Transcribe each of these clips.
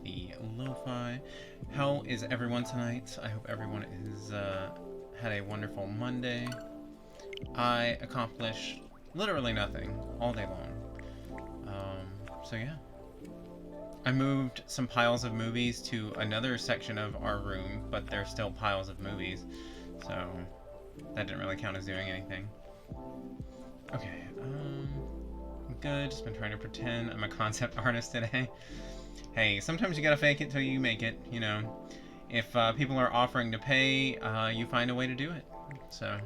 the lo-fi. How is everyone tonight? I hope everyone is had a wonderful Monday. I accomplished literally nothing all day long. So yeah. I moved some piles of movies to another section of our room, but they're still piles of movies, so that didn't really count as doing anything. Okay, I'm good. Just been trying to pretend I'm a concept artist today. Hey, sometimes you gotta fake it till you make it, you know. If people are offering to pay, you find a way to do it. So,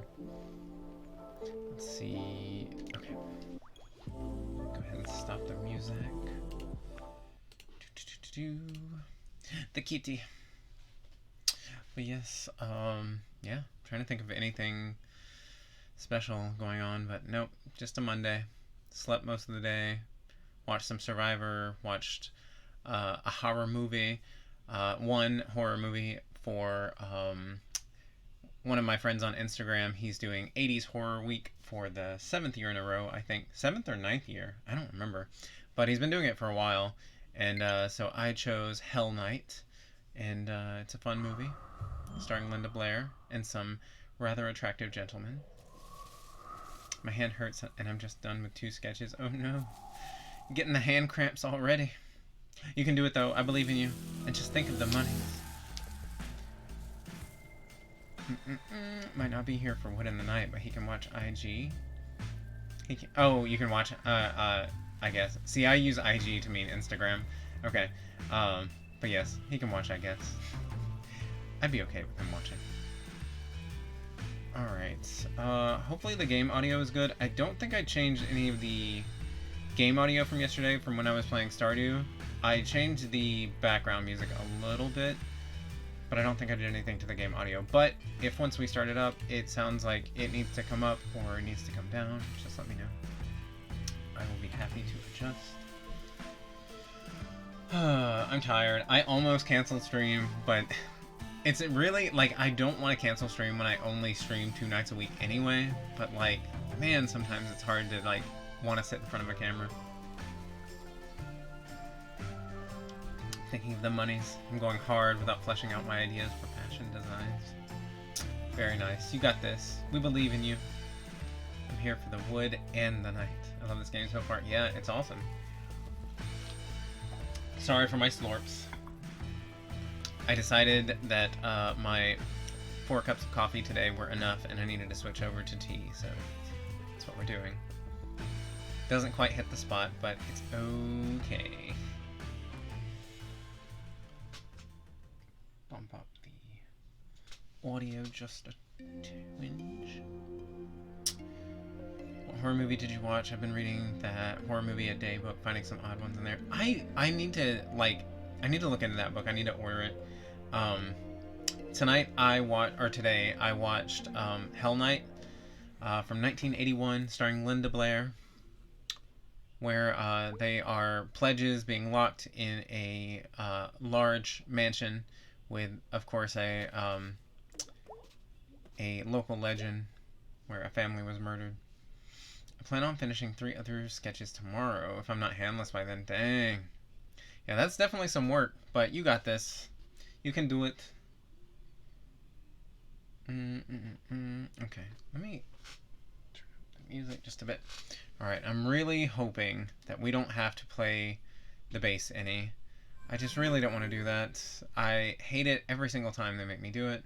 let's see. Okay. Go ahead and stop the music. The kitty. But yes, yeah, I'm trying to think of anything special going on, but nope, just a Monday. Slept most of the day, watched some Survivor, watched a horror movie, one horror movie for one of my friends on Instagram. He's doing 80s Horror Week for the 7th year in a row, I think. 7th or 9th year? I don't remember. But he's been doing it for a while. And so I chose Hell Night. And it's a fun movie starring Linda Blair and some rather attractive gentlemen. My hand hurts and I'm just done with 2 sketches. Oh no. I'm getting the hand cramps already. You can do it though. I believe in you. And just think of the money. Might not be here for Wood in the Night, but he can watch IG. He can, oh, you can watch, I guess. See, I use IG to mean Instagram. Okay. But yes, he can watch, I guess. I'd be okay with him watching. Alright. Hopefully the game audio is good. I don't think I changed any of the game audio from yesterday from when I was playing Stardew. I changed the background music a little bit, but I don't think I did anything to the game audio. But if once we start it up, it sounds like it needs to come up or it needs to come down, just let me know. I will be happy to adjust. I'm tired. I almost canceled stream, but it's really, like, I don't want to cancel stream when I only stream 2 nights a week anyway, but, like, man, sometimes it's hard to, like, want to sit in front of a camera. Thinking of the monies. I'm going hard without fleshing out my ideas for fashion designs. Very nice. You got this. We believe in you. I'm here for the wood and the night. I love this game so far. Yeah, it's awesome. Sorry for my slurps. I decided that my 4 cups of coffee today were enough and I needed to switch over to tea, so that's what we're doing. Doesn't quite hit the spot, but it's okay. Bump up the audio just a twinge. What horror movie did you watch? I've been reading that Horror Movie a Day book, finding some odd ones in there. I need to, like, I need to look into that book. I need to order it. Today I watched Hell Night from 1981, starring Linda Blair, where they are pledges being locked in a large mansion with, of course, a local legend where a family was murdered. I plan on finishing 3 other sketches tomorrow if I'm not handless by then. Dang. Yeah, that's definitely some work, but you got this. You can do it. Okay, let me turn up the music just a bit. Alright, I'm really hoping that we don't have to play the bass any. I just really don't want to do that. I hate it every single time they make me do it.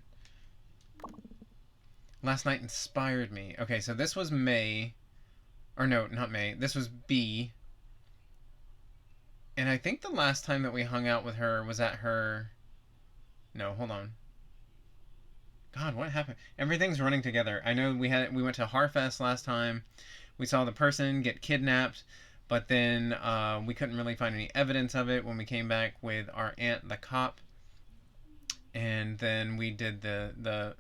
Last night inspired me. Okay, so this was May. Or no, not May. This was B. And I think the last time that we hung out with her was at her... No, hold on. God, what happened? Everything's running together. I know we went to Harfest last time. We saw the person get kidnapped, but then we couldn't really find any evidence of it when we came back with our aunt, the cop. And then we did the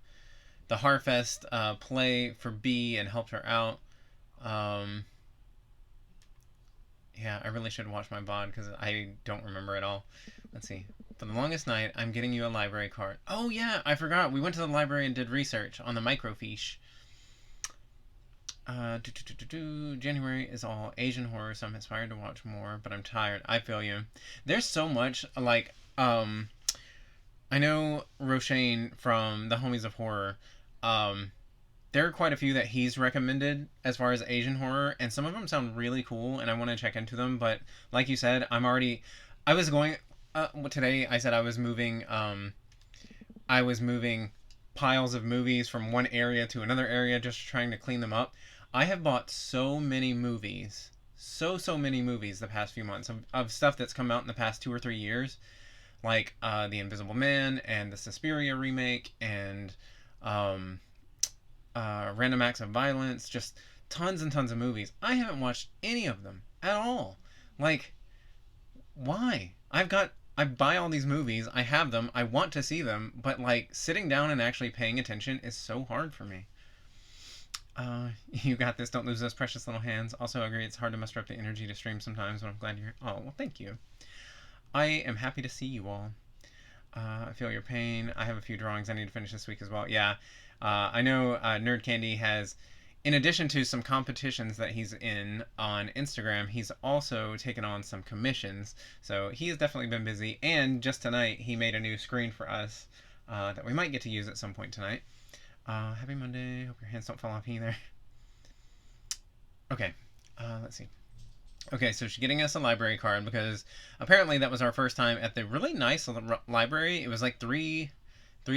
Harfest play for B and helped her out. Yeah, I really should watch my VOD because I don't remember it all. Let's see. For the longest night, I'm getting you a library card. Oh yeah, I forgot. We went to the library and did research on the microfiche. January is all Asian horror, so I'm inspired to watch more, but I'm tired. I feel you. There's so much, like, Um, I know Roshane from the Homies of Horror. Um, there are quite a few that he's recommended as far as Asian horror, and some of them sound really cool, and I want to check into them. But like you said, I was going. Today I said I was moving piles of movies from one area to another area, just trying to clean them up. I have bought so many movies, so many movies the past few months of stuff that's come out in the past 2 or 3 years, like The Invisible Man and the Suspiria remake and um, Random Acts of Violence, just tons and tons of movies. I haven't watched any of them at all. Like, why? I buy all these movies, I have them, I want to see them, but like sitting down and actually paying attention is so hard for me. You got this. Don't lose those precious little hands. Also agree it's hard to muster up the energy to stream sometimes, but I'm glad you're. Oh well, thank you. I am happy to see you all. I feel your pain. I have a few drawings I need to finish this week as well. Yeah, I know Nerd Candy has, in addition to some competitions that he's in on Instagram, he's also taken on some commissions. So he has definitely been busy. And just tonight, he made a new screen for us that we might get to use at some point tonight. Happy Monday. Hope your hands don't fall off either. Okay, let's see. Okay, so she's getting us a library card because apparently that was our first time at the really nice library. It was like three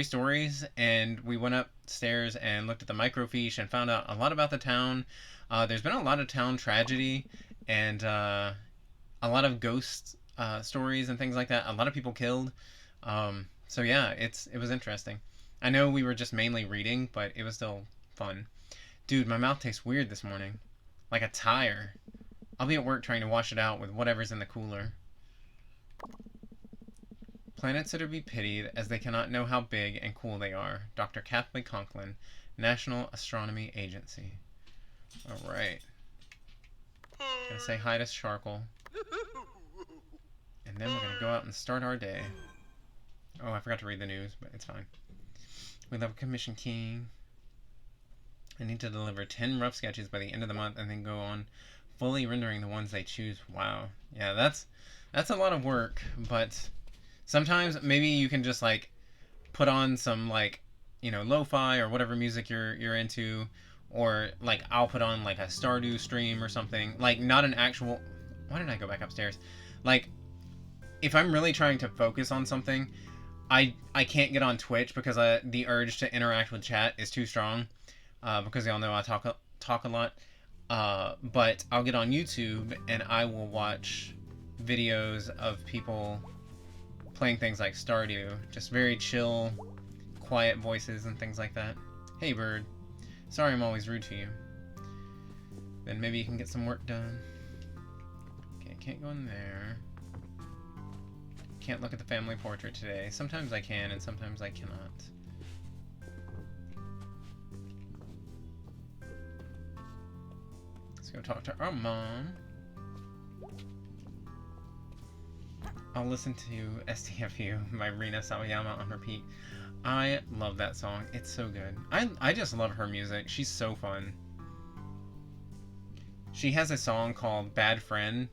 stories, and we went upstairs and looked at the microfiche and found out a lot about the town. There's been a lot of town tragedy and a lot of ghost stories and things like that. A lot of people killed. So yeah, it was interesting. I know we were just mainly reading, but it was still fun. Dude, my mouth tastes weird this morning. Like a tire. I'll be at work trying to wash it out with whatever's in the cooler. Planets that are to be pitied as they cannot know how big and cool they are. Dr. Kathleen Conklin, National Astronomy Agency. Alright. Gonna say hi to Sharkle. And then we're gonna go out and start our day. Oh, I forgot to read the news, but it's fine. We love Commission King. I need to deliver 10 rough sketches by the end of the month and then go on fully rendering the ones they choose. Wow. Yeah, that's a lot of work, but sometimes maybe you can just like put on some like, lo-fi or whatever music you're into, or like I'll put on like a Stardew stream or something. Like not an actual. Why did I go back upstairs? Like if I'm really trying to focus on something, I can't get on Twitch because the urge to interact with chat is too strong. Because y'all know I talk a lot. But I'll get on YouTube and I will watch videos of people playing things like Stardew. Just very chill, quiet voices and things like that. Hey, bird. Sorry I'm always rude to you. Then maybe you can get some work done. Okay, can't go in there. Can't look at the family portrait today. Sometimes I can and sometimes I cannot. Let's go talk to our mom. I'll listen to STFU by Rina Sawayama on repeat. I love that song. It's so good. I just love her music. She's so fun. She has a song called Bad Friend.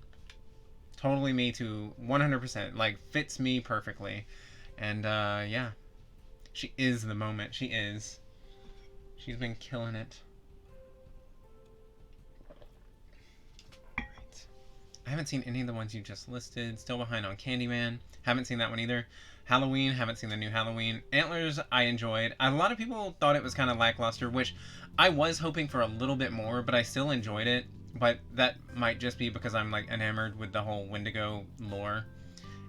Totally me to 100%. Like, fits me perfectly. And, yeah. She is the moment. She is. She's been killing it. Right. I haven't seen any of the ones you just listed. Still behind on Candyman. Haven't seen that one either. Halloween. Haven't seen the new Halloween. Antlers, I enjoyed. A lot of people thought it was kind of lackluster, which I was hoping for a little bit more, but I still enjoyed it. But that might just be because I'm like enamored with the whole Wendigo lore.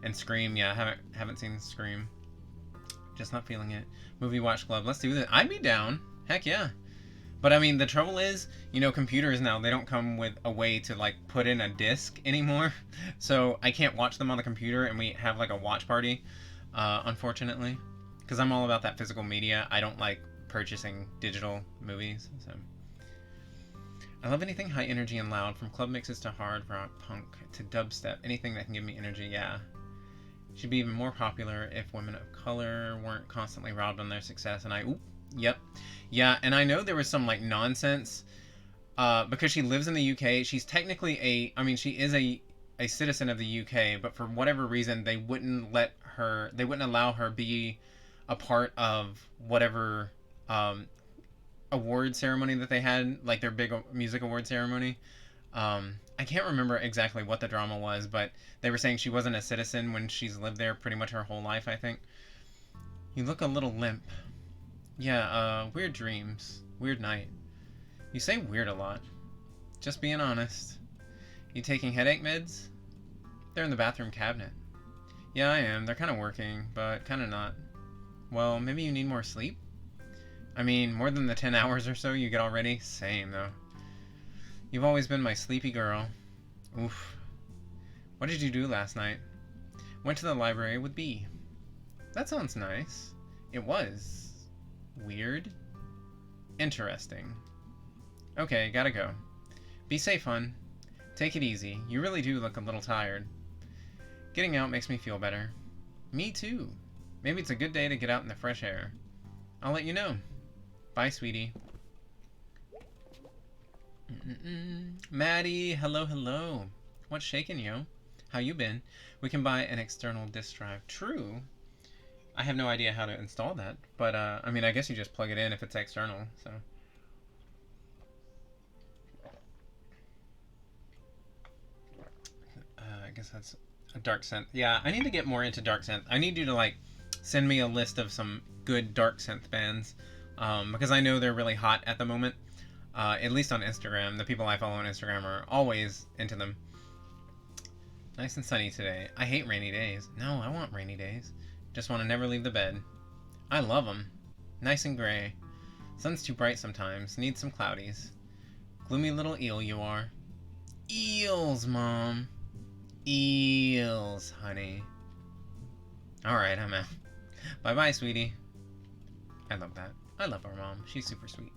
And Scream, yeah, haven't seen Scream. Just not feeling it. Movie Watch Club, let's do this. I'd be down. Heck yeah. But I mean, the trouble is, computers now, they don't come with a way to like put in a disc anymore. So I can't watch them on the computer and we have like a watch party, unfortunately. Because I'm all about that physical media. I don't like purchasing digital movies, so... I love anything high energy and loud, from club mixes to hard rock, punk to dubstep. Anything that can give me energy, yeah. Should be even more popular if women of color weren't constantly robbed on their success. And yep. Yeah, and I know there was some, like, nonsense. Because she lives in the UK, she's technically she is a a citizen of the UK, but for whatever reason they wouldn't allow her be a part of whatever award ceremony that they had, like their big music award ceremony. I can't remember exactly what the drama was, but they were saying she wasn't a citizen when she's lived there pretty much her whole life, I think. You look a little limp. Yeah, weird dreams. Weird night. You say weird a lot. Just being honest. You taking headache meds? They're in the bathroom cabinet. Yeah, I am. They're kind of working, but kind of not. Well, maybe you need more sleep? I mean, more than the 10 hours or so you get already? Same, though. You've always been my sleepy girl. Oof. What did you do last night? Went to the library with B. That sounds nice. It was. Weird. Interesting. Okay, gotta go. Be safe, hon. Take it easy. You really do look a little tired. Getting out makes me feel better. Me too. Maybe it's a good day to get out in the fresh air. I'll let you know. Bye, sweetie. Maddie, hello, hello. What's shaking, yo? How you been? We can buy an external disk drive. True. I have no idea how to install that, but I mean, I guess you just plug it in if it's external, so. I guess that's a dark synth. Yeah, I need to get more into dark synth. I need you to like send me a list of some good dark synth bands, because I know they're really hot at the moment. At least on Instagram, the people I follow on Instagram are always into them. Nice and sunny today. I hate rainy days. No, I want rainy days. Just want to never leave the bed. I love them. Nice and gray. Sun's too bright sometimes. Need some cloudies. Gloomy little eel you are. Eels, Mom. Eels, honey. Alright, I'm out. Bye-bye, sweetie. I love that. I love our mom. She's super sweet.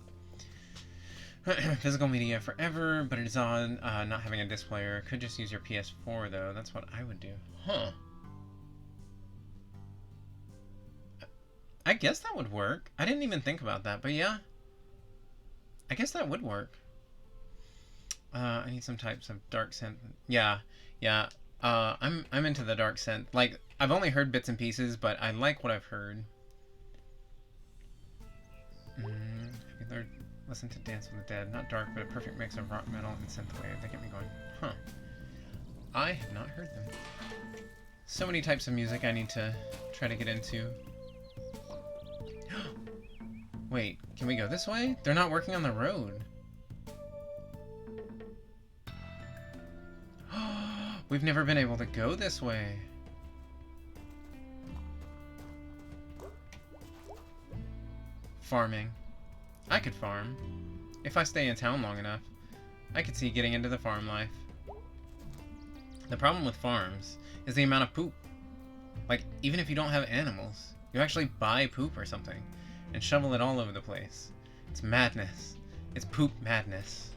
Physical media forever, but it is on not having a disc player. Could just use your PS4, though. That's what I would do. Huh. I guess that would work. I didn't even think about that, but yeah. I guess that would work. I need some types of dark synth. Yeah. I'm into the dark synth. Like, I've only heard bits and pieces, but I like what I've heard. Have you learned? Listen to Dance with the Dead. Not dark, but a perfect mix of rock, metal, and synthwave. They get me going. Huh. I have not heard them. So many types of music I need to try to get into. Wait, can we go this way? They're not working on the road. We've never been able to go this way. Farming. I could farm. If I stay in town long enough, I could see getting into the farm life. The problem with farms is the amount of poop. Like, even if you don't have animals, you actually buy poop or something and shovel it all over the place. It's madness. It's poop madness.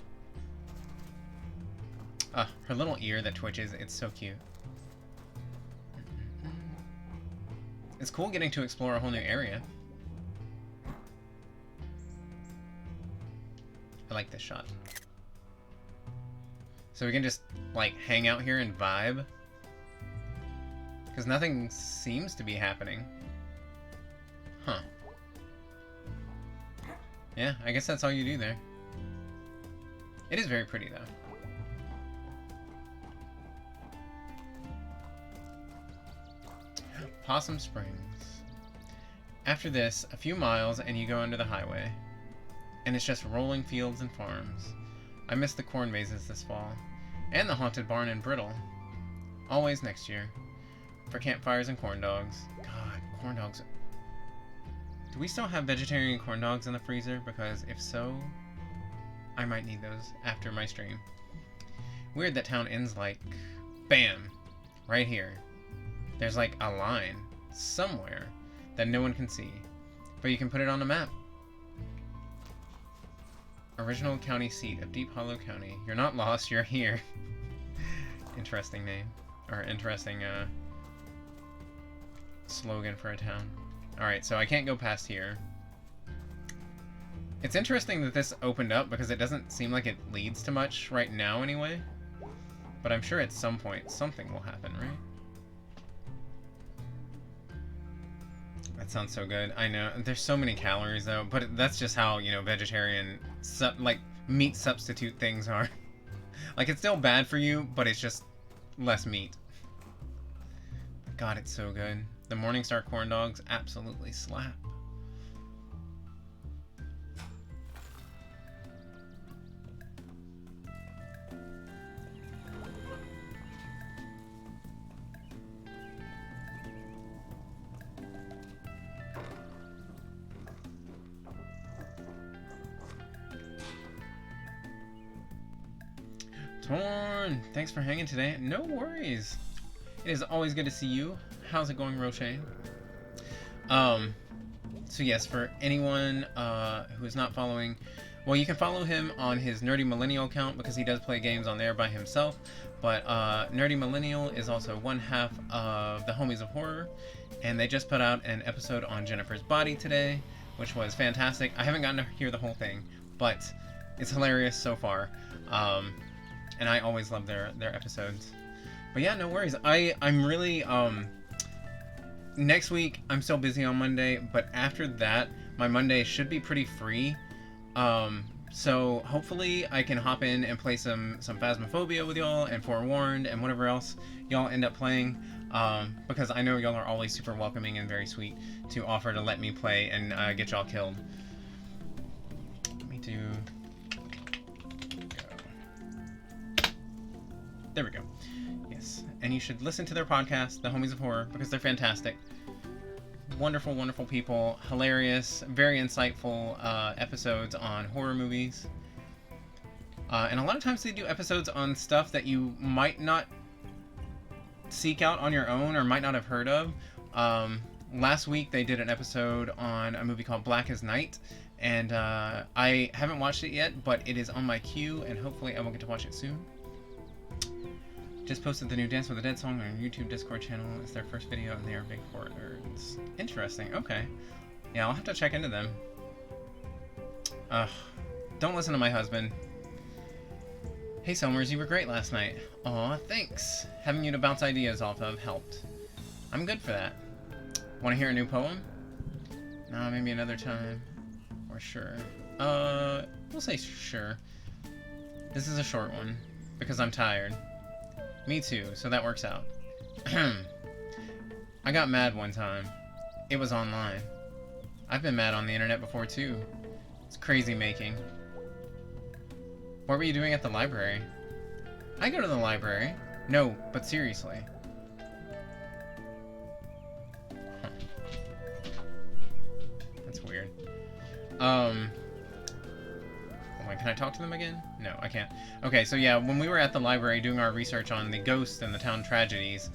Her little ear that twitches, it's so cute. It's cool getting to explore a whole new area. I like this shot. So we can just, like, hang out here and vibe. Because nothing seems to be happening. Huh. Yeah, I guess that's all you do there. It is very pretty, though. Possum Springs. After this, a few miles and you go under the highway. And it's just rolling fields and farms. I miss the corn mazes this fall. And the haunted barn in Brittle. Always next year. For campfires and corn dogs. God, corn dogs. Do we still have vegetarian corn dogs in the freezer? Because if so, I might need those after my stream. Weird that town ends like... Bam! Right here. There's like a line somewhere that no one can see. But you can put it on a map. Original county seat of Deep Hollow County. You're not lost, you're here. Interesting name. Or interesting slogan for a town. Alright, so I can't go past here. It's interesting that this opened up because it doesn't seem like it leads to much right now anyway. But I'm sure at some point something will happen, right? That sounds so good. I know. There's so many calories, though. But that's just how, you know, vegetarian, like, meat substitute things are. Like, it's still bad for you, but it's just less meat. God, it's so good. The Morningstar corn dogs absolutely slap. Torn, thanks for hanging today. No worries. It is always good to see you. How's it going, Roche? So yes, for anyone who is not following, well, you can follow him on his Nerdy Millennial account because he does play games on there by himself. But Nerdy Millennial is also one half of the Homies of Horror, and they just put out an episode on Jennifer's Body today, which was fantastic. I haven't gotten to hear the whole thing, but it's hilarious so far. And I always love their episodes. But yeah, no worries. I'm really, next week, I'm still busy on Monday, but after that, my Monday should be pretty free. So hopefully I can hop in and play some Phasmophobia with y'all, and Forewarned, and whatever else y'all end up playing. Because I know y'all are always super welcoming and very sweet to offer to let me play and get y'all killed. Let me do... There we go. Yes. And you should listen to their podcast, The Homies of Horror, because they're fantastic. Wonderful, wonderful people. Hilarious, very insightful episodes on horror movies. And a lot of times they do episodes on stuff that you might not seek out on your own or might not have heard of. Last week they did an episode on a movie called Black as Night. And I haven't watched it yet, but it is on my queue, and hopefully I will get to watch it soon. Just posted the new Dance with the Dead song on our YouTube Discord channel. It's their first video, and they are big horror nerds. Interesting. Okay. Yeah, I'll have to check into them. Don't listen to my husband. Hey, Somers, you were great last night. Aw, thanks. Having you to bounce ideas off of helped. I'm good for that. Want to hear a new poem? No, maybe another time. Or sure. We'll say sure. This is a short one, because I'm tired. Me too, so that works out. I got mad one time. It was online. I've been mad on the internet before too. It's crazy making. What were you doing at the library? I go to the library. No, but seriously. Huh. That's weird. Can I talk to them again? No, I can't. Okay, so yeah, when we were at the library doing our research on the ghosts and the town tragedies,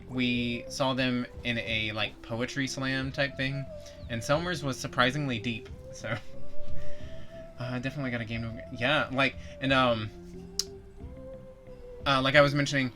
we saw them in a, like, poetry slam type thing, and Selmer's was surprisingly deep, so... definitely got a game to... Yeah, like, and, like I was mentioning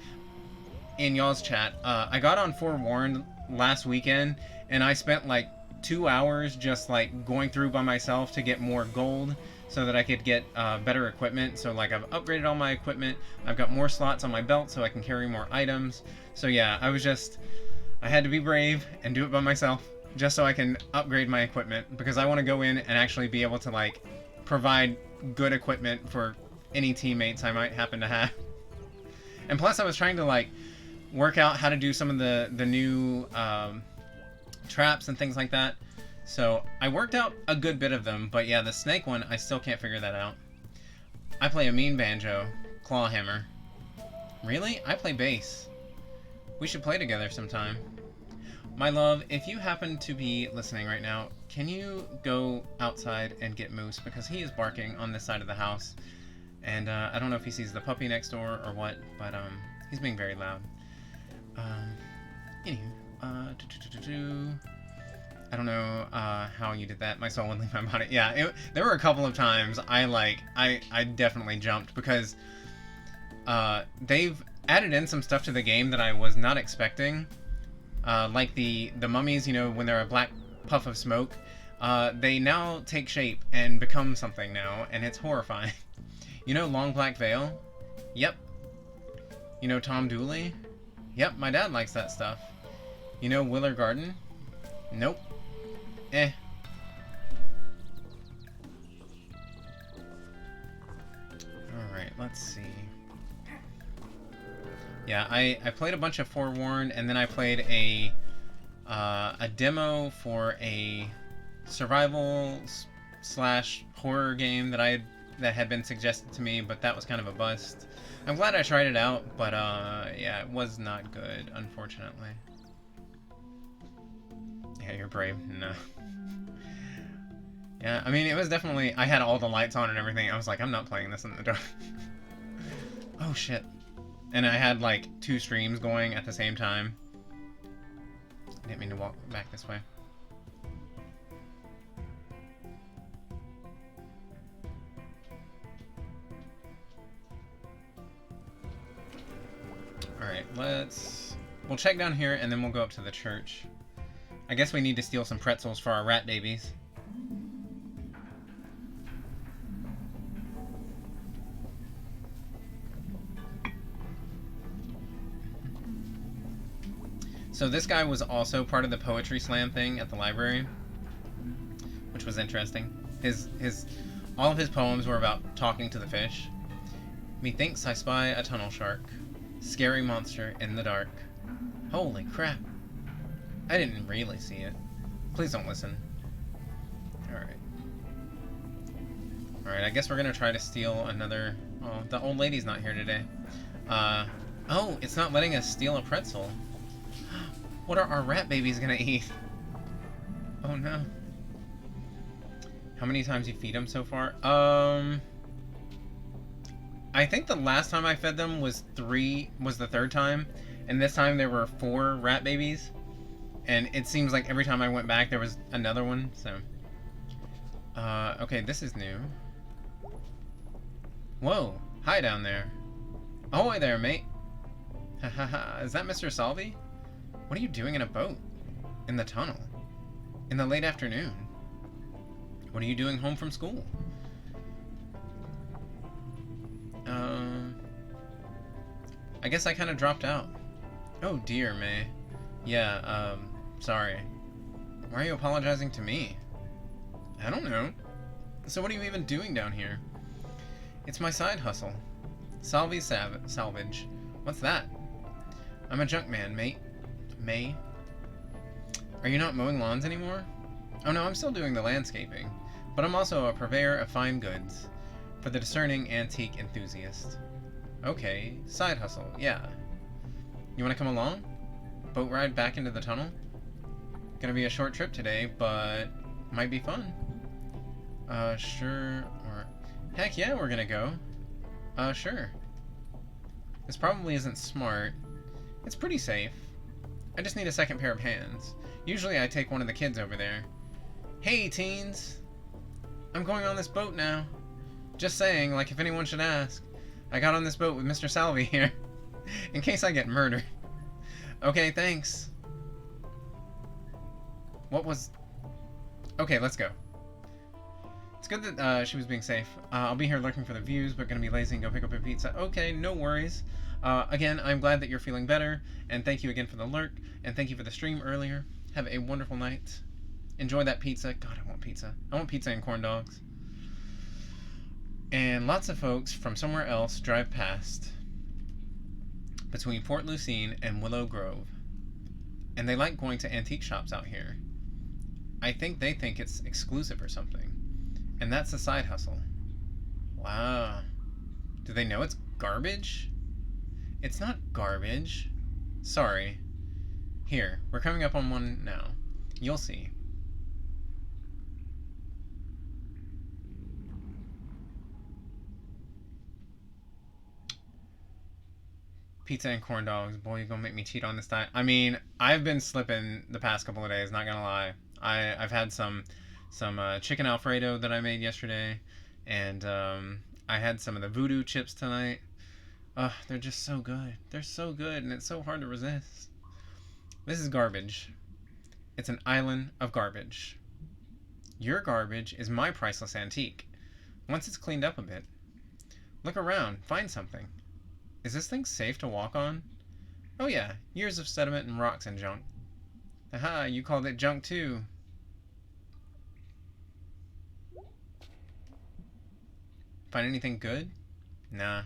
in y'all's chat, I got on Forewarned last weekend, and I spent, like, 2 hours just, like, going through by myself to get more gold, so that I could get better equipment. So like I've upgraded all my equipment. I've got more slots on my belt so I can carry more items. So yeah, I had to be brave and do it by myself just so I can upgrade my equipment, because I want to go in and actually be able to like provide good equipment for any teammates I might happen to have. And plus I was trying to like work out how to do some of the new traps and things like that. So, I worked out a good bit of them, but yeah, the snake one, I still can't figure that out. I play a mean banjo, clawhammer. Really? I play bass. We should play together sometime. My love, if you happen to be listening right now, can you go outside and get Moose? Because he is barking on this side of the house. And I don't know if he sees the puppy next door or what, but he's being very loud. Anywho, I don't know how you did that. My soul would leave my body. Yeah, there were a couple of times I definitely jumped because they've added in some stuff to the game that I was not expecting. Like the mummies, you know, when they're a black puff of smoke, they now take shape and become something now, and it's horrifying. You know Long Black Veil? Yep. You know Tom Dooley? Yep, my dad likes that stuff. You know Willer Garden? Nope. Eh. Alright, let's see. Yeah, I played a bunch of Forewarned, and then I played a demo for a survival slash horror game that had been suggested to me, but that was kind of a bust. I'm glad I tried it out, but yeah, it was not good, unfortunately. Yeah, you're brave. No. Yeah, I mean, it was definitely... I had all the lights on and everything. I was like, I'm not playing this in the dark. Oh, shit. And I had, like, 2 streams going at the same time. I didn't mean to walk back this way. Alright, we'll check down here, and then we'll go up to the church. I guess we need to steal some pretzels for our rat babies. So this guy was also part of the poetry slam thing at the library, which was interesting. All of his poems were about talking to the fish. Methinks I spy a tunnel shark, scary monster in the dark. Holy crap. I didn't really see it. Please don't listen. Alright. Alright, I guess we're gonna try to steal another... Oh, the old lady's not here today. Oh, it's not letting us steal a pretzel. What are our rat babies gonna eat? Oh no. How many times you feed them so far? I think the last time I fed them was the 3rd time, and this time there were 4 rat babies, and it seems like every time I went back there was another one, so. Okay, this is new. Whoa, hi down there. Ahoy there, mate. Hahaha, is that Mr. Salvi? What are you doing in a boat? In the tunnel? In the late afternoon? What are you doing home from school? I guess I kind of dropped out. Oh dear, May. Yeah, sorry. Why are you apologizing to me? I don't know. So what are you even doing down here? It's my side hustle. Salvage. What's that? I'm a junk man, mate. May? Are you not mowing lawns anymore? Oh no, I'm still doing the landscaping. But I'm also a purveyor of fine goods. For the discerning antique enthusiast. Okay, side hustle, yeah. You wanna come along? Boat ride back into the tunnel? Gonna be a short trip today, but might be fun. Sure, or... Heck yeah, we're gonna go. Sure. This probably isn't smart. It's pretty safe. I just need a second pair of hands. Usually I take one of the kids over there. Hey, teens! I'm going on this boat now. Just saying, like if anyone should ask. I got on this boat with Mr. Salvi here. In case I get murdered. Okay, thanks. What was... Okay, let's go. It's good that she was being safe. I'll be here looking for the views, but gonna be lazy and go pick up a pizza. Okay, no worries. Again, I'm glad that you're feeling better, and thank you again for the lurk, and thank you for the stream earlier. Have a wonderful night. Enjoy that pizza. God, I want pizza. I want pizza and corn dogs. And lots of folks from somewhere else drive past between Fort Lucine and Willow Grove. And they like going to antique shops out here. I think they think it's exclusive or something. And that's a side hustle. Wow. Do they know it's garbage? It's not garbage. Sorry. Here, we're coming up on one now. You'll see. Pizza and corn dogs. Boy, you're gonna make me cheat on this diet. I mean, I've been slipping the past couple of days, not gonna lie. I've had some chicken Alfredo that I made yesterday, and I had some of the voodoo chips tonight. They're just so good. They're so good, and it's so hard to resist. This is garbage. It's an island of garbage. Your garbage is my priceless antique. Once it's cleaned up a bit. Look around. Find something. Is this thing safe to walk on? Oh yeah, years of sediment and rocks and junk. Aha, you called it junk too. Find anything good? Nah.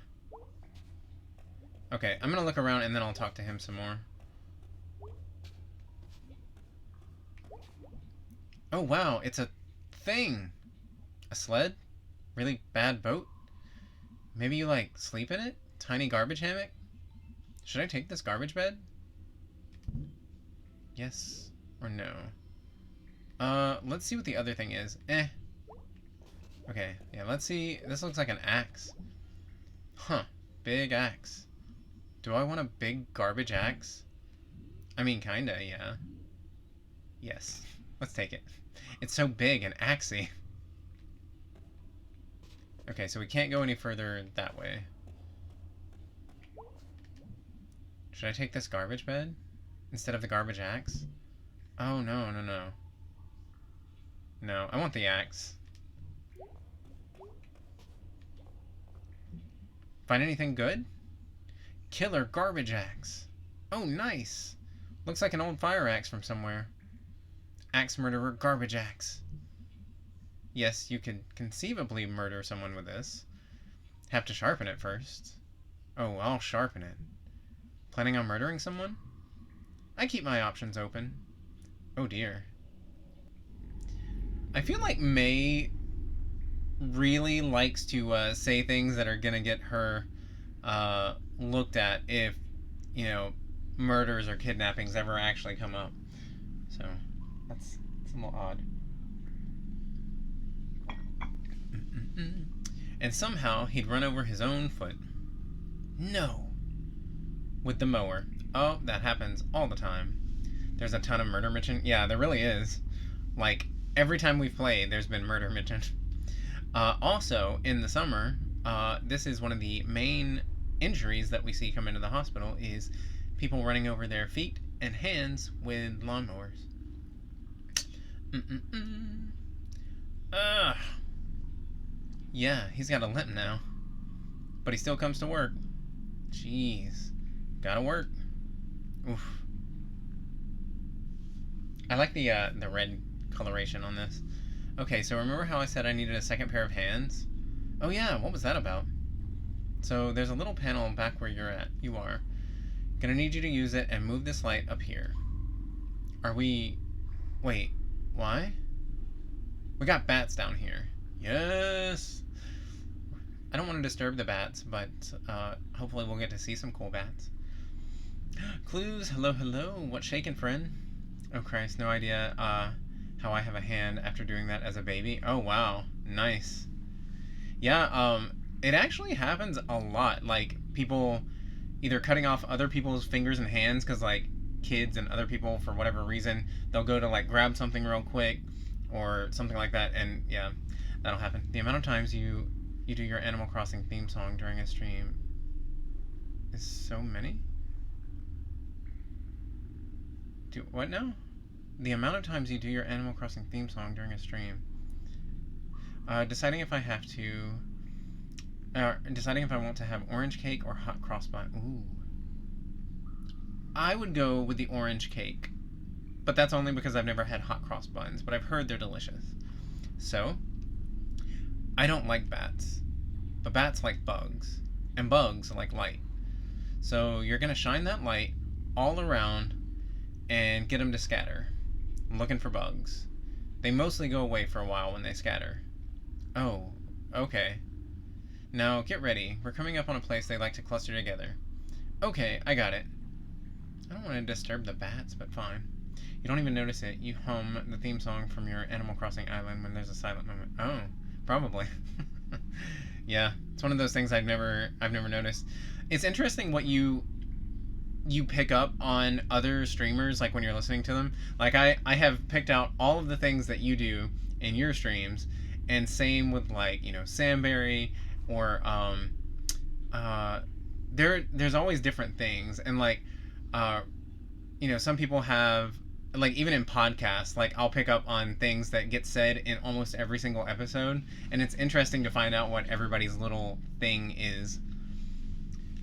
Okay, I'm gonna look around and then I'll talk to him some more. Oh wow, it's a thing! A sled? Really bad boat? Maybe you, like, sleep in it? Tiny garbage hammock? Should I take this garbage bed? Yes or no? Let's see what the other thing is. Okay, yeah, let's see. This looks like an axe. Huh, big axe. Do I want a big garbage axe? I mean, kinda, yeah. Yes, let's take it. It's so big and axey. Okay, so we can't go any further that way. Should I take this garbage bed instead of the garbage axe? Oh, no, no, no. No, I want the axe. Find anything good? Killer garbage axe. Oh, nice. Looks like an old fire axe from somewhere. Axe murderer garbage axe. Yes, you could conceivably murder someone with this. Have to sharpen it first. Oh, I'll sharpen it. Planning on murdering someone? I keep my options open. Oh dear. I feel like May really likes to say things that are gonna get her looked at if, you know, murders or kidnappings ever actually come up. So, that's a little odd. And somehow he'd run over his own foot. No. With the mower. Oh, that happens all the time. There's a ton of murder mentioned. Yeah, there really is. Like, every time we've played, there's been murder mentioned. Also, in the summer, this is one of the main injuries that we see come into the hospital is people running over their feet and hands with lawnmowers. Ugh. Yeah, he's got a limp now. But he still comes to work. Jeez. Gotta work. Oof. I like the red coloration on this. Okay, so remember how I said I needed a second pair of hands? Oh yeah, what was that about? So there's a little panel back where you are. Gonna need you to use it and move this light up here. Wait, why? We got bats down here. Yes! I don't want to disturb the bats, but hopefully we'll get to see some cool bats. Clues, hello, hello, what's shaking, friend? Oh Christ, no idea how I have a hand after doing that as a baby. Oh wow, nice. Yeah, it actually happens a lot, like people either cutting off other people's fingers and hands because like kids and other people for whatever reason, they'll go to like grab something real quick or something like that, and yeah, that'll happen. The amount of times you do your Animal Crossing theme song during a stream is so many? What now? The amount of times you do your Animal Crossing theme song during a stream. Deciding if I have to... deciding if I want to have orange cake or hot cross bun. Ooh. I would go with the orange cake. But that's only because I've never had hot cross buns, but I've heard they're delicious. So, I don't like bats. But bats like bugs. And bugs like light. So you're going to shine that light all around and get them to scatter. I'm looking for bugs. They mostly go away for a while when they scatter. Oh, okay. Now get ready. We're coming up on a place they like to cluster together. Okay, I got it. I don't want to disturb the bats, but fine. You don't even notice it. You hum the theme song from your Animal Crossing island when there's a silent moment. Oh, probably. Yeah, it's one of those things I've never noticed. It's interesting what you pick up on other streamers, like when you're listening to them. Like I have picked out all of the things that you do in your streams, and same with like, you know, Samberry or there's always different things, and like you know, some people have, like, even in podcasts, like I'll pick up on things that get said in almost every single episode, and it's interesting to find out what everybody's little thing is.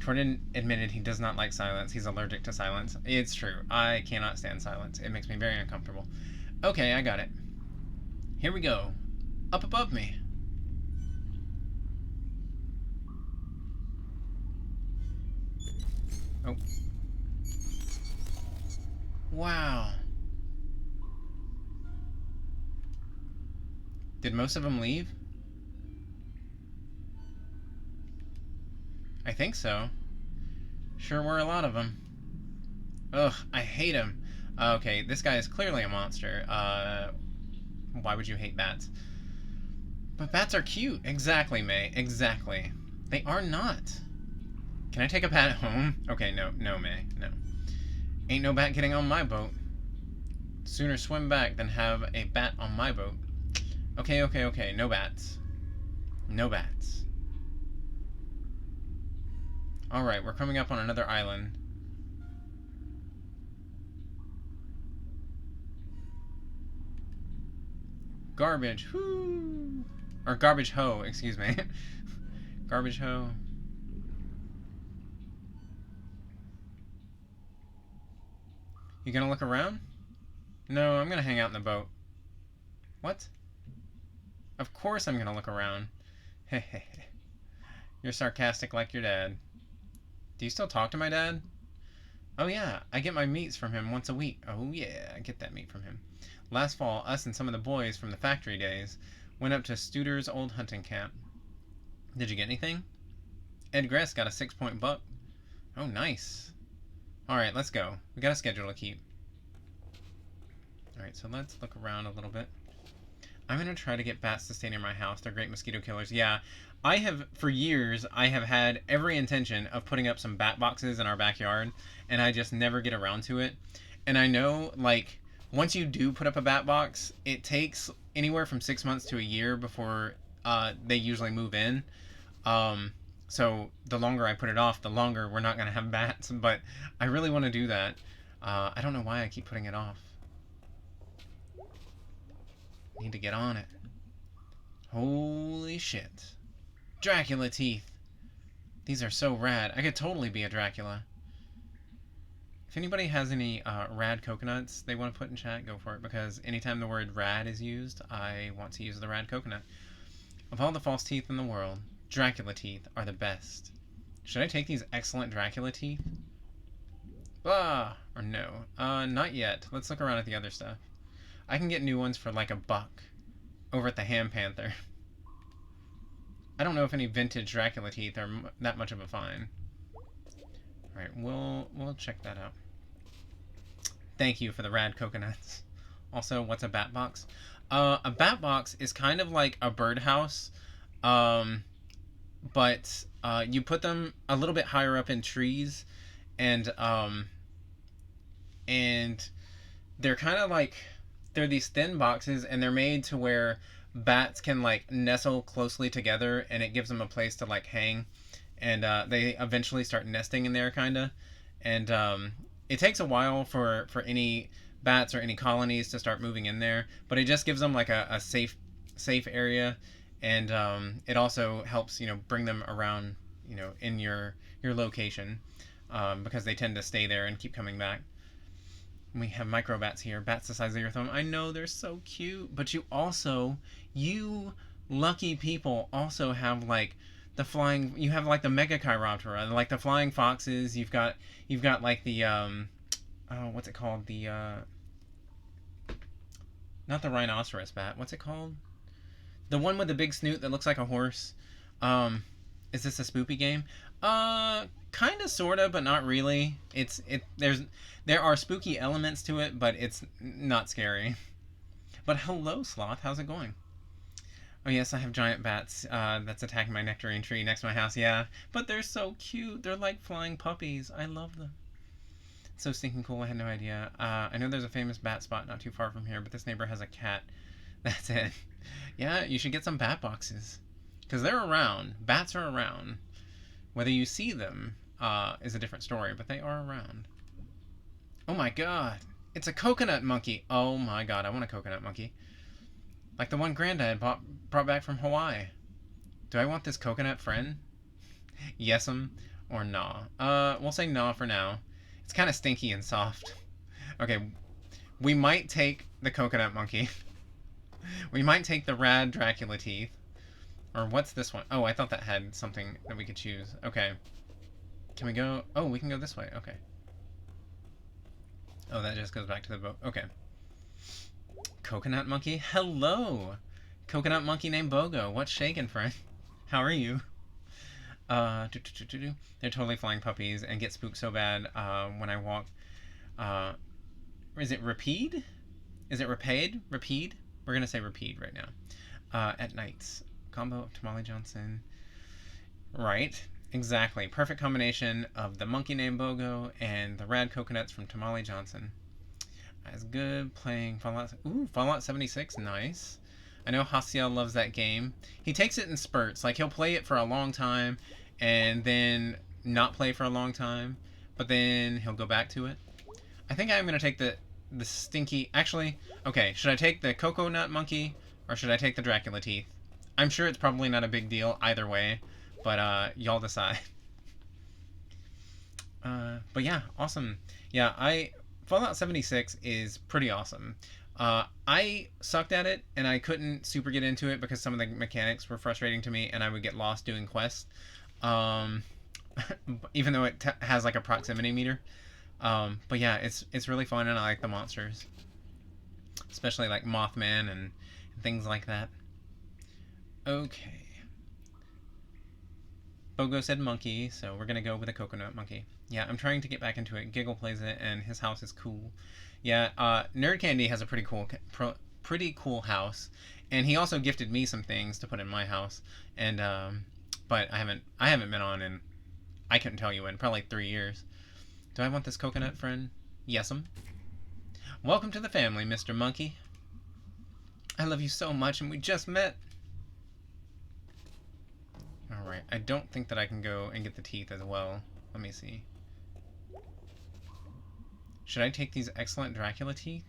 Jordan admitted he does not like silence. He's allergic to silence. It's true. I cannot stand silence. It makes me very uncomfortable. Okay, I got it. Here we go. Up above me. Oh. Wow. Did most of them leave? I think so. Sure were a lot of them. Ugh, I hate him. Okay, this guy is clearly a monster. Why would you hate bats? But bats are cute. Exactly, May. Exactly. They are not. Can I take a bat home? Okay, no, May. No. Ain't no bat getting on my boat. Sooner swim back than have a bat on my boat. Okay. No bats. No bats. Alright, we're coming up on another island. Garbage. Whoo! Or garbage hoe, excuse me. Garbage hoe. You gonna look around? No, I'm gonna hang out in the boat. What? Of course I'm gonna look around. Hehehe. You're sarcastic like your dad. Do you still talk to my dad? Oh yeah, I get my meats from him once a week. Oh yeah, I get that meat from him. Last fall, us and some of the boys from the factory days went up to Studer's old hunting camp. Did you get anything? Ed Gress got a 6-point buck. Oh, nice. Alright, let's go. We got a schedule to keep. Alright, so let's look around a little bit. I'm going to try to get bats to stay near my house. They're great mosquito killers. Yeah, for years, I have had every intention of putting up some bat boxes in our backyard, and I just never get around to it. And I know, like, once you do put up a bat box, it takes anywhere from 6 months to a year before they usually move in. So the longer I put it off, the longer we're not going to have bats. But I really want to do that. I don't know why I keep putting it off. Need to get on it. Holy shit. Dracula teeth. These are so rad. I could totally be a Dracula. If anybody has any rad coconuts they want to put in chat, go for it. Because anytime the word rad is used, I want to use the rad coconut. Of all the false teeth in the world, Dracula teeth are the best. Should I take these excellent Dracula teeth? Ah, or no. Not yet. Let's look around at the other stuff. I can get new ones for like $1 over at the Ham Panther. I don't know if any vintage Dracula teeth are that much of a find. Alright, we'll check that out. Thank you for the rad coconuts. Also, what's a bat box? A bat box is kind of like a birdhouse, but you put them a little bit higher up in trees, and they're kind of like, they're these thin boxes, and they're made to where bats can like nestle closely together, and it gives them a place to like hang, and they eventually start nesting in there, kinda. And it takes a while for any bats or any colonies to start moving in there, but it just gives them like a safe area, and it also helps, you know, bring them around, you know, in your location, because they tend to stay there and keep coming back. We have microbats here, bats the size of your thumb. I know, they're so cute, but you lucky people also have like the flying, you have like the Mega Chiroptera, like the flying foxes. You've got like the what's it called, the not the rhinoceros bat, what's it called, the one with the big snoot that looks like a horse. Is this a spoopy game? Kind of, sorta, but not really. There are spooky elements to it, but it's not scary. But hello, Sloth. How's it going? Oh yes, I have giant bats that's attacking my nectarine tree next to my house. Yeah, but they're so cute. They're like flying puppies. I love them. So stinking cool. I had no idea. I know there's a famous bat spot not too far from here, but this neighbor has a cat. That's it. Yeah, you should get some bat boxes, because they're around. Bats are around. Whether you see them is a different story, but they are around. Oh my god, it's a coconut monkey. Oh my god, I want a coconut monkey. Like the one Granddad brought back from Hawaii. Do I want this coconut friend? Yes'm. or nah? We'll say nah for now. It's kind of stinky and soft. Okay, we might take the coconut monkey. We might take the rad Dracula teeth. Or what's this one? Oh, I thought that had something that we could choose. Okay. Can we go? Oh, we can go this way. Okay. Oh, that just goes back to the boat. Okay. Coconut monkey? Hello! Coconut monkey named Bogo. What's shaking, friend? How are you? They're totally flying puppies and get spooked so bad when I walk. Is it Rapide? Is it Rapade? Rapide? We're gonna say Rapide right now. At nights. Combo of Tamale Johnson. Right. Exactly. Perfect combination of the monkey named Bogo and the rad coconuts from Tamale Johnson. As good playing Fallout. Ooh, Fallout 76. Nice. I know Hasiel loves that game. He takes it in spurts. Like, he'll play it for a long time and then not play for a long time, but then he'll go back to it. I think I'm going to take the stinky... Actually, okay, should I take the coconut monkey or should I take the Dracula teeth? I'm sure it's probably not a big deal either way, but y'all decide. But yeah, awesome. Yeah, Fallout 76 is pretty awesome. I sucked at it, and I couldn't super get into it because some of the mechanics were frustrating to me, and I would get lost doing quests. Even though it has like a proximity meter. But yeah, it's really fun, and I like the monsters. Especially like Mothman and things like that. Okay. Bogo said monkey, so we're gonna go with a coconut monkey. Yeah, I'm trying to get back into it. Giggle plays it, and his house is cool. Yeah, Nerd Candy has a pretty cool house, and he also gifted me some things to put in my house. And but I haven't been on in, I couldn't tell you when, probably like 3 years. Do I want this coconut, friend? Yes'm. Welcome to the family, Mr. Monkey. I love you so much, and we just met. Alright, I don't think that I can go and get the teeth as well. Let me see. Should I take these excellent Dracula teeth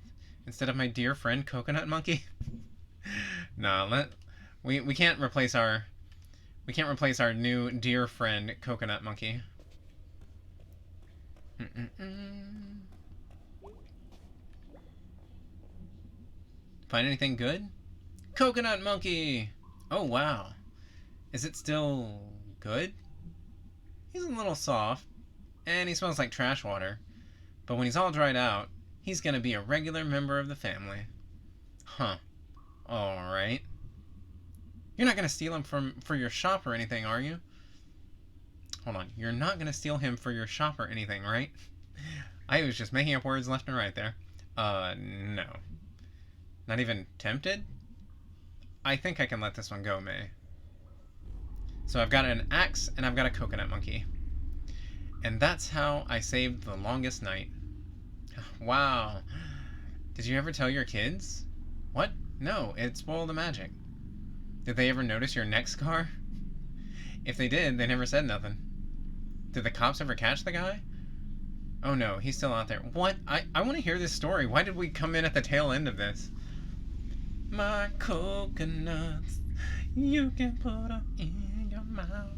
instead of my dear friend Coconut Monkey? Nah, we can't replace our new dear friend Coconut Monkey. Find anything good? Coconut Monkey! Oh wow. Is it still good? He's a little soft, and he smells like trash water. But when he's all dried out, he's gonna be a regular member of the family. Huh. Alright. You're not gonna steal him for your shop or anything, are you? Hold on. You're not gonna steal him for your shop or anything, right? I was just making up words left and right there. No. Not even tempted? I think I can let this one go, May. So I've got an axe and I've got a coconut monkey. And that's how I saved the longest night. Wow. Did you ever tell your kids? What? No, it spoiled the magic. Did they ever notice your neck scar? If they did, they never said nothing. Did the cops ever catch the guy? Oh no, he's still out there. What? I want to hear this story. Why did we come in at the tail end of this? My coconuts, you can put them in your mouth.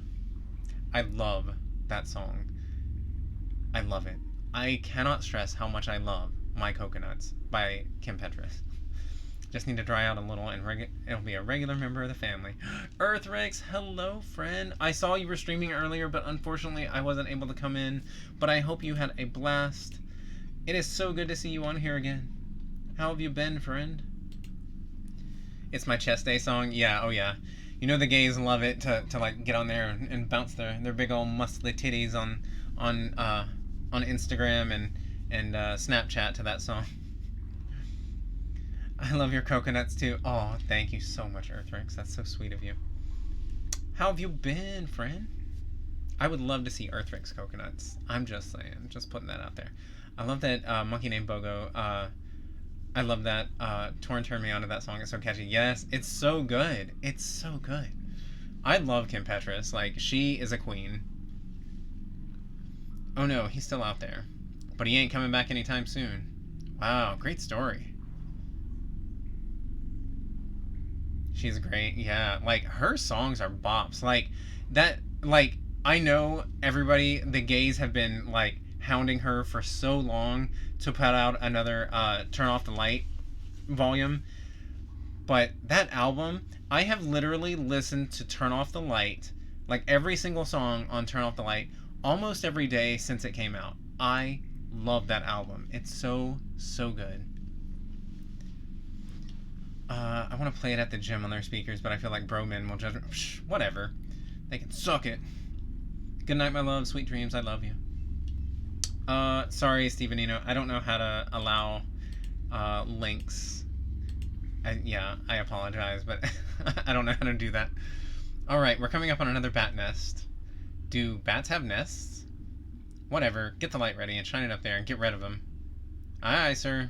I love that song. I love it. I cannot stress how much I love My Coconuts by Kim Petras. Just need to dry out a little and it'll be a regular member of the family. Earthrex, hello friend. I saw you were streaming earlier, but unfortunately I wasn't able to come in. But I hope you had a blast. It is so good to see you on here again. How have you been, friend? It's my chest day song. Yeah, oh yeah. You know the gays love it to like get on there and bounce their big old muscly titties on Instagram and Snapchat to that song. I love your coconuts too. Oh, thank you so much, Earthrix. That's so sweet of you. How have you been, friend? I would love to see Earthrix coconuts. I'm just saying. Just putting that out there. I love that monkey named Bogo. I love that Torn turned me onto that song. It's so catchy. Yes, it's so good. It's so good. I love Kim Petras. Like, she is a queen. Oh no, he's still out there. But he ain't coming back anytime soon. Wow, great story. She's great, yeah. Like, her songs are bops. Like, that, like, I know everybody, the gays have been like hounding her for so long to put out another Turn Off the Light volume, but that album, I have literally listened to Turn Off the Light, like every single song on Turn Off the Light, almost every day since it came out. I love that album. It's so, so good. I want to play it at the gym on their speakers, but I feel like Broman will judge me. Psh, whatever. They can suck it. Good night, my love. Sweet dreams. I love you. Sorry, Stevenino. I don't know how to allow links. I apologize, but I don't know how to do that. Alright, we're coming up on another bat nest. Do bats have nests? Whatever. Get the light ready and shine it up there and get rid of them. Aye, aye, sir.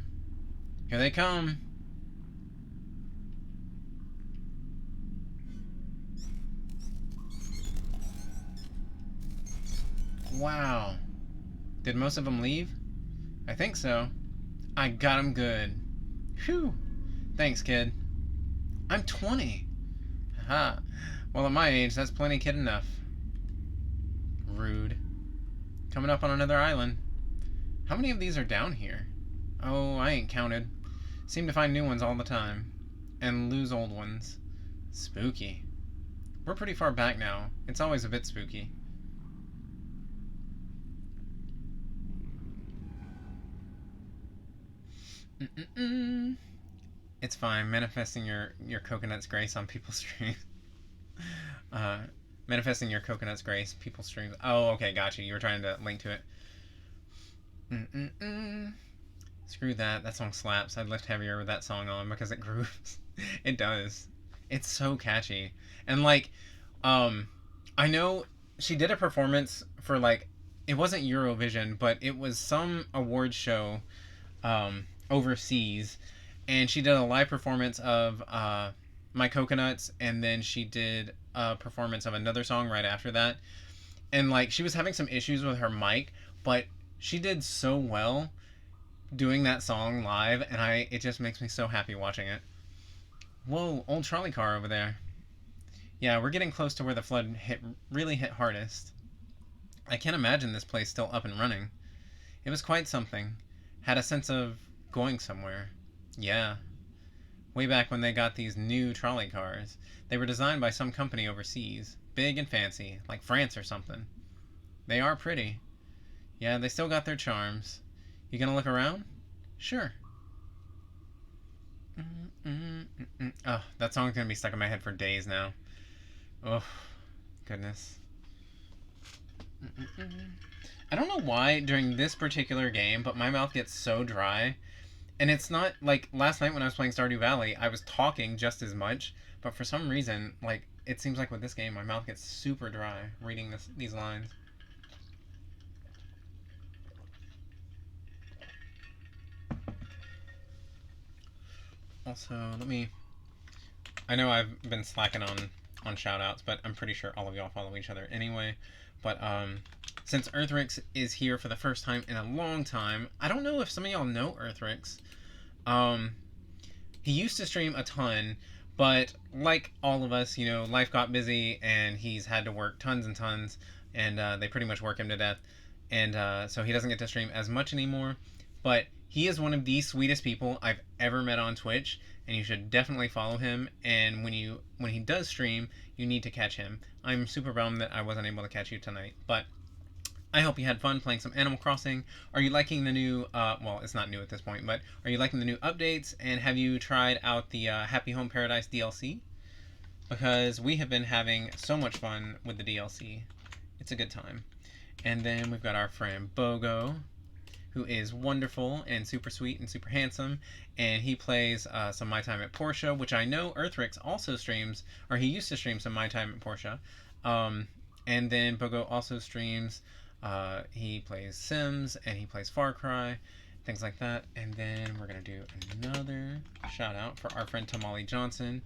Here they come. Wow. Did most of them leave? I think so. I got them good. Phew. Thanks, kid. I'm 20. Haha. Well, at my age, that's plenty kid enough. Rude. Coming up on another island. How many of these are down here? Oh, I ain't counted. Seem to find new ones all the time. And lose old ones. Spooky. We're pretty far back now. It's always a bit spooky. It's fine. Manifesting your coconut's grace on people's streams. Manifesting your coconut's grace, people's streams. Oh, okay, gotcha. You were trying to link to it. Screw that. That song slaps. I'd lift heavier with that song on because it grooves. It does. It's so catchy. And like, I know she did a performance for like, it wasn't Eurovision, but it was some awards show overseas, and she did a live performance of My Coconuts, and then she did a performance of another song right after that. And like, she was having some issues with her mic, but she did so well doing that song live, and it just makes me so happy watching it. Whoa, old trolley car over there. Yeah, we're getting close to where the flood really hit hardest. I can't imagine this place still up and running. It was quite something. Had a sense of going somewhere. Yeah. Way back when they got these new trolley cars. They were designed by some company overseas. Big and fancy, like France or something. They are pretty. Yeah, they still got their charms. You gonna look around? Sure. Oh, that song's gonna be stuck in my head for days now. Oh, goodness. I don't know why during this particular game, but my mouth gets so dry. And it's not like last night when I was playing Stardew Valley, I was talking just as much, but for some reason, like, it seems like with this game, my mouth gets super dry reading these lines. Also, I know I've been slacking on shoutouts, but I'm pretty sure all of y'all follow each other anyway. But since Earthrix is here for the first time in a long time, I don't know if some of y'all know Earthrix. He used to stream a ton, but like all of us, you know, life got busy and he's had to work tons and tons, and they pretty much work him to death. And so he doesn't get to stream as much anymore. But he is one of the sweetest people I've ever met on Twitch, and you should definitely follow him. And when he does stream, you need to catch him. I'm super bummed that I wasn't able to catch you tonight, but I hope you had fun playing some Animal Crossing. Are you liking the new, well, it's not new at this point, but are you liking the new updates? And have you tried out the Happy Home Paradise DLC? Because we have been having so much fun with the DLC. It's a good time. And then we've got our friend Bogo, who is wonderful and super sweet and super handsome, and he plays some My Time at Portia, which I know Earthrix also streams, or he used to stream some My Time at Portia. And then Bogo also streams, he plays Sims, and he plays Far Cry, things like that. And then we're going to do another shout out for our friend Tamale Johnson.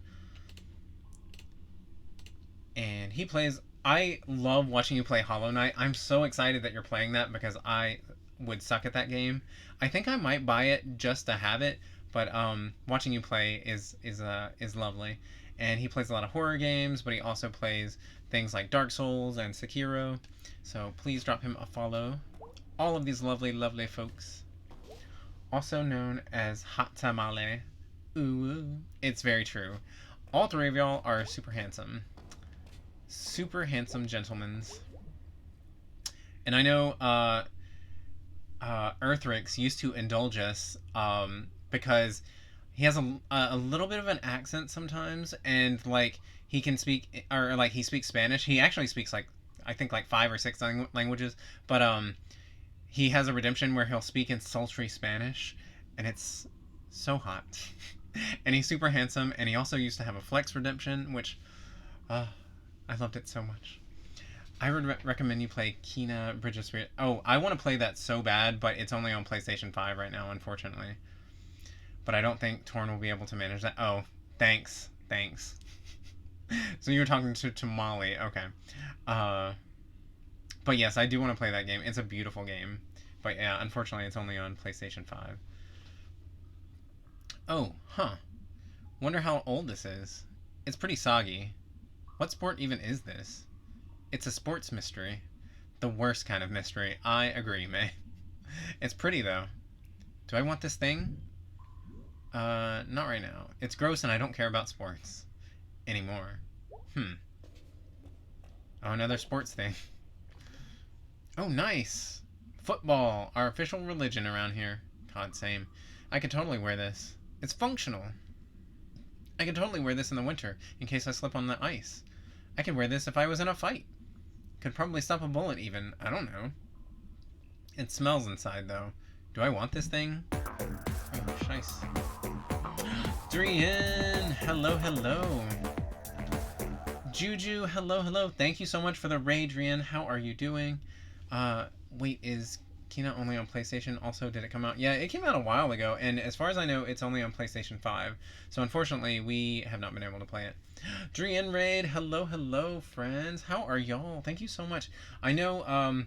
And he plays, I love watching you play Hollow Knight. I'm so excited that you're playing that because I would suck at that game. I think I might buy it just to have it, but watching you play is lovely. and he plays a lot of horror games, but he also plays things like Dark Souls and Sekiro. So please drop him a follow. All of these lovely, lovely folks, also known as Hot Tamale. Ooh, it's very true. All three of y'all are super handsome. Super handsome gentlemen. And I know Earthrix used to indulge us because he has a little bit of an accent sometimes, and like he can speak, or like he speaks Spanish. He actually speaks like, I think like 5 or 6 languages, but he has a redemption where he'll speak in sultry Spanish, and it's so hot. And he's super handsome, and he also used to have a flex redemption, which I loved it so much. I would recommend you play Kena Bridge of Spirit. Oh, I want to play that so bad, but it's only on PlayStation 5 right now, unfortunately. But I don't think Torn will be able to manage that. Oh, thanks. So you were talking to Molly. Okay. But yes, I do want to play that game. It's a beautiful game. But yeah, unfortunately, it's only on PlayStation 5. Oh, huh. Wonder how old this is. It's pretty soggy. What sport even is this? It's a sports mystery. The worst kind of mystery. I agree, May. It's pretty, though. Do I want this thing? Not right now. It's gross and I don't care about sports. Anymore. Oh, another sports thing. Oh, nice! Football, our official religion around here. God, same. I could totally wear this. It's functional. I could totally wear this in the winter, in case I slip on the ice. I could wear this if I was in a fight. Could probably stop a bullet even. I don't know. It smells inside, though. Do I want this thing? Oh, nice. Drian! Hello, hello. Juju, hello. Thank you so much for the raid, Drian. How are you doing? Wait, is Kena only on PlayStation? Also, did it come out? Yeah, it came out a while ago, and as far as I know, it's only on PlayStation 5. So unfortunately, we have not been able to play it. Drian Raid, hello, friends. How are y'all? Thank you so much. I know,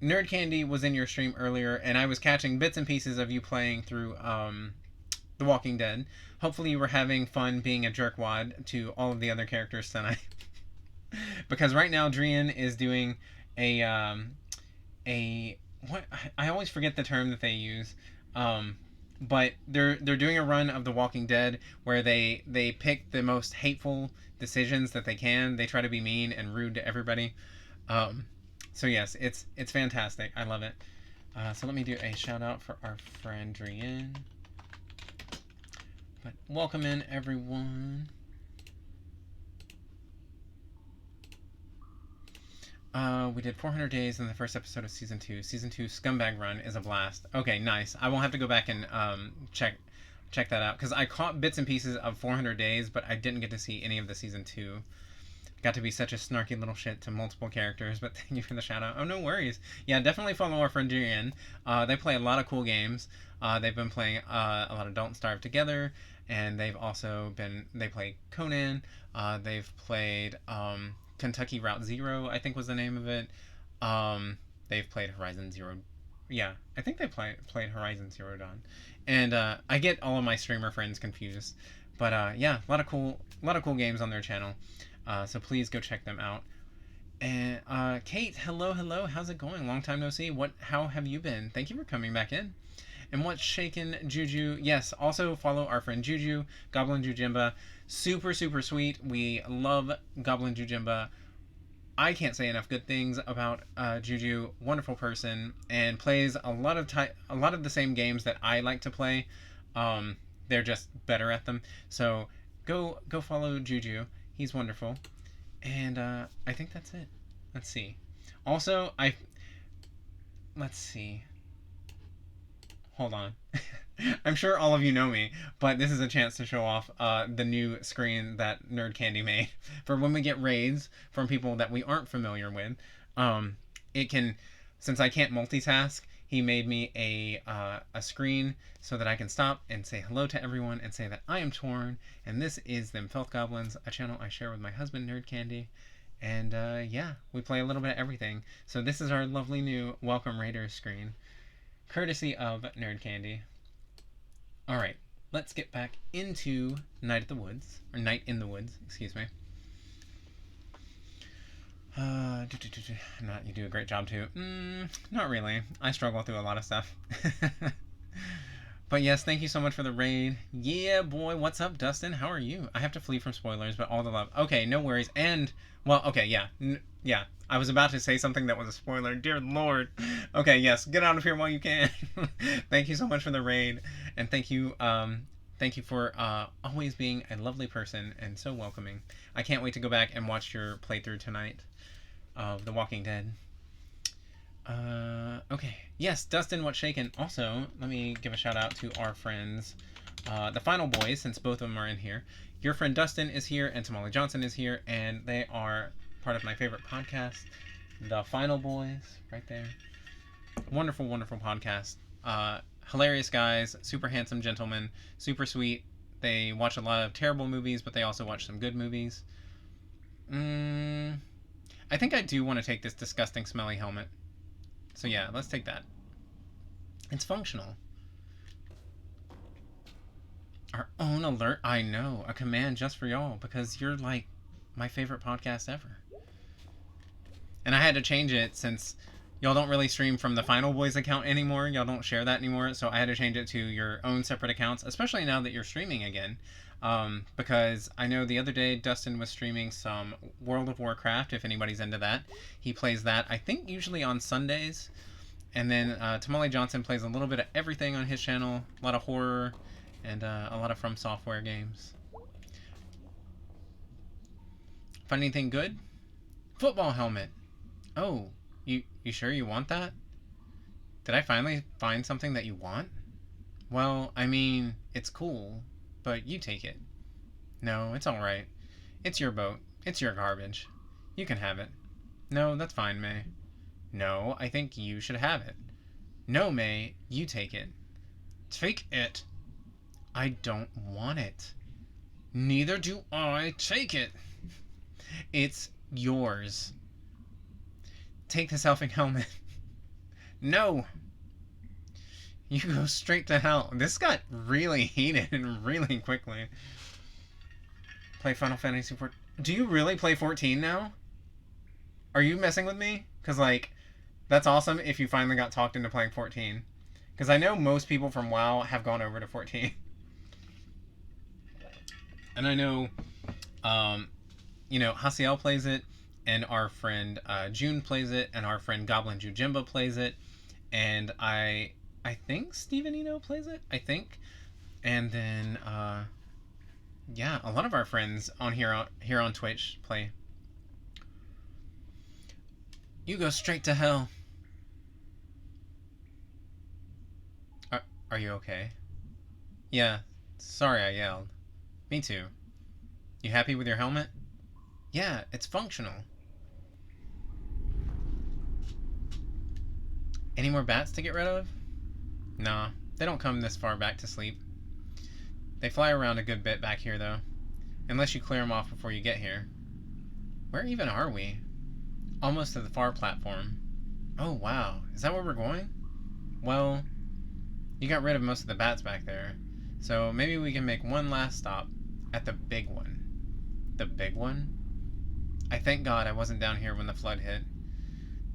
Nerd Candy was in your stream earlier, and I was catching bits and pieces of you playing through, The Walking Dead. Hopefully you were having fun being a jerkwad to all of the other characters tonight. Because right now, Drian is doing what, I always forget the term that they use, but they're doing a run of The Walking Dead where they pick the most hateful decisions that they can. They try to be mean and rude to everybody. So yes, it's fantastic. I love it. So let me do a shout out for our friend Drian. But welcome in, everyone. We did 400 days in the first episode of Season 2. Season 2 Scumbag Run is a blast. Okay, nice. I won't have to go back and check that out, because I caught bits and pieces of 400 days, but I didn't get to see any of the Season 2. Got to be such a snarky little shit to multiple characters, but thank you for the shout out. Oh, no worries. Yeah, definitely follow our friend Durian. They play a lot of cool games. They've been playing a lot of Don't Starve Together, and they've also they play Conan. They've played Kentucky Route Zero, I think was the name of it. They've played Horizon Zero. Yeah, I think they played Horizon Zero Dawn. And I get all of my streamer friends confused. But yeah, a lot of cool games on their channel. So please go check them out. And Kate, hello. How's it going? Long time no see. How have you been? Thank you for coming back in. And what's shaken, Juju? Yes, also follow our friend Juju, Goblin Jujimba. Super sweet. We love Goblin Jujimba. I can't say enough good things about Juju. Wonderful person, and plays a lot of the same games that I like to play. They're just better at them. So go follow Juju. He's wonderful. And I think that's it. Let's see. Also, let's see. Hold on. I'm sure all of you know me, but this is a chance to show off the new screen that Nerd Candy made for when we get raids from people that we aren't familiar with. It can, since I can't multitask, he made me a screen so that I can stop and say hello to everyone and say that I am Torn, and this is Them Filth Goblins, a channel I share with my husband, Nerd Candy. And yeah, we play a little bit of everything. So this is our lovely new Welcome Raiders screen, courtesy of Nerd Candy. Alright, let's get back into Night at the Woods, or Night in the Woods, excuse me. You do a great job too. Not really. I struggle through a lot of stuff. But yes, thank you so much for the raid. Yeah, boy. What's up, Dustin? How are you? I have to flee from spoilers, but all the love. Okay, no worries. And, well, okay, yeah. Yeah. I was about to say something that was a spoiler. Dear Lord. Okay, yes. Get out of here while you can. Thank you so much for the raid. And thank you for always being a lovely person and so welcoming. I can't wait to go back and watch your playthrough tonight of The Walking Dead. Okay. Yes, Dustin, what's shaken? Also, let me give a shout out to our friends, the Final Boys, since both of them are in here. Your friend Dustin is here, and Tamale Johnson is here, and they are part of my favorite podcast, The Final Boys, right there. Wonderful, wonderful podcast. Hilarious guys, super handsome gentlemen, super sweet. They watch a lot of terrible movies, but they also watch some good movies. I think I do want to take this disgusting, smelly helmet. So yeah, let's take that. It's functional. Our own alert, I know. A command just for y'all, because you're like my favorite podcast ever. And I had to change it since y'all don't really stream from the Final Boys account anymore. Y'all don't share that anymore. So I had to change it to your own separate accounts, especially now that you're streaming again. Because I know the other day Dustin was streaming some World of Warcraft, if anybody's into that. He plays that, I think, usually on Sundays. And then Tamale Johnson plays a little bit of everything on his channel. A lot of horror and a lot of From Software games. Find anything good? Football helmet. Oh, you sure you want that? Did I finally find something that you want? Well, I mean, it's cool, but you take it. No, it's alright. It's your boat. It's your garbage. You can have it. No, that's fine, May. No, I think you should have it. No, May, you take it. Take it. I don't want it. Neither do I. Take it. It's yours. Take the selfing helmet. No. You go straight to hell. This got really heated and really quickly. Play Final Fantasy 14. Do you really play 14 now? Are you messing with me? Because, like, that's awesome if you finally got talked into playing 14. Because I know most people from WoW have gone over to 14. And I know, Hasiel plays it, and our friend June plays it, and our friend Goblin Jujimba plays it, and I think Steven Eno plays it, I think. And then, yeah, a lot of our friends on here on Twitch play. You go straight to hell. Are you okay? Yeah, sorry I yelled. Me too. You happy with your helmet? Yeah, it's functional. Any more bats to get rid of? Nah, they don't come this far back to sleep. They fly around a good bit back here, though. Unless you clear them off before you get here. Where even are we? Almost to the far platform. Oh, wow. Is that where we're going? Well, you got rid of most of the bats back there. So maybe we can make one last stop at the big one. The big one? I thank God I wasn't down here when the flood hit.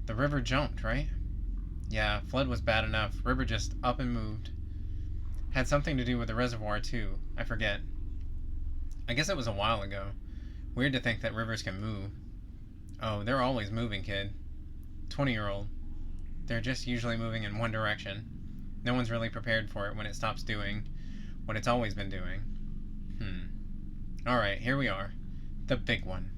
The river jumped, right? Yeah, flood was bad enough. River just up and moved. Had something to do with the reservoir, too. I forget. I guess it was a while ago. Weird to think that rivers can move. Oh, they're always moving, kid. 20-year-old. They're just usually moving in one direction. No one's really prepared for it when it stops doing what it's always been doing. Alright, here we are. The big one.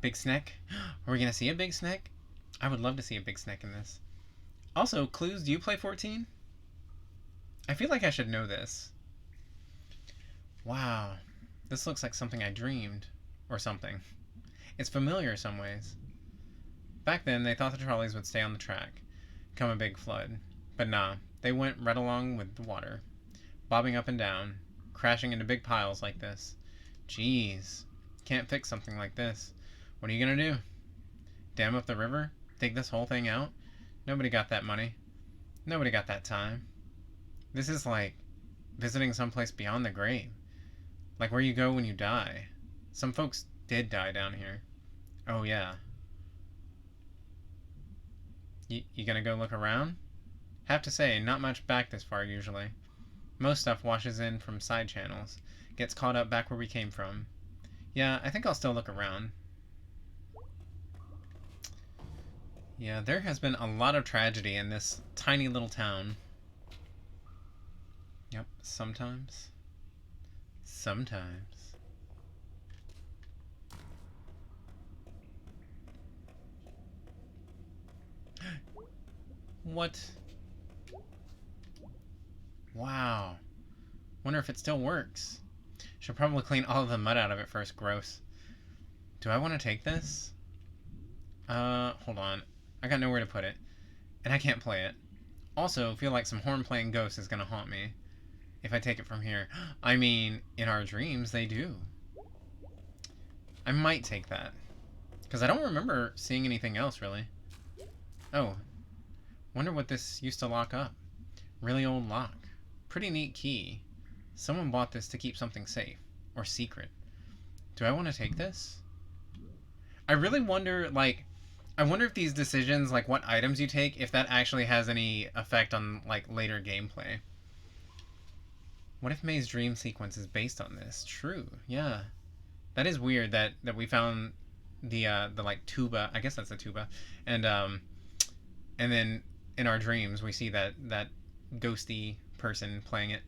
Big snack? Are we gonna see a big snack? I would love to see a big snack in this. Also, Clues, do you play 14? I feel like I should know this. Wow. This looks like something I dreamed. Or something. It's familiar in some ways. Back then, they thought the trolleys would stay on the track, come a big flood. But nah, they went right along with the water, bobbing up and down, crashing into big piles like this. Jeez. Can't fix something like this. What are you gonna do? Dam up the river? dig this whole thing out? Nobody got that money. Nobody got that time. This is like visiting someplace beyond the grave. Like where you go when you die. Some folks did die down here. Oh, yeah. You gonna go look around? Have to say, not much back this far usually. Most stuff washes in from side channels. Gets caught up back where we came from. Yeah, I think I'll still look around. Yeah, there has been a lot of tragedy in this tiny little town. Yep, sometimes. Sometimes. What? Wow. Wonder if it still works. Should probably clean all of the mud out of it first. Gross. Do I want to take this? Hold on. I got nowhere to put it. And I can't play it. Also, feel like some horn-playing ghost is gonna haunt me if I take it from here. I mean, in our dreams, they do. I might take that. Because I don't remember seeing anything else, really. Oh. Wonder what this used to lock up. Really old lock. Pretty neat key. Someone bought this to keep something safe. Or secret. Do I want to take this? I really wonder, like... I wonder if these decisions, like what items you take, if that actually has any effect on, like, later gameplay. What if May's dream sequence is based on this? True, yeah. That is weird that we found the like, tuba. I guess that's a tuba. And then in our dreams, we see that ghosty person playing it.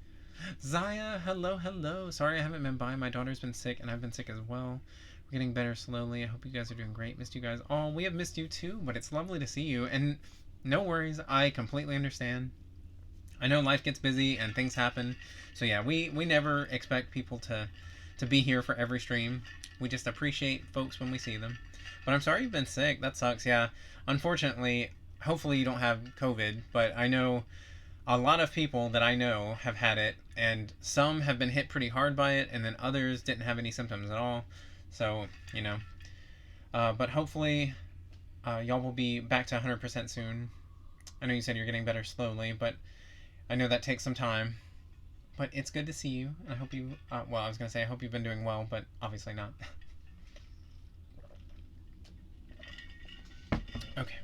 Zaya, hello, hello. Sorry I haven't been by. My daughter's been sick, and I've been sick as well. We're getting better slowly. I hope you guys are doing great. Missed you guys. Oh, we have missed you too, but it's lovely to see you. And no worries. I completely understand. I know life gets busy and things happen. So yeah, we never expect people to be here for every stream. We just appreciate folks when we see them. But I'm sorry you've been sick. That sucks, yeah. Unfortunately, hopefully you don't have COVID, but I know a lot of people that I know have had it, and some have been hit pretty hard by it, and then others didn't have any symptoms at all. So, you know. But hopefully, y'all will be back to 100% soon. I know you said you're getting better slowly, but I know that takes some time. But it's good to see you. I hope you, well, I was going to say I hope you've been doing well, but obviously not. Okay.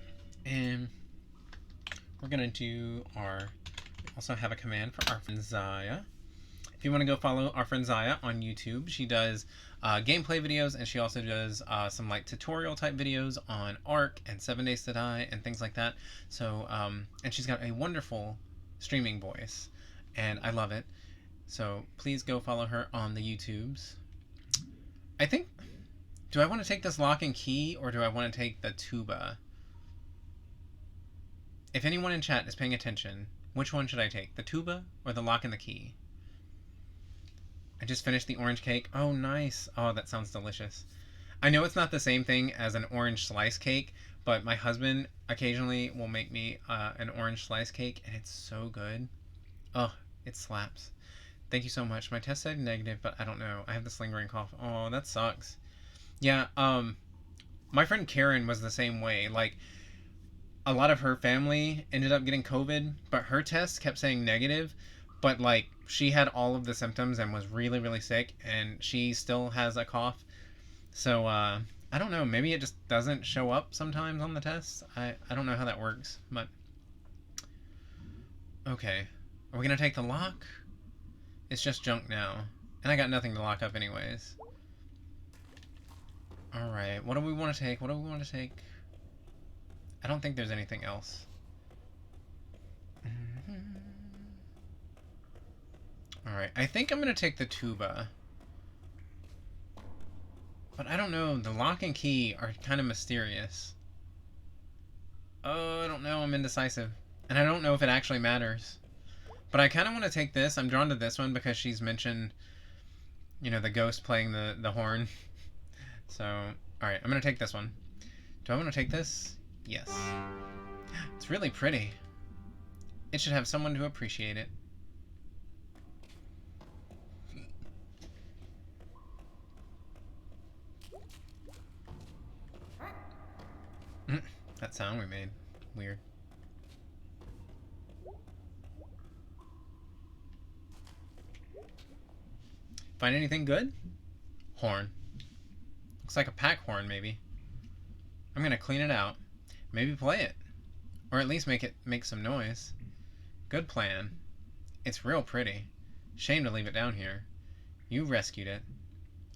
And we're going to do we also have a command for our friend Zaya. If you want to go follow our friend Zaya on YouTube, she does gameplay videos, and she also does some like tutorial type videos on Ark and 7 Days to Die and things like that. So, and she's got a wonderful streaming voice, and I love it. So please go follow her on the YouTubes. I think, do I want to take this lock and key, or do I want to take the tuba? If anyone in chat is paying attention, which one should I take? The tuba or the lock and the key? I just finished the orange cake. Oh, nice. Oh, that sounds delicious. I know it's not the same thing as an orange slice cake, but my husband occasionally will make me an orange slice cake, and it's so good. Oh, it slaps. Thank you so much. My test said negative, but I don't know. I have this lingering cough. Oh, that sucks. Yeah, my friend Karen was the same way. Like, a lot of her family ended up getting COVID, but her test kept saying negative. But, like, she had all of the symptoms and was really, really sick, and she still has a cough. So, I don't know. Maybe it just doesn't show up sometimes on the tests. I don't know how that works, but... Okay. Are we gonna take the lock? It's just junk now. And I got nothing to lock up anyways. Alright, what do we want to take? What do we want to take? I don't think there's anything else. Alright, I think I'm going to take the tuba. But I don't know, the lock and key are kind of mysterious. Oh, I don't know, I'm indecisive. And I don't know if it actually matters. But I kind of want to take this. I'm drawn to this one because she's mentioned, you know, the ghost playing the horn. So, alright, I'm going to take this one. Do I want to take this? Yes. It's really pretty. It should have someone to appreciate it. That sound we made. Weird. Find anything good? Horn. Looks like a pack horn, maybe. I'm gonna clean it out. Maybe play it. Or at least make some noise. Good plan. It's real pretty. Shame to leave it down here. You rescued it.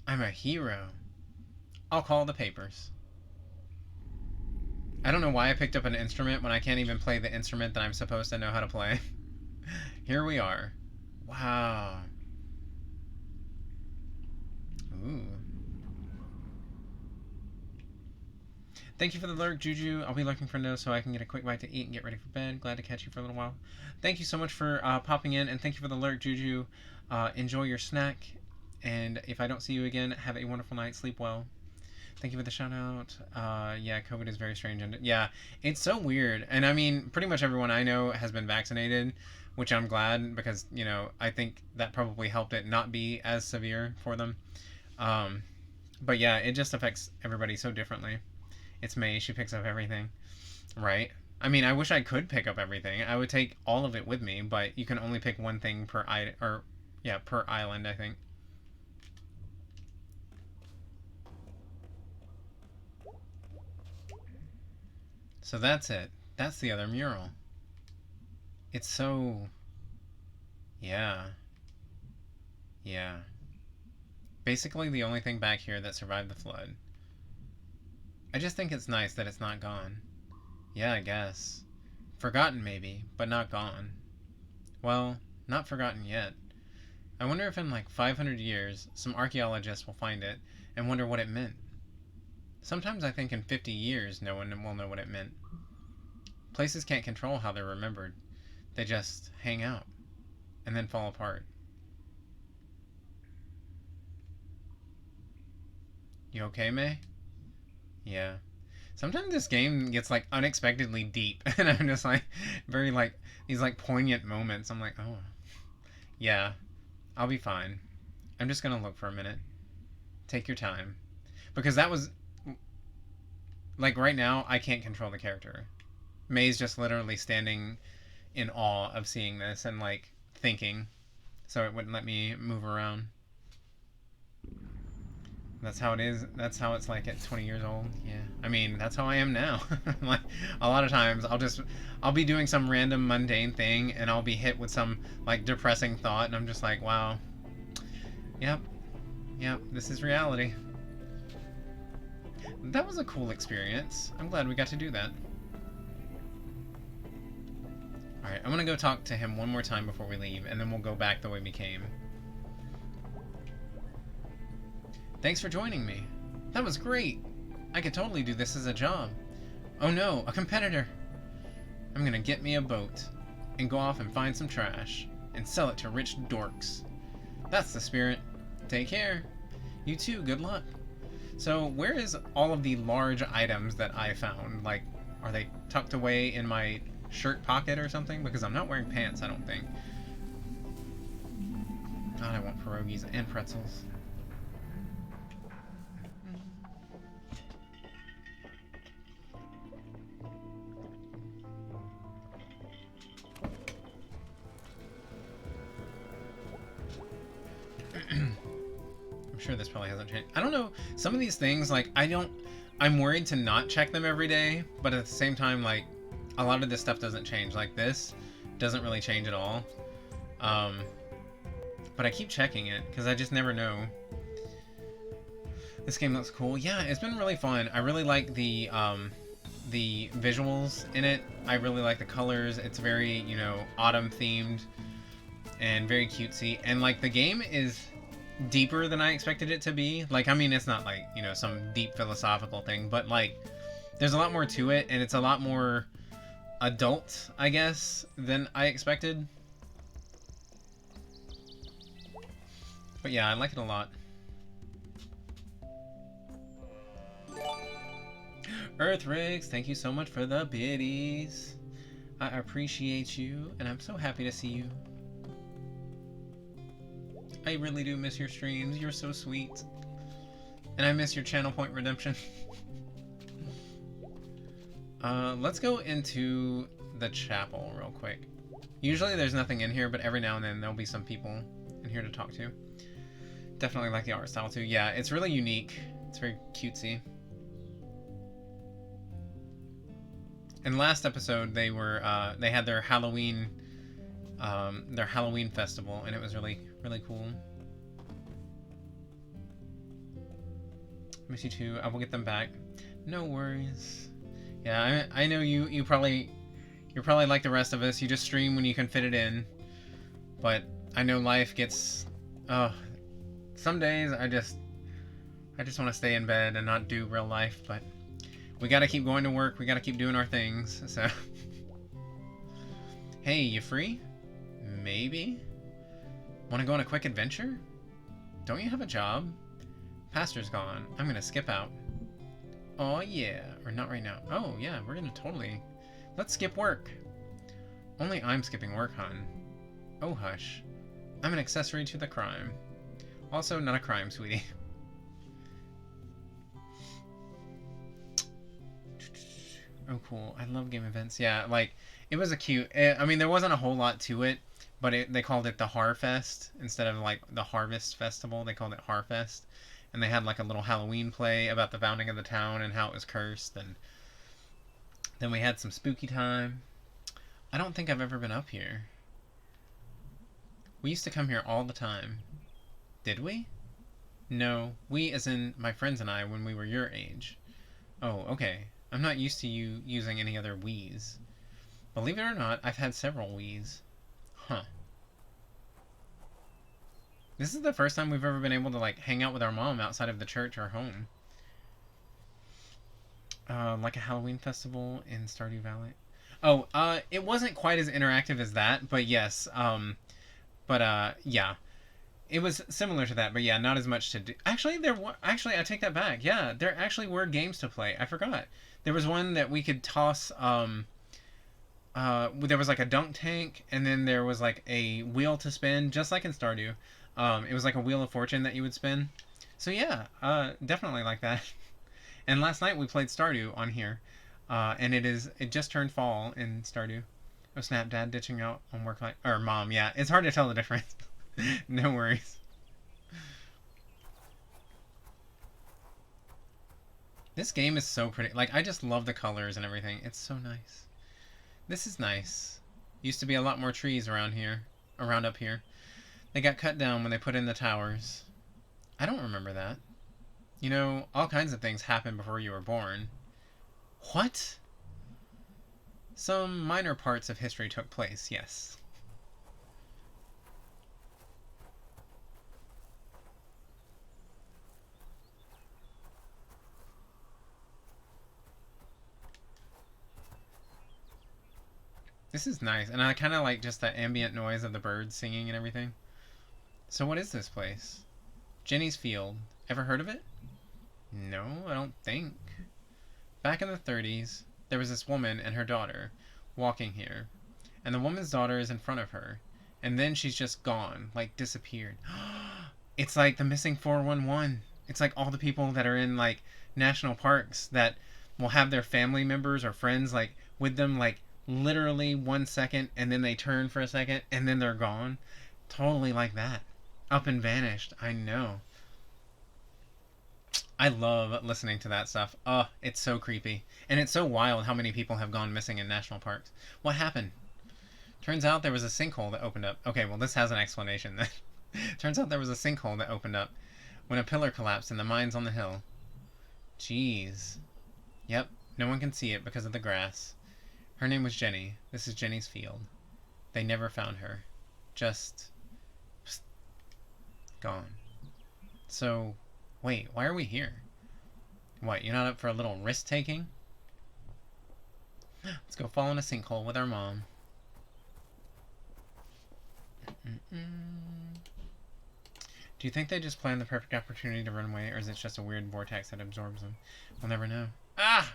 I'm a hero. I'll call the papers. I don't know why I picked up an instrument when I can't even play the instrument that I'm supposed to know how to play. Here we are. Wow. Ooh. Thank you for the lurk, Juju. I'll be lurking for no so I can get a quick bite to eat and get ready for bed. Glad to catch you for a little while. Thank you so much for popping in, and thank you for the lurk, Juju. Enjoy your snack, and if I don't see you again, have a wonderful night. Sleep well. Thank you for the shout out. Yeah, COVID is very strange. And yeah, it's so weird. And I mean, pretty much everyone I know has been vaccinated, which I'm glad because, you know, I think that probably helped it not be as severe for them. But yeah, it just affects everybody so differently. It's May. She picks up everything. Right? I mean, I wish I could pick up everything. I would take all of it with me, but you can only pick one thing per per island, I think. So that's it. That's the other mural. It's so... Yeah. Yeah. Basically the only thing back here that survived the flood. I just think it's nice that it's not gone. Yeah, I guess. Forgotten maybe, but not gone. Well, not forgotten yet. I wonder if in like 500 years, some archaeologists will find it and wonder what it meant. Sometimes I think in 50 years no one will know what it meant. Places can't control how they're remembered. They just hang out and then fall apart. You okay, May? Yeah. Sometimes this game gets like unexpectedly deep and I'm just like very like these like poignant moments. I'm like, oh. Yeah. I'll be fine. I'm just gonna look for a minute. Take your time. Because that was like right now I can't control the character. May's just literally standing in awe of seeing this and like thinking. So it wouldn't let me move around. That's how it is. That's how it's like at 20 years old. Yeah. I mean, that's how I am now. Like a lot of times I'll be doing some random mundane thing and I'll be hit with some like depressing thought and I'm just like, wow. Yep. Yep, this is reality. That was a cool experience. I'm glad we got to do that. Alright, I'm gonna go talk to him one more time before we leave, and then we'll go back the way we came. Thanks for joining me. That was great. I could totally do this as a job. Oh no, a competitor. I'm gonna get me a boat, and go off and find some trash, and sell it to rich dorks. That's the spirit. Take care. You too, good luck. So, where is all of the large items that I found? Like, are they tucked away in my shirt pocket or something? Because I'm not wearing pants, I don't think. God, I want pierogies and pretzels. I'm sure this probably hasn't changed. I don't know. Some of these things, like, I'm worried to not check them every day, but at the same time, like, a lot of this stuff doesn't change. Like, this doesn't really change at all. But I keep checking it, because I just never know. This game looks cool. Yeah, it's been really fun. I really like the visuals in it. I really like the colors. It's very, you know, autumn themed and very cutesy. And, like, the game is deeper than I expected it to be. Like, I mean, it's not like, you know, some deep philosophical thing, but like there's a lot more to it and it's a lot more adult, I guess, than I expected. But yeah, I like it a lot. Earthrigs, thank you so much for the biddies. I appreciate you and I'm so happy to see you. I really do miss your streams. You're so sweet. And I miss your channel point redemption. Let's go into the chapel real quick. Usually there's nothing in here, but every now and then there'll be some people in here to talk to. Definitely like the art style too. Yeah, it's really unique. It's very cutesy. In last episode, they had their Halloween festival, and it was really cool. Miss you too. I will get them back. No worries. Yeah, I know you're probably like the rest of us. You just stream when you can fit it in. But I know life gets. Some days I just want to stay in bed and not do real life. But we gotta keep going to work. We gotta keep doing our things. So. Hey, you free? Maybe. Want to go on a quick adventure? Don't you have a job? Pastor's gone. I'm gonna skip out. Oh yeah, or not right now. Oh yeah, we're gonna totally. Let's skip work. Only I'm skipping work, hon. Oh hush. I'm an accessory to the crime. Also not a crime, sweetie. Oh cool. I love game events. Yeah, like it was a cute. I mean, there wasn't a whole lot to it, but they called it the Harfest instead of like the Harvest Festival. They called it Harfest. And they had like a little Halloween play about the founding of the town and how it was cursed. And then we had some spooky time. I don't think I've ever been up here. We used to come here all the time. Did we? No, we as in my friends and I when we were your age. Oh, okay. I'm not used to you using any other we's. Believe it or not, I've had several we's. Huh. This is the first time we've ever been able to like hang out with our mom outside of the church or home. Like a Halloween festival in Stardew Valley. Oh, it wasn't quite as interactive as that, but yes. Yeah. It was similar to that, but yeah, not as much to do. Actually, I take that back. Yeah, there actually were games to play. I forgot. There was one that we could toss. There was like a dunk tank, and then there was like a wheel to spin, just like in Stardew. It was like a wheel of fortune that you would spin. So yeah, definitely like that. And last night we played Stardew on here, and it just turned fall in Stardew. Oh snap! Dad ditching out on work life, or mom? Yeah, it's hard to tell the difference. No worries. This game is so pretty. Like I just love the colors and everything. It's so nice. This is nice. Used to be a lot more trees around up here. They got cut down when they put in the towers. I don't remember that. You know, all kinds of things happened before you were born. What? Some minor parts of history took place, yes. This is nice, and I kind of like just that ambient noise of the birds singing and everything. So what is this place? Jenny's Field. Ever heard of it? No, I don't think. Back in the 30s, there was this woman and her daughter walking here, and the woman's daughter is in front of her, and then she's just gone, like disappeared. It's like the missing 411. It's like all the people that are in like national parks that will have their family members or friends like with them like literally 1 second, and then they turn for a second, and then they're gone. Totally like that. Up and vanished. I know. I love listening to that stuff. It's so creepy. And it's so wild how many people have gone missing in national parks. What happened? Turns out there was a sinkhole that opened up. Okay, well, this has an explanation then. Turns out there was a sinkhole that opened up when a pillar collapsed in the mines on the hill. Jeez. Yep, no one can see it because of the grass. Her name was Jenny. This is Jenny's Field. They never found her. Just... gone. So, wait, why are we here? What, you're not up for a little risk-taking? Let's go fall in a sinkhole with our mom. Do you think they just planned the perfect opportunity to run away, or is it just a weird vortex that absorbs them? We'll never know. Ah!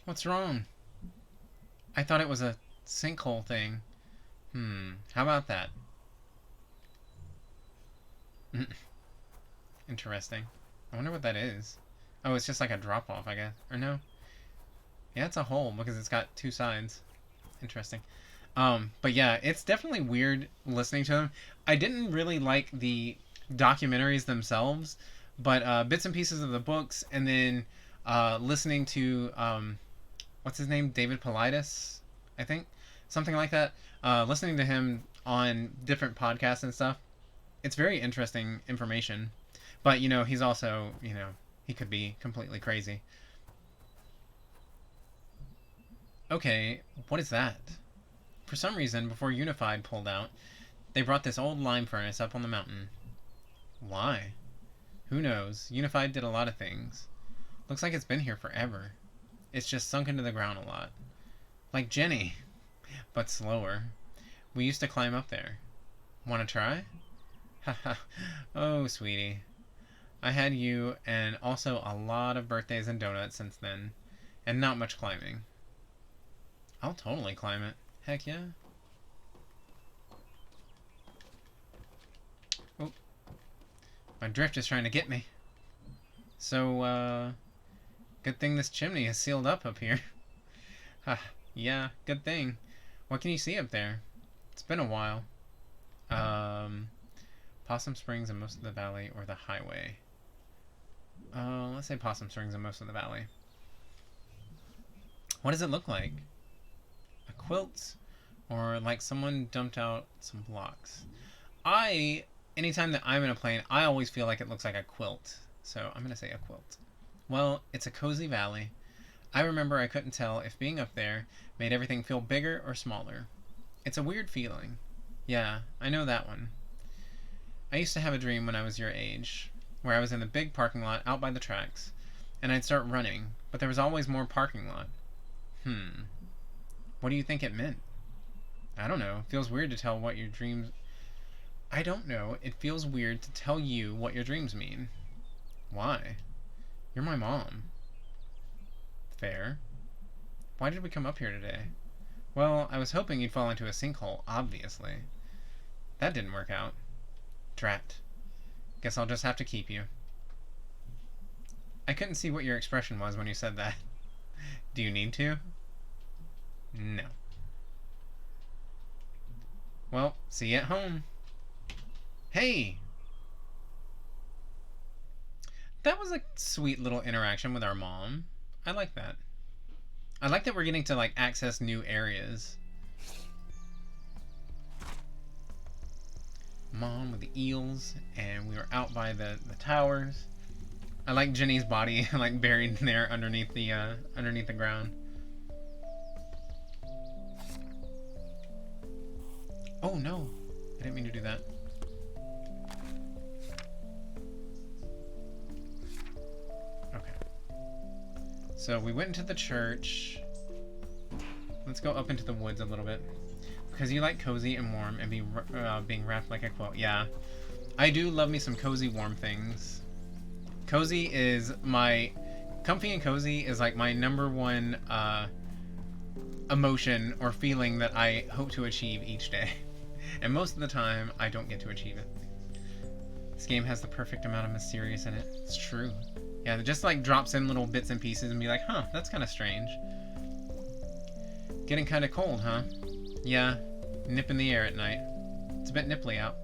What's wrong? I thought it was a sinkhole thing. How about that? Interesting. I wonder what that is. Oh, it's just like a drop-off, I guess. Or no? Yeah, it's a hole because it's got two sides. Interesting. But yeah, it's definitely weird listening to them. I didn't really like the documentaries themselves, but bits and pieces of the books, and then listening to what's his name, David Paulides, I think, something like that. Listening to him on different podcasts and stuff. It's very interesting information, but he's also he could be completely crazy. Okay, what is that? For some reason, before Unified pulled out, they brought this old lime furnace up on the mountain. Why? Who knows? Unified did a lot of things. Looks like it's been here forever. It's just sunk into the ground a lot. Like Jenny, but slower. We used to climb up there. Wanna try? Haha. Oh, sweetie. I had you and also a lot of birthdays and donuts since then. And not much climbing. I'll totally climb it. Heck yeah. Oh, my drift is trying to get me. So, good thing this chimney is sealed up here. Yeah, good thing. What can you see up there? It's been a while. Possum Springs and most of the valley, or the highway. Let's say Possum Springs and most of the valley. What does it look like? A quilt? Or like someone dumped out some blocks? Anytime that I'm in a plane, I always feel like it looks like a quilt. So I'm going to say a quilt. Well, it's a cozy valley. I remember I couldn't tell if being up there made everything feel bigger or smaller. It's a weird feeling. Yeah, I know that one. I used to have a dream when I was your age, where I was in the big parking lot out by the tracks, and I'd start running, but there was always more parking lot. What do you think it meant? I don't know. It feels weird to tell what your dreams... I don't know. It feels weird to tell you what your dreams mean. Why? You're my mom. Fair. Why did we come up here today? Well, I was hoping you'd fall into a sinkhole, obviously. That didn't work out. Drat. Guess I'll just have to keep you. I couldn't see what your expression was when you said that. Do you need to? No. Well, see you at home. Hey! That was a sweet little interaction with our mom. I like that. I like that we're getting to, like, access new areas. Mom with the eels, and we were out by the towers. I like Jenny's body, like, buried there underneath the ground. Oh, no. I didn't mean to do that. Okay. So we went into the church. Let's go up into the woods a little bit. Because you like cozy and warm and being wrapped like a quilt. Yeah. I do love me some cozy, warm things. Cozy is my... Comfy and cozy is like my number one emotion or feeling that I hope to achieve each day. And most of the time, I don't get to achieve it. This game has the perfect amount of mysterious in it. It's true. Yeah, it just like drops in little bits and pieces and be like, huh, that's kind of strange. Getting kind of cold, huh? Yeah, nip in the air at night. It's a bit nipply out.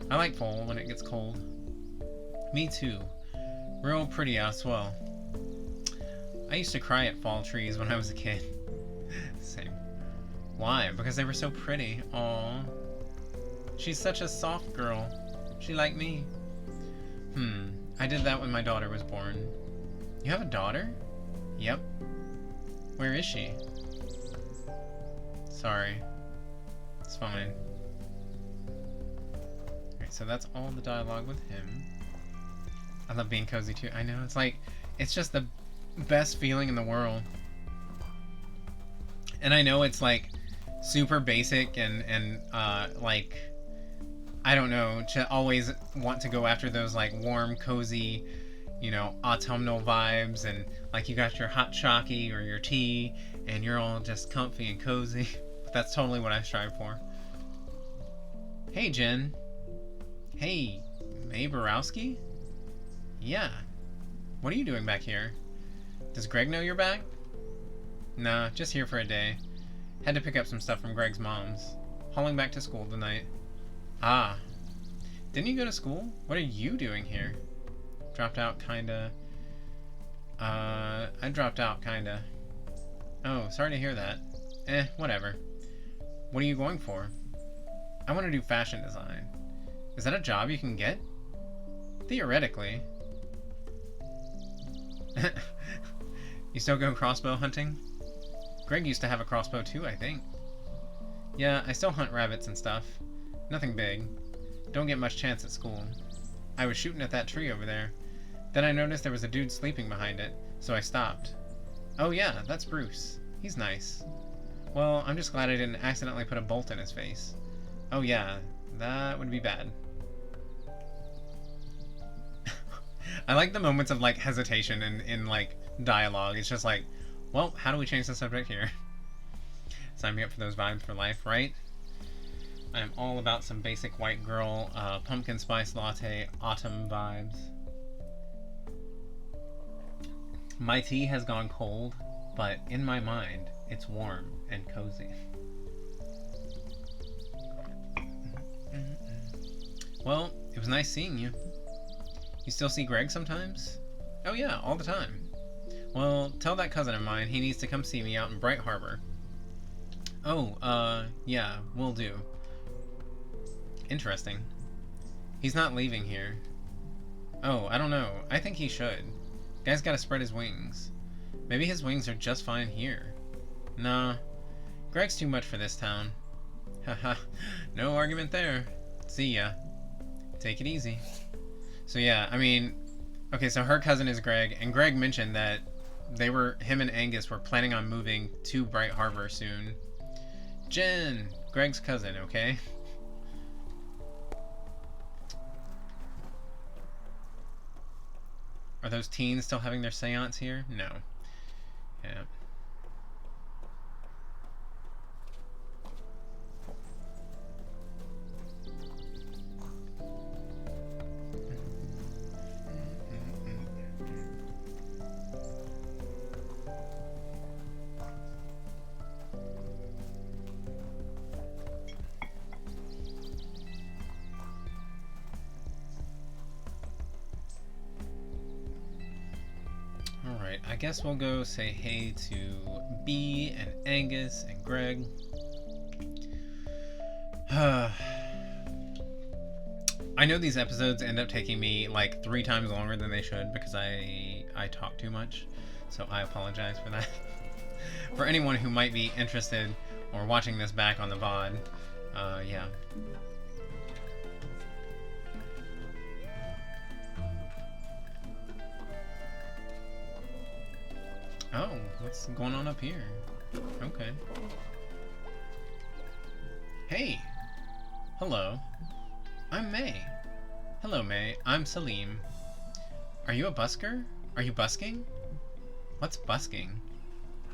I like fall when it gets cold. Me too. Real pretty as well. I used to cry at fall trees when I was a kid. Same. Why? Because they were so pretty. Aww. She's such a soft girl. She like me. I did that when my daughter was born. You have a daughter? Yep. Where is she? Sorry. It's fine. Alright, so that's all the dialogue with him. I love being cozy too. I know, it's like, it's just the best feeling in the world. And I know it's like super basic and like, I don't know, to always want to go after those like warm, cozy, you know, autumnal vibes, and like you got your hot chockey or your tea and you're all just comfy and cozy. But that's totally what I strive for. Hey, Jen. Hey, May Borowski? Yeah. What are you doing back here? Does Greg know you're back? Nah, just here for a day. Had to pick up some stuff from Greg's mom's. Hauling back to school tonight. Ah. Didn't you go to school? What are you doing here? Dropped out, kinda. I dropped out, kinda. Oh, sorry to hear that. Whatever. What are you going for? I want to do fashion design. Is that a job you can get? Theoretically. You still go crossbow hunting? Greg used to have a crossbow too, I think. Yeah, I still hunt rabbits and stuff. Nothing big. Don't get much chance at school. I was shooting at that tree over there. Then I noticed there was a dude sleeping behind it, so I stopped. Oh yeah, that's Bruce. He's nice. Well, I'm just glad I didn't accidentally put a bolt in his face. Oh yeah, that would be bad. I like the moments of like hesitation in like dialogue. It's just like, well, how do we change the subject here? Sign me up for those vibes for life, right? I am all about some basic white girl, pumpkin spice latte, autumn vibes. My tea has gone cold, but in my mind, it's warm and cozy. Well, it was nice seeing you. You still see Greg sometimes? Oh yeah, all the time. Well, tell that cousin of mine he needs to come see me out in Bright Harbor. Oh, yeah, will do. Interesting. He's not leaving here. Oh, I don't know. I think he should. Guy's gotta spread his wings. Maybe his wings are just fine here. Nah. Greg's too much for this town. Haha, no argument there. See ya. Take it easy. So yeah, I mean, okay, so her cousin is Greg, and Greg mentioned that him and Angus were planning on moving to Bright Harbor soon. Jen, Greg's cousin, okay? Are those teens still having their seance here? No. Yeah. Alright, I guess we'll go say hey to B and Angus and Greg. I know these episodes end up taking me like 3 times longer than they should because I talk too much, so I apologize for that. For anyone who might be interested or watching this back on the VOD, yeah. Oh, what's going on up here? Okay. Hey! Hello. I'm May. Hello, May. I'm Salim. Are you a busker? Are you busking? What's busking?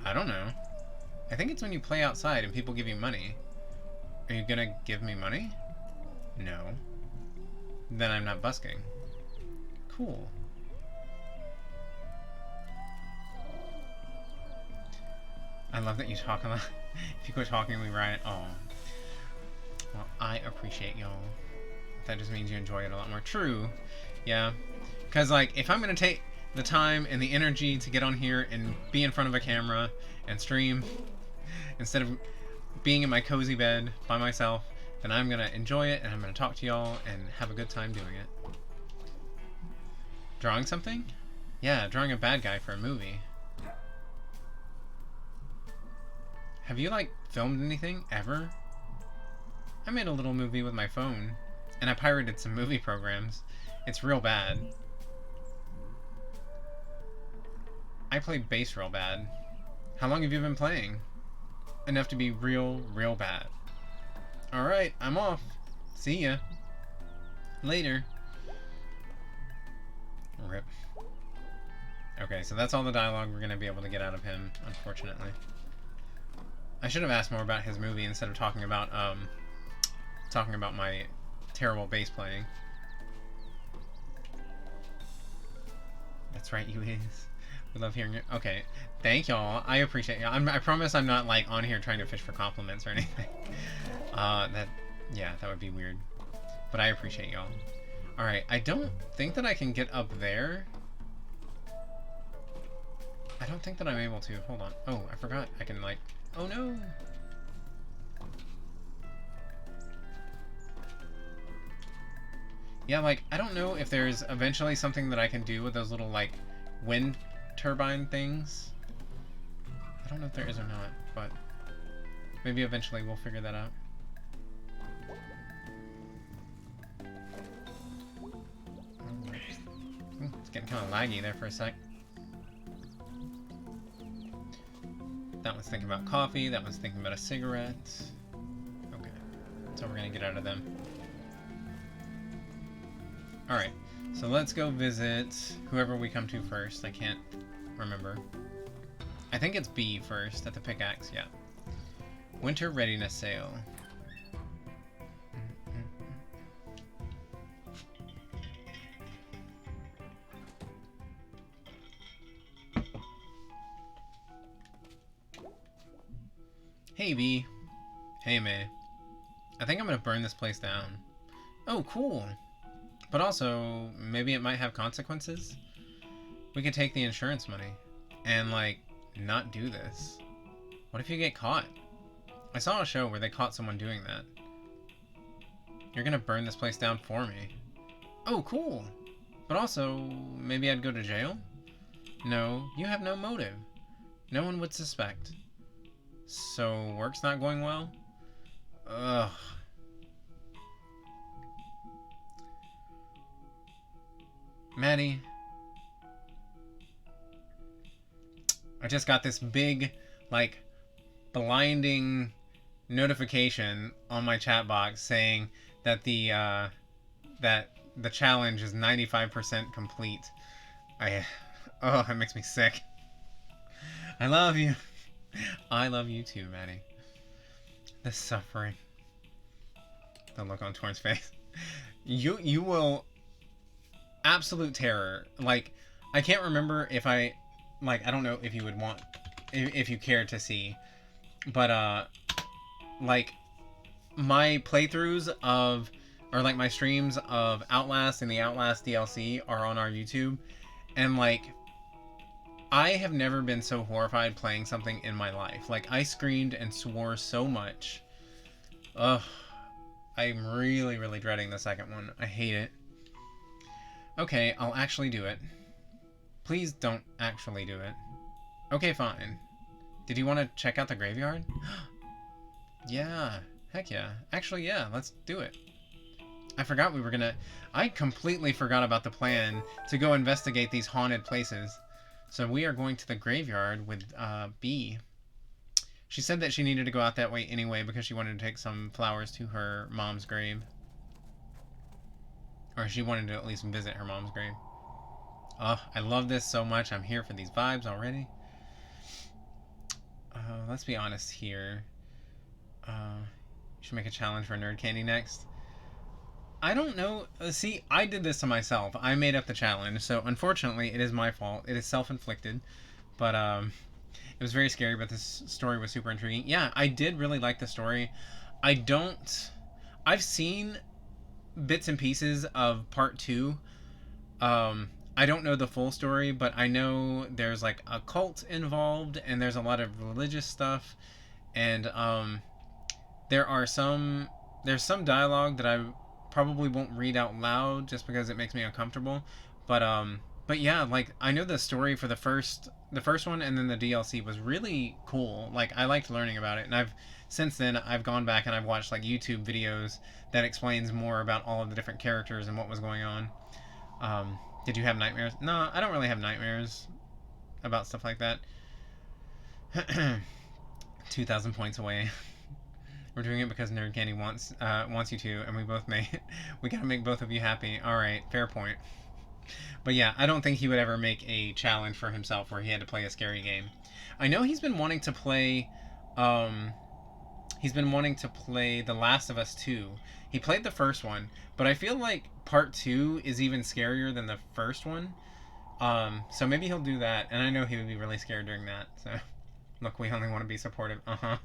I don't know. I think it's when you play outside and people give you money. Are you gonna give me money? No. Then I'm not busking. Cool. I love that you talk a lot. If you quit talking, we riot. Oh. Well, I appreciate y'all. That just means you enjoy it a lot more. True. Yeah. Because, like, if I'm going to take the time and the energy to get on here and be in front of a camera and stream, instead of being in my cozy bed by myself, then I'm going to enjoy it and I'm going to talk to y'all and have a good time doing it. Drawing something? Yeah, drawing a bad guy for a movie. Have you, like, filmed anything, ever? I made a little movie with my phone, and I pirated some movie programs. It's real bad. I played bass real bad. How long have you been playing? Enough to be real bad. Alright, I'm off. See ya. Later. Rip. Okay, so that's all the dialogue we're gonna be able to get out of him, unfortunately. I should have asked more about his movie instead of talking about my terrible bass playing. That's right, you is. We love hearing it. Okay, thank y'all. I appreciate you. I promise I'm not like on here trying to fish for compliments or anything. That would be weird. But I appreciate y'all. All right, I don't think that I can get up there. I don't think that I'm able to. Hold on. Oh, I forgot. I can like. Oh no. Yeah, like, I don't know if there's eventually something that I can do with those little, like, wind turbine things. I don't know if there is or not, but maybe eventually we'll figure that out. It's getting kind of laggy there for a sec. That one's thinking about coffee, that one's thinking about a cigarette. Okay, so we're gonna get out of them. Alright, so let's go visit whoever we come to first. I can't remember. I think it's B first, at the pickaxe, yeah. Winter Readiness Sale. Hey B. Hey May. I think I'm gonna burn this place down. Oh, cool. But also, maybe it might have consequences. We could take the insurance money and, like, not do this. What if you get caught? I saw a show where they caught someone doing that. You're gonna burn this place down for me. Oh, cool. But also, maybe I'd go to jail? No, you have no motive. No one would suspect. So, work's not going well? Ugh. Maddie. I just got this big, like, blinding notification on my chat box saying that the challenge is 95% complete. Oh, it makes me sick. I love you. I love you too, Maddie. The suffering. The look on Torn's face. You will... Absolute terror. Like, I can't remember if I don't know if you would want, if you care to see, but, like, my playthroughs of, or, like, my streams of Outlast and the Outlast DLC are on our YouTube, and, like, I have never been so horrified playing something in my life. Like, I screamed and swore so much. Ugh. I'm really, really dreading the second one. I hate it. Okay, I'll actually do it. Please don't actually do it. Okay, fine. Did you want to check out the graveyard? Yeah, heck yeah. Actually, yeah, let's do it. I forgot we were gonna... I completely forgot about the plan to go investigate these haunted places. So we are going to the graveyard with B. She said that she needed to go out that way anyway because she wanted to take some flowers to her mom's grave. Or she wanted to at least visit her mom's grave. Oh, I love this so much. I'm here for these vibes already. Let's be honest here. Should make a challenge for Nerd Candy next. I don't know. See, I did this to myself. I made up the challenge, so unfortunately, it is my fault. It is self-inflicted. But, it was very scary, but this story was super intriguing. Yeah, I did really like the story. I've seen bits and pieces of part 2. I don't know the full story, but I know there's like a cult involved and there's a lot of religious stuff, and there's some dialogue that I probably won't read out loud just because it makes me uncomfortable, but yeah, like I know the story for the first one, and then the DLC was really cool. Like I liked learning about it, and since then I've gone back and I've watched like YouTube videos that explains more about all of the different characters and what was going on. Did you have nightmares? No, I don't really have nightmares about stuff like that. 2,000 points away. We're doing it because Nerd Candy wants you to, and we gotta make both of you happy. Alright, fair point. But yeah, I don't think he would ever make a challenge for himself where he had to play a scary game. I know he's been wanting to play The Last of Us 2. He played the first one, but I feel like part 2 is even scarier than the first one So maybe he'll do that, and I know he would be really scared during that. So, look, we only want to be supportive. Uh huh.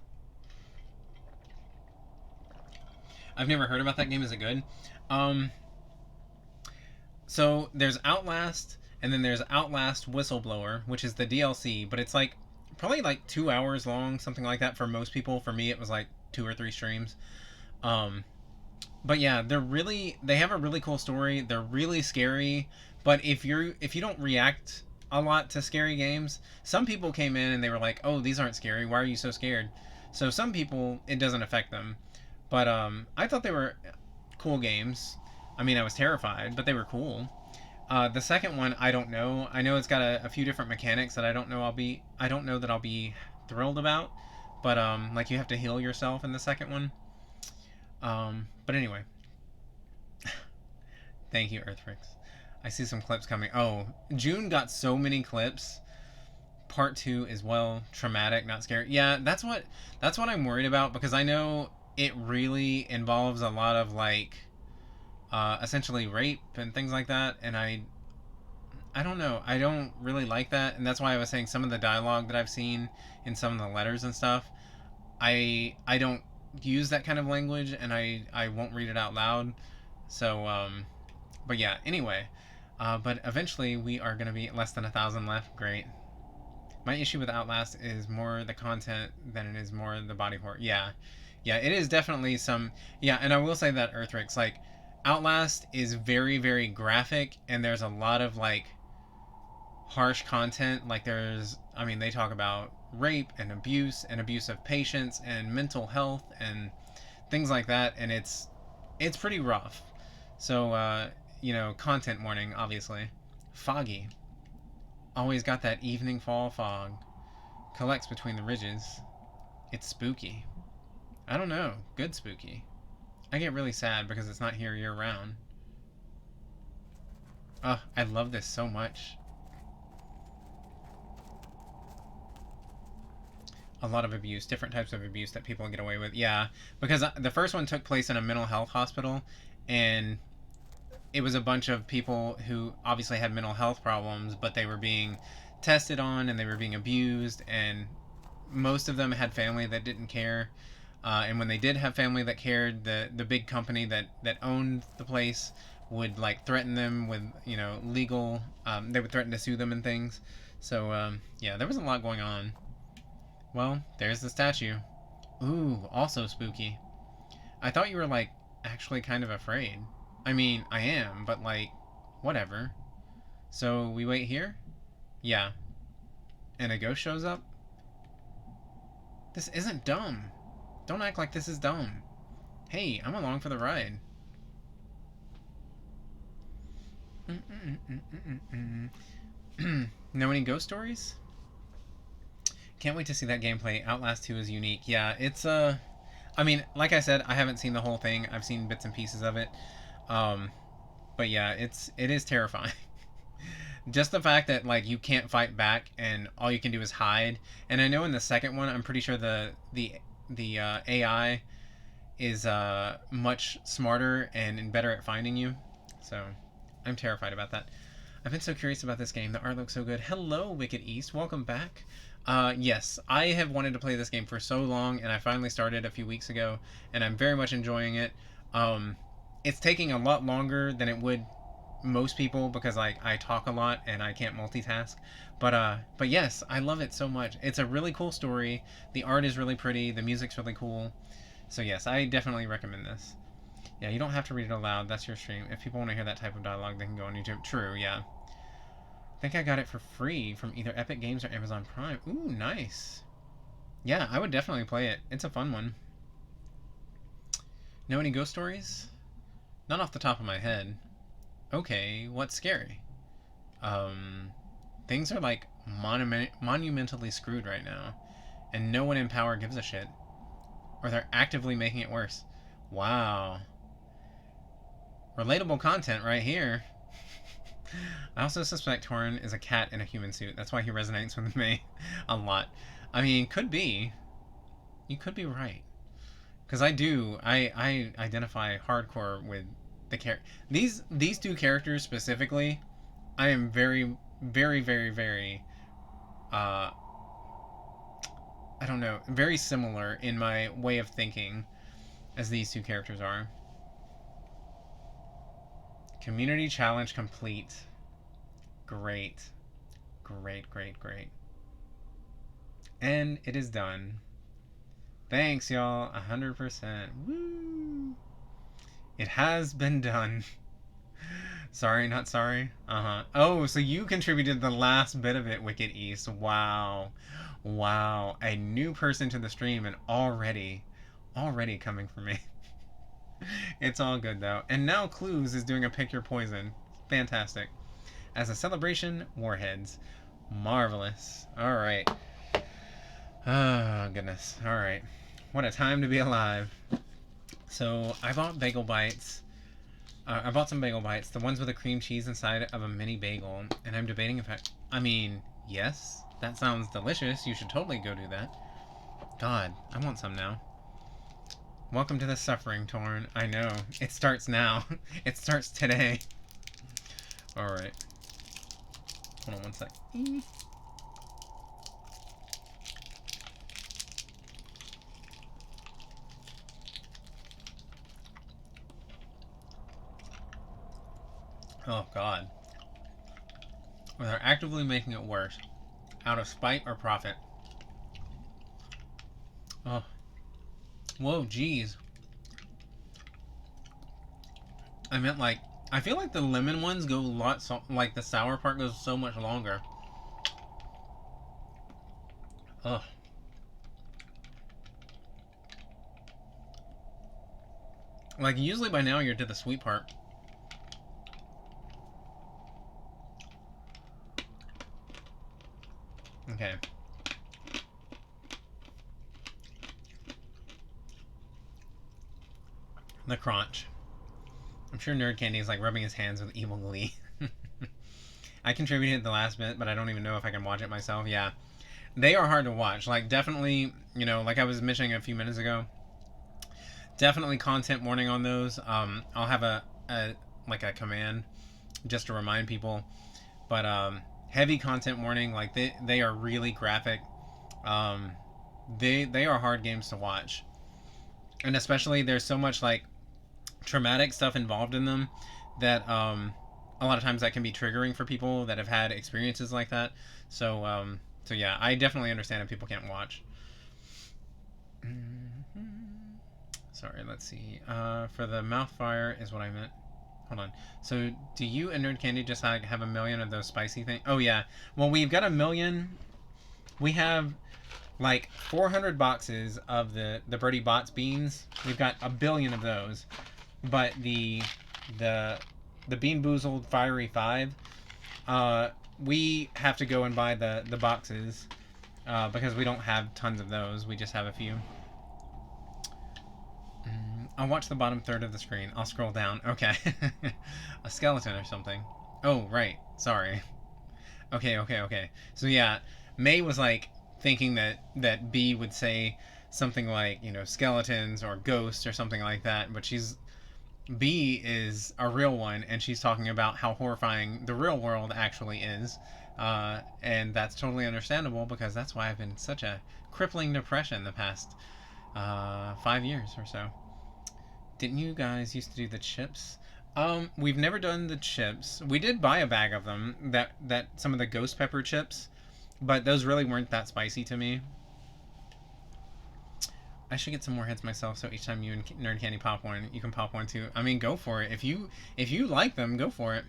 I've never heard about that game. Is it good? Um, so there's Outlast, and then there's Outlast Whistleblower, which is the DLC, but it's like probably like 2 hours long, something like that for most people. For me, it was like 2 or 3 streams. Um, but yeah, they have a really cool story. They're really scary, but if you don't react a lot to scary games, some people came in and they were like, "Oh, these aren't scary. Why are you so scared?" So some people it doesn't affect them. But I thought they were cool games. I mean, I was terrified, but they were cool. The second one, I don't know. I know it's got a few different mechanics that I don't know that I'll be thrilled about. But like you have to heal yourself in the second one. But anyway, thank you, Earthrix. I see some clips coming. Oh, June got so many clips. Part two as well. Traumatic, not scary. Yeah, that's what I'm worried about because I know it really involves a lot of like essentially rape and things like that, and I don't know. I don't really like that, and that's why I was saying some of the dialogue that I've seen in some of the letters and stuff. I don't use that kind of language, and I won't read it out loud. So but yeah. Anyway, but eventually we are gonna be at less than 1,000 left. Great. My issue with Outlast is more the content than it is more the body horror. Yeah, yeah, it is definitely some. Yeah, and I will say that Earthrix, like, Outlast is very, very graphic, and there's a lot of like harsh content. Like, I mean, they talk about rape and abuse of patients and mental health and things like that, and it's pretty rough. So, content warning, obviously. Foggy. Always got that evening fall fog. Collects between the ridges. It's spooky. I don't know. Good spooky. I get really sad because it's not here year round. Oh, I love this so much. A lot of abuse, different types of abuse that people get away with. Yeah, because the first one took place in a mental health hospital, and it was a bunch of people who obviously had mental health problems, but they were being tested on and they were being abused, and most of them had family that didn't care. And when they did have family that cared, the big company that owned the place would like threaten them with legal. They would threaten to sue them and things. So yeah, there was a lot going on. Well, there's the statue. Ooh, also spooky. I thought you were like actually kind of afraid. I mean, I am, but like, whatever. So we wait here? Yeah. And a ghost shows up? This isn't dumb. Don't act like this is dumb. Hey, I'm along for the ride. Know any ghost stories? Can't wait to see that gameplay. Outlast 2 is unique. Yeah, it's I mean, like I said, I haven't seen the whole thing. I've seen bits and pieces of it. Um, but yeah, it is terrifying. Just the fact that like you can't fight back and all you can do is hide. And I know in the second one, I'm pretty sure the AI is much smarter and better at finding you. So I'm terrified about that. I've been so curious about this game. The art looks so good. Hello, Wicked East. Welcome back. Yes, I have wanted to play this game for so long, and I finally started a few weeks ago, and I'm very much enjoying it. It's taking a lot longer than it would most people because I talk a lot and I can't multitask. But yes, I love it so much. It's a really cool story. The art is really pretty. The music's really cool. So yes, I definitely recommend this. Yeah, you don't have to read it aloud. That's your stream. If people want to hear that type of dialogue, they can go on YouTube. True, yeah. I think I got it for free from either Epic Games or Amazon Prime. Ooh, nice. Yeah, I would definitely play it. It's a fun one. Know any ghost stories? Not off the top of my head. Okay, what's scary? Things are like monumentally screwed right now, and no one in power gives a shit. Or they're actively making it worse. Wow. Relatable content right here. I also suspect Torin is a cat in a human suit. That's why he resonates with me a lot. I mean, could be. You could be right. Because I identify hardcore with the character. These two characters specifically, I am very very, very, very, uh, I don't know, very similar in my way of thinking as these two characters are. Community challenge complete. Great. Great, great, great. And it is done. Thanks, y'all. 100%. Woo! It has been done. Sorry, not sorry. Oh, so you contributed the last bit of it, Wicked East. Wow. Wow. A new person to the stream and already coming for me. It's all good, though. And now Clues is doing a Pick Your Poison. Fantastic. As a celebration, Warheads. Marvelous. Alright. Oh, goodness. Alright. What a time to be alive. So, I bought bagel bites. I bought some bagel bites. The ones with the cream cheese inside of a mini bagel. And I'm debating if I mean, yes. That sounds delicious. You should totally go do that. God, I want some now. Welcome to the suffering, Torn. I know. It starts now. It starts today. Alright. Hold on one sec. Oh, God. They're actively making it worse. Out of spite or profit. Oh. Whoa, jeez. I meant like, I feel like the lemon ones go a lot, like the sour part goes so much longer. Ugh. Like, usually by now you're to the sweet part. Okay. The crunch. I'm sure Nerd Candy is like rubbing his hands with evil glee. I contributed the last bit, but I don't even know if I can watch it myself. Yeah. They are hard to watch. Like, definitely, you know, like I was mentioning a few minutes ago, definitely content warning on those. I'll have a command just to remind people. But heavy content warning, like they are really graphic. They are hard games to watch. And especially there's so much like traumatic stuff involved in them that a lot of times that can be triggering for people that have had experiences like that. So yeah, I definitely understand if people can't watch. Sorry, let's see. For the mouth fire is what I meant. Hold on. So do you and Nerd Candy just like have a million of those spicy things? Oh yeah. Well, we've got a million. We have like 400 boxes of the Birdie Bots beans. We've got a billion of those. But the Bean Boozled Fiery 5, we have to go and buy the boxes because we don't have tons of those. We just have a few. I'll watch the bottom third of the screen. I'll scroll down. Okay. A skeleton or something. Oh, right. Sorry. Okay. So yeah, May was like thinking that B would say something like, you know, skeletons or ghosts or something like that, but B is a real one, and she's talking about how horrifying the real world actually is. And that's totally understandable because that's why I've been in such a crippling depression the past 5 years or so. Didn't you guys used to do the chips? We've never done the chips. We did buy a bag of them, that some of the ghost pepper chips, but those really weren't that spicy to me. I should get some more heads myself, so each time you and Nerd Candy pop one, you can pop one too. I mean, go for it. If you like them, go for it.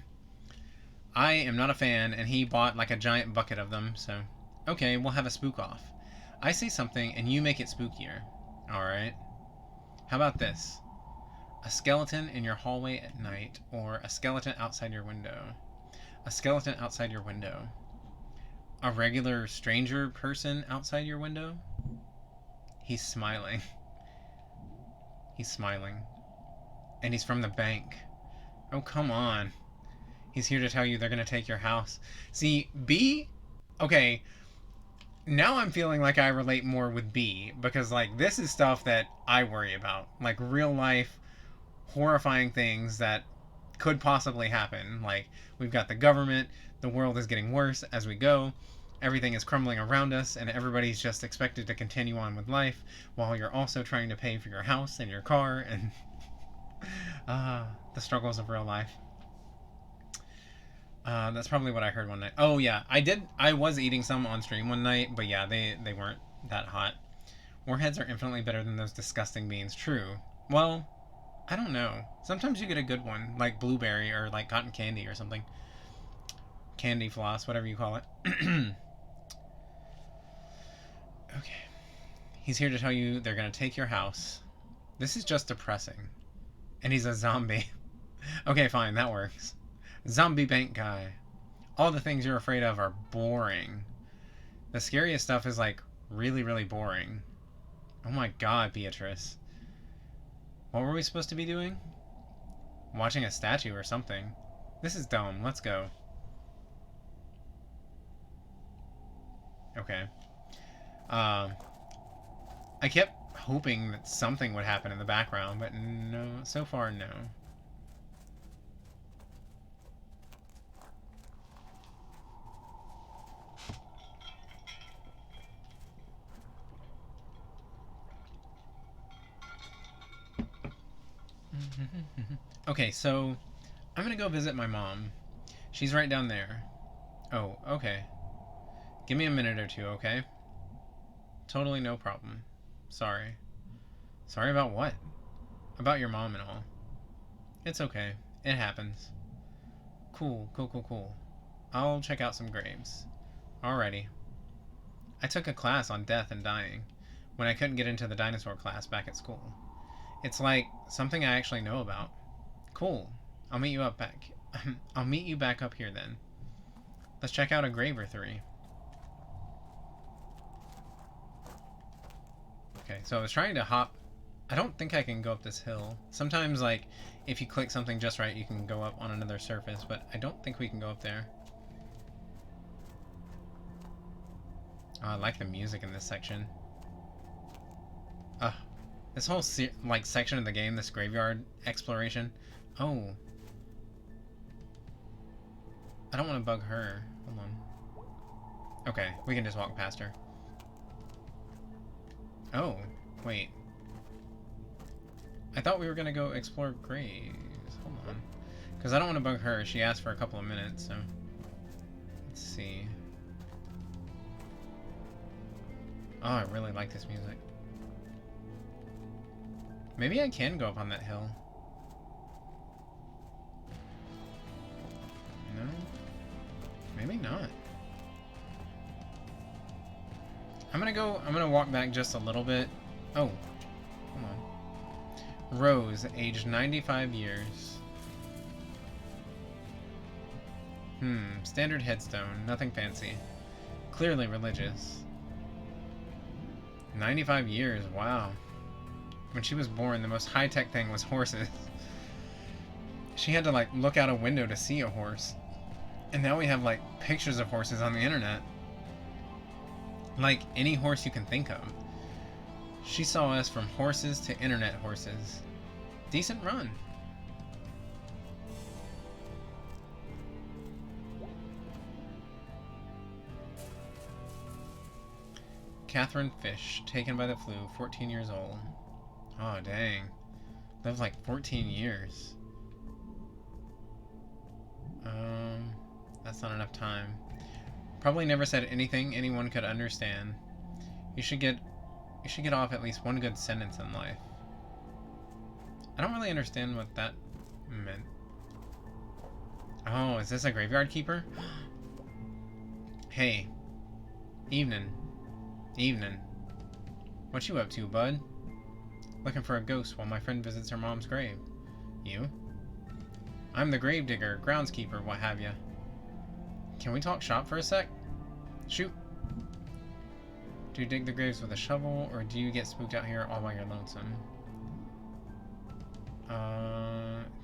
I am not a fan, and he bought like a giant bucket of them, so... Okay, we'll have a spook off. I say something, and you make it spookier. Alright? How about this? A skeleton in your hallway at night, or a skeleton outside your window. A skeleton outside your window. A regular stranger person outside your window? He's smiling. He's smiling. And he's from the bank. Oh, come on. He's here to tell you they're going to take your house. See, B... Okay, now I'm feeling like I relate more with B, because, like, this is stuff that I worry about. Like, real life, horrifying things that could possibly happen. Like, we've got the government, the world is getting worse as we go, everything is crumbling around us, and everybody's just expected to continue on with life while you're also trying to pay for your house and your car and the struggles of real life. That's probably what I heard one night. Oh yeah, I was eating some on stream one night, but yeah, they weren't that hot. Warheads are infinitely better than those disgusting beans. True. Well, I don't know. Sometimes you get a good one, like blueberry or like cotton candy or something. Candy floss, whatever you call it. Okay. He's here to tell you they're gonna take your house. This is just depressing. And he's a zombie. Okay, fine, that works. Zombie bank guy. All the things you're afraid of are boring. The scariest stuff is like really, really boring. Oh my god, Beatrice. What were we supposed to be doing? Watching a statue or something. This is dumb. Let's go. Okay. I kept hoping that something would happen in the background, but no, so far, no. Okay, so I'm gonna go visit my mom. She's right down there. Oh, okay. Give me a minute or two, okay? Totally no problem. Sorry. Sorry about what? About your mom and all. It's okay. It happens. Cool, cool, cool, cool. I'll check out some graves. Alrighty. I took a class on death and dying when I couldn't get into the dinosaur class back at school. It's like something I actually know about. Cool. I'll meet you back up here then. Let's check out a grave or three. Okay, so I was trying to hop. I don't think I can go up this hill. Sometimes, like, if you click something just right, you can go up on another surface, but I don't think we can go up there. Oh, I like the music in this section. This whole section of the game, this graveyard exploration. Oh. I don't want to bug her. Hold on. Okay, we can just walk past her. Oh, wait. I thought we were gonna go explore graves. Hold on. Because I don't want to bug her. She asked for a couple of minutes, so... Let's see. Oh, I really like this music. Maybe I can go up on that hill. No? Maybe not. I'm gonna walk back just a little bit. Oh. Hold on. Rose, aged 95 years. Standard headstone. Nothing fancy. Clearly religious. 95 years, wow. When she was born, the most high-tech thing was horses. She had to, like, look out a window to see a horse. And now we have, like, pictures of horses on the internet. Like, any horse you can think of. She saw us from horses to internet horses. Decent run. Catherine Fish, taken by the flu, 14 years old. Oh, dang. Lived like 14 years. That's not enough time. Probably never said anything anyone could understand. You should get off at least one good sentence in life. I don't really understand what that meant. Oh, is this a graveyard keeper? Hey. Evening. Evening. What you up to, bud? Looking for a ghost while my friend visits her mom's grave. You? I'm the gravedigger, groundskeeper, what have ya. Can we talk shop for a sec? Shoot. Do you dig the graves with a shovel, or do you get spooked out here all by your lonesome?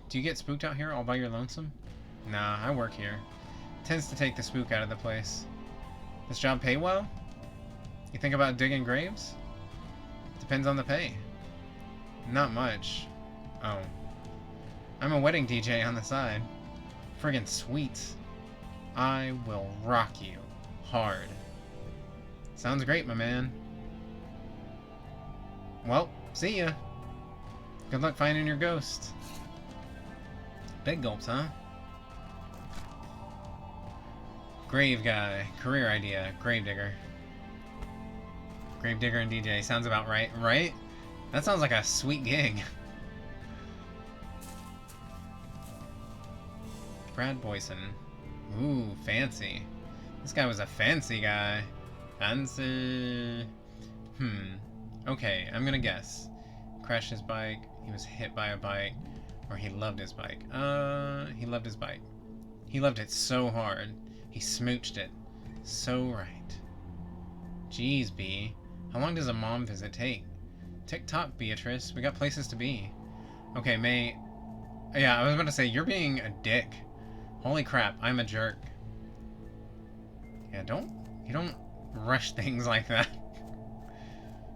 Do you get spooked out here all by your lonesome? Nah, I work here. Tends to take the spook out of the place. This job pay well? You think about digging graves? Depends on the pay. Not much. Oh. I'm a wedding DJ on the side. Friggin' sweet. I will rock you hard. Sounds great, my man. Well, see ya. Good luck finding your ghost. Big gulps, huh? Grave guy. Career idea. Gravedigger. Gravedigger and DJ. Sounds about right, right? That sounds like a sweet gig. Brad Boyson. Ooh, fancy. This guy was a fancy guy. Fancy. Okay, I'm gonna guess. Crashed his bike, he was hit by a bike, or he loved his bike. He loved his bike. He loved it so hard. He smooched it. So right. Jeez, B. How long does a mom visit take? Tick-tock, Beatrice. We got places to be. Okay, May. Yeah, I was about to say, you're being a dick. Holy crap, I'm a jerk. Yeah, you don't rush things like that.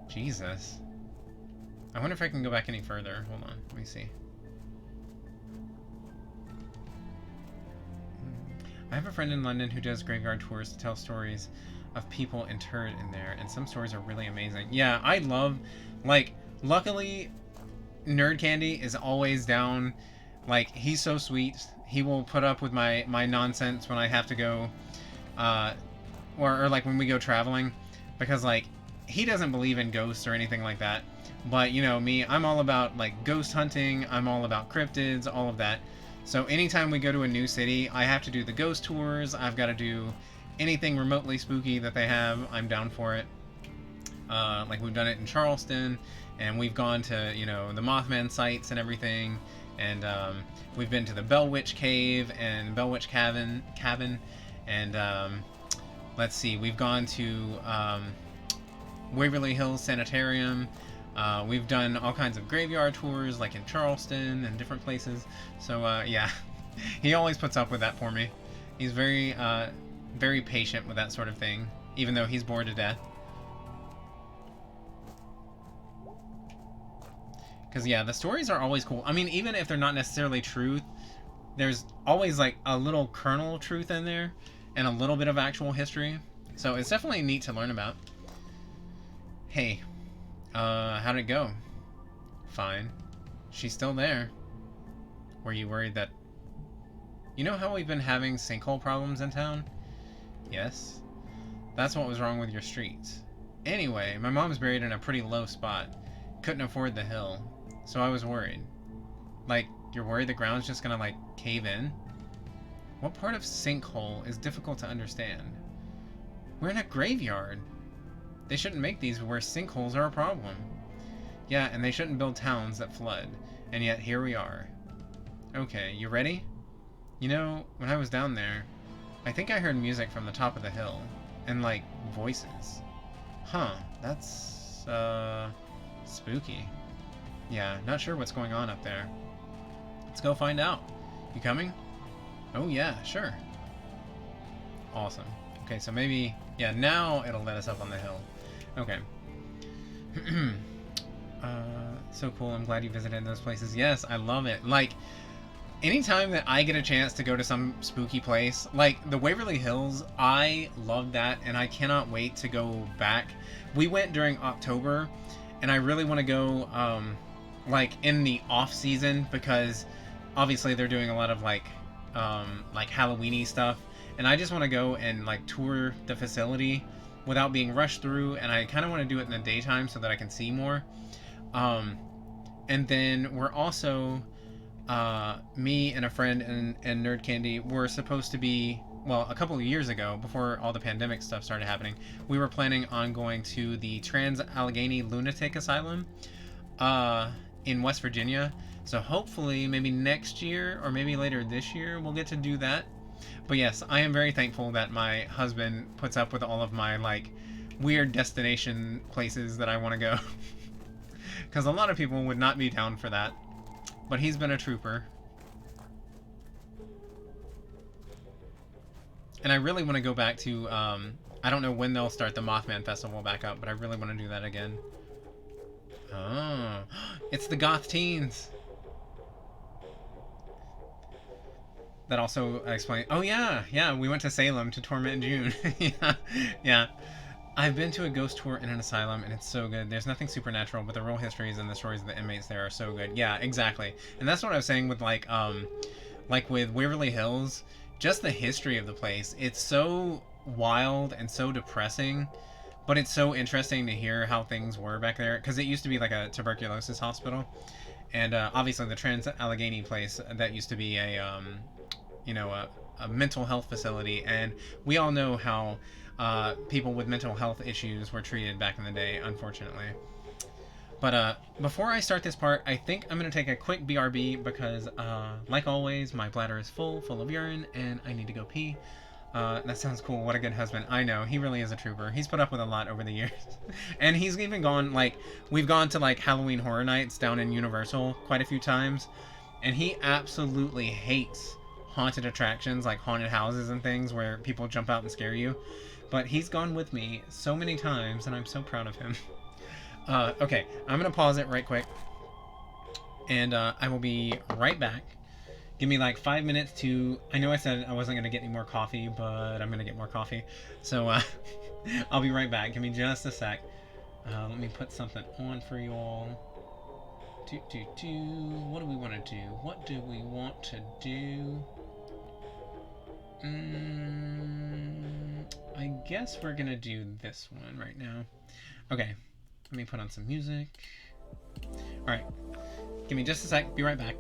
Jesus. I wonder if I can go back any further. Hold on, let me see. I have a friend in London who does graveyard tours to tell stories of people interred in there, and some stories are really amazing. Yeah, I love, like, luckily, Nerd Candy is always down. Like, he's so sweet. He will put up with my nonsense when I have to go, or like when we go traveling, because, like, he doesn't believe in ghosts or anything like that. But, you know, me, I'm all about, like, ghost hunting. I'm all about cryptids, all of that. So anytime we go to a new city, I have to do the ghost tours. I've got to do anything remotely spooky that they have. I'm down for it. Like, we've done it in Charleston, and we've gone to, you know, the Mothman sites and everything. And we've been to the Bell Witch Cave and Bell Witch Cabin. And let's see, we've gone to Waverly Hills Sanitarium. We've done all kinds of graveyard tours, like in Charleston and different places. So, yeah, he always puts up with that for me. He's very, very patient with that sort of thing, even though he's bored to death. Because, yeah, the stories are always cool. I mean, even if they're not necessarily truth, there's always, like, a little kernel of truth in there and a little bit of actual history. So it's definitely neat to learn about. Hey, how'd it go? Fine. She's still there. Were you worried that... You know how we've been having sinkhole problems in town? Yes. That's what was wrong with your streets. Anyway, my mom's buried in a pretty low spot. Couldn't afford the hill. So I was worried. Like, you're worried the ground's just gonna, like, cave in? What part of sinkhole is difficult to understand? We're in a graveyard. They shouldn't make these where sinkholes are a problem. Yeah, and they shouldn't build towns that flood. And yet, here we are. Okay, you ready? You know, when I was down there, I think I heard music from the top of the hill. And, like, voices. Huh, that's, spooky. Yeah, not sure what's going on up there. Let's go find out. You coming? Oh yeah, sure. Awesome. Okay, so maybe... Yeah, now it'll let us up on the hill. Okay. So cool. I'm glad you visited those places. Yes, I love it. Like, anytime that I get a chance to go to some spooky place, like the Waverly Hills, I love that, and I cannot wait to go back. We went during October, and I really want to go, like, in the off-season, because obviously they're doing a lot of, like Halloween-y stuff, and I just want to go and, like, tour the facility without being rushed through, and I kind of want to do it in the daytime so that I can see more. And then we're also, me and a friend and Nerd Candy were supposed to be, well, a couple of years ago, before all the pandemic stuff started happening, we were planning on going to the Trans-Allegheny Lunatic Asylum in West Virginia. So hopefully, maybe next year, or maybe later this year, we'll get to do that. But yes, I am very thankful that my husband puts up with all of my, like, weird destination places that I want to go. Because a lot of people would not be down for that. But he's been a trooper. And I really want to go back to, I don't know when they'll start the Mothman Festival back up, but I really want to do that again. Oh, it's the goth teens. that also explains. Oh yeah, yeah. We went to Salem to Torment June. Yeah, yeah. I've been to a ghost tour in an asylum, and it's so good. There's nothing supernatural, but the real histories and the stories of the inmates there are so good. Yeah, exactly. And that's what I was saying with like with Waverly Hills, just the history of the place. It's so wild and so depressing, but it's so interesting to hear how things were back there because it used to be like a tuberculosis hospital, and obviously the Trans Allegheny place that used to be you know, a mental health facility, and we all know how people with mental health issues were treated back in the day, unfortunately. But before I start this part, I think I'm going to take a quick BRB because, like always, my bladder is full of urine, and I need to go pee. That sounds cool. What a good husband. I know. He really is a trooper. He's put up with a lot over the years. And he's even gone, like, we've gone to, like, Halloween Horror Nights down in Universal quite a few times. And he absolutely hates haunted attractions, like haunted houses and things where people jump out and scare you. But he's gone with me so many times, and I'm so proud of him. Okay, I'm going to pause it right quick. And I will be right back. Give me like 5 minutes to. I know I said I wasn't going to get any more coffee, but I'm going to get more coffee. So I'll be right back. Give me just a sec. Let me put something on for you all. What do we want to do? What do we want to do? I guess we're going to do this one right now. Okay. Let me put on some music. Alright. Give me just a sec. Be right back.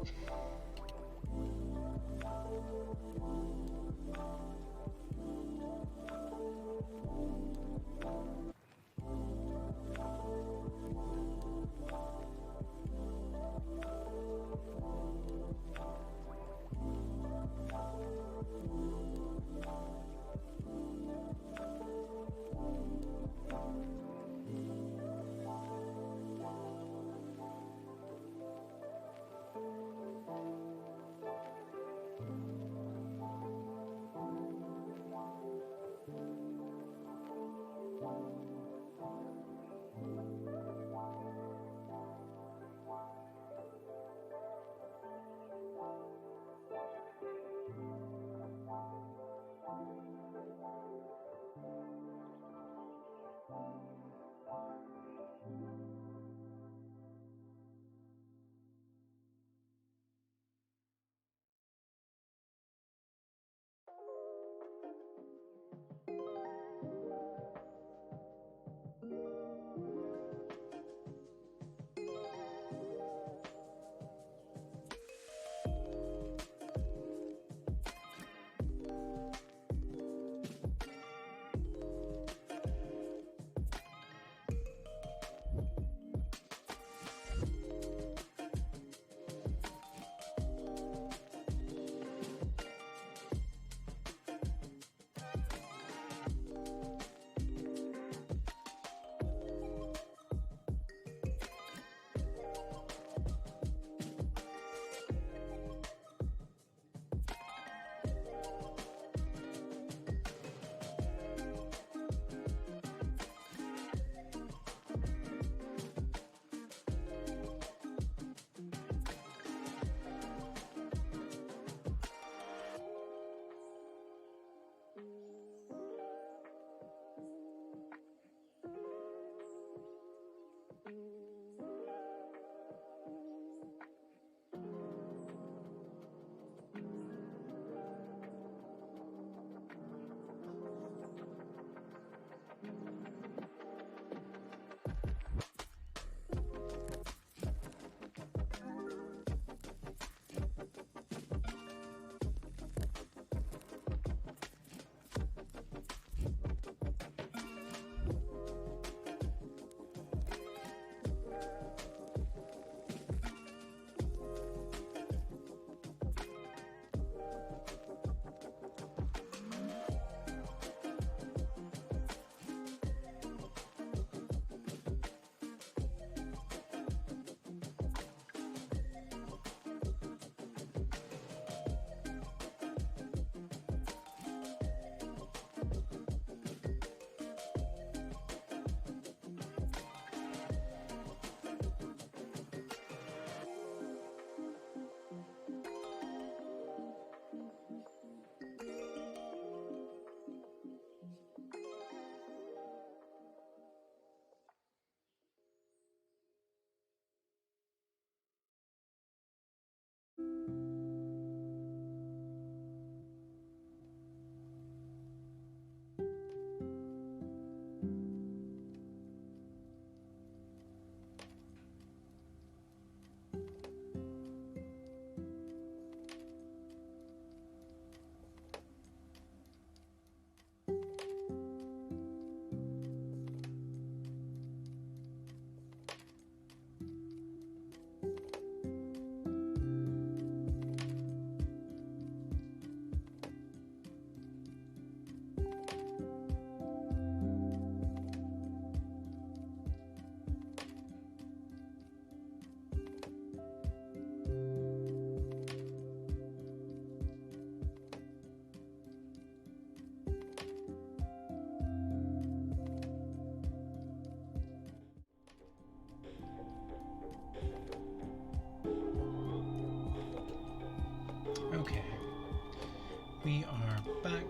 we are back.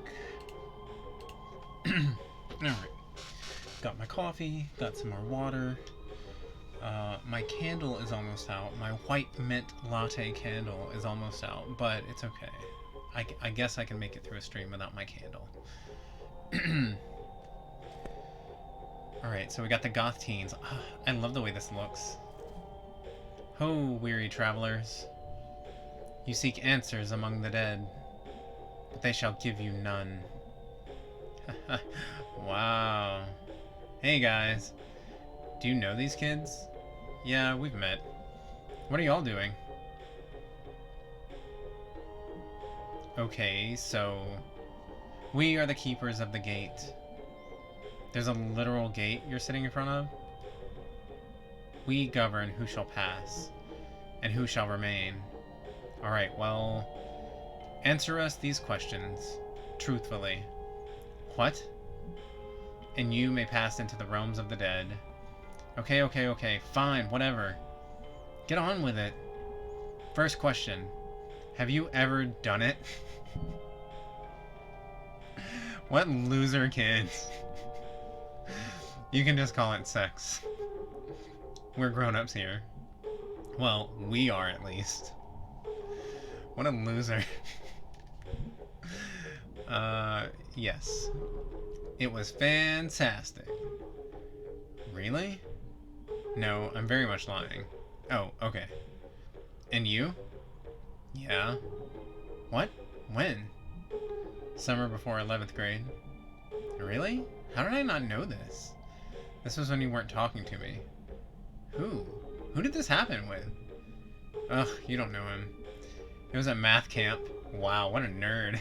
Alright. Got my coffee, got some more water. My candle is almost out. My white mint latte candle is almost out, but it's okay. I guess I can make it through a stream without my candle. Alright, so we got the goth teens. I love the way this looks. Ho, weary travelers. You seek answers among the dead, but they shall give you none. Wow. Hey guys. Do you know these kids? Yeah, we've met. What are y'all doing? Okay, so we are the keepers of the gate. There's a literal gate you're sitting in front of? We govern who shall pass, and who shall remain. Alright, well, answer us these questions, truthfully. What? And you may pass into the realms of the dead. Okay, fine, whatever. Get on with it. First question. Have you ever done it? What loser kids. You can just call it sex. We're grown-ups here. Well, we are at least. What a loser. Yes. It was fantastic. Really? No, I'm very much lying. Oh, okay. And you? Yeah. What? When? Summer before 11th grade. Really? How did I not know this? This was when you weren't talking to me. Who? Who did this happen with? Ugh, you don't know him. It was at math camp. Wow, what a nerd.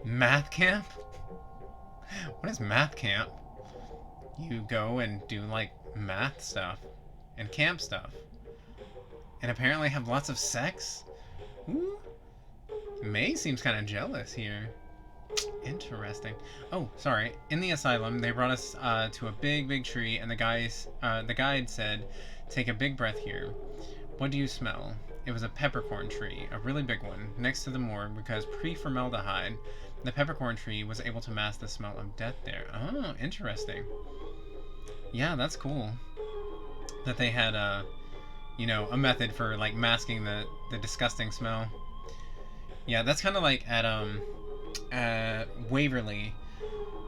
Math camp? What is math camp? You go and do, like, math stuff. And camp stuff. And apparently have lots of sex? Ooh. May seems kind of jealous here. Interesting. Oh, sorry. In the asylum, they brought us to a big tree, and the guide said, "Take a big breath here. What do you smell?" It was a peppercorn tree, a really big one, next to the morgue, because pre-formaldehyde, the peppercorn tree was able to mask the smell of death there. Oh, interesting. Yeah, that's cool. That they had a method for, like, masking the disgusting smell. Yeah, that's kind of like at Waverly.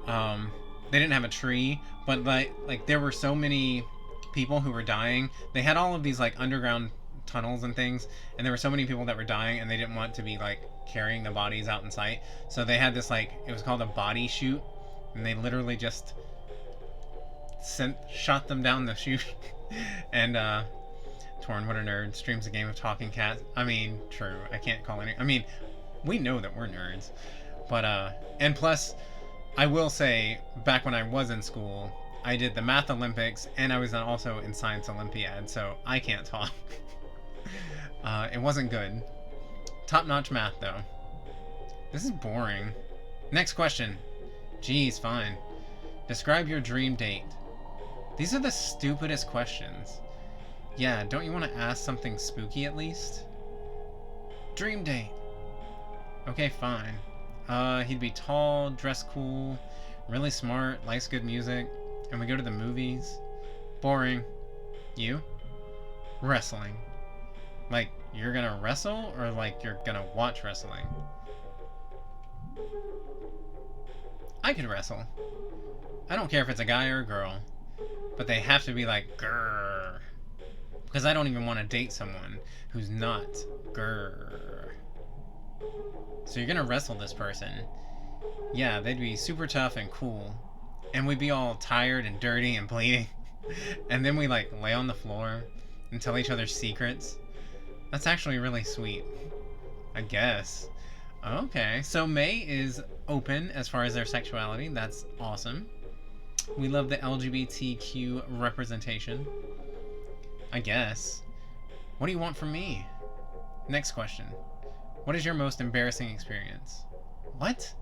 They didn't have a tree, but like there were so many people who were dying. They had all of these, like, underground tunnels and things, and there were so many people that were dying, and they didn't want to be, like, carrying the bodies out in sight. So they had this, like, it was called a body chute, and they literally just shot them down the chute. And Torn, what a nerd, streams a game of talking cats. I mean, true, I can't call any. I mean, we know that we're nerds, but and plus, I will say, back when I was in school, I did the Math Olympics, and I was also in Science Olympiad, so I can't talk. It wasn't good. Top-notch math, though. This is boring. Next question. Geez, fine. Describe your dream date. These are the stupidest questions. Yeah, don't you want to ask something spooky at least? Dream date. Okay, fine. He'd be tall, dressed cool, really smart, likes good music, and we go to the movies. Boring. You? Wrestling. Like, you're gonna wrestle, or like you're gonna watch wrestling? I could wrestle. I don't care if it's a guy or a girl, but they have to be like, grrr. Because I don't even want to date someone who's not grrr. So you're gonna wrestle this person. Yeah, they'd be super tough and cool. And we'd be all tired and dirty and bleeding. And then we, like, lay on the floor and tell each other secrets. That's actually really sweet. I guess. Okay, so May is open as far as their sexuality. That's awesome. We love the LGBTQ representation. I guess. What do you want from me? Next question. What is your most embarrassing experience? What?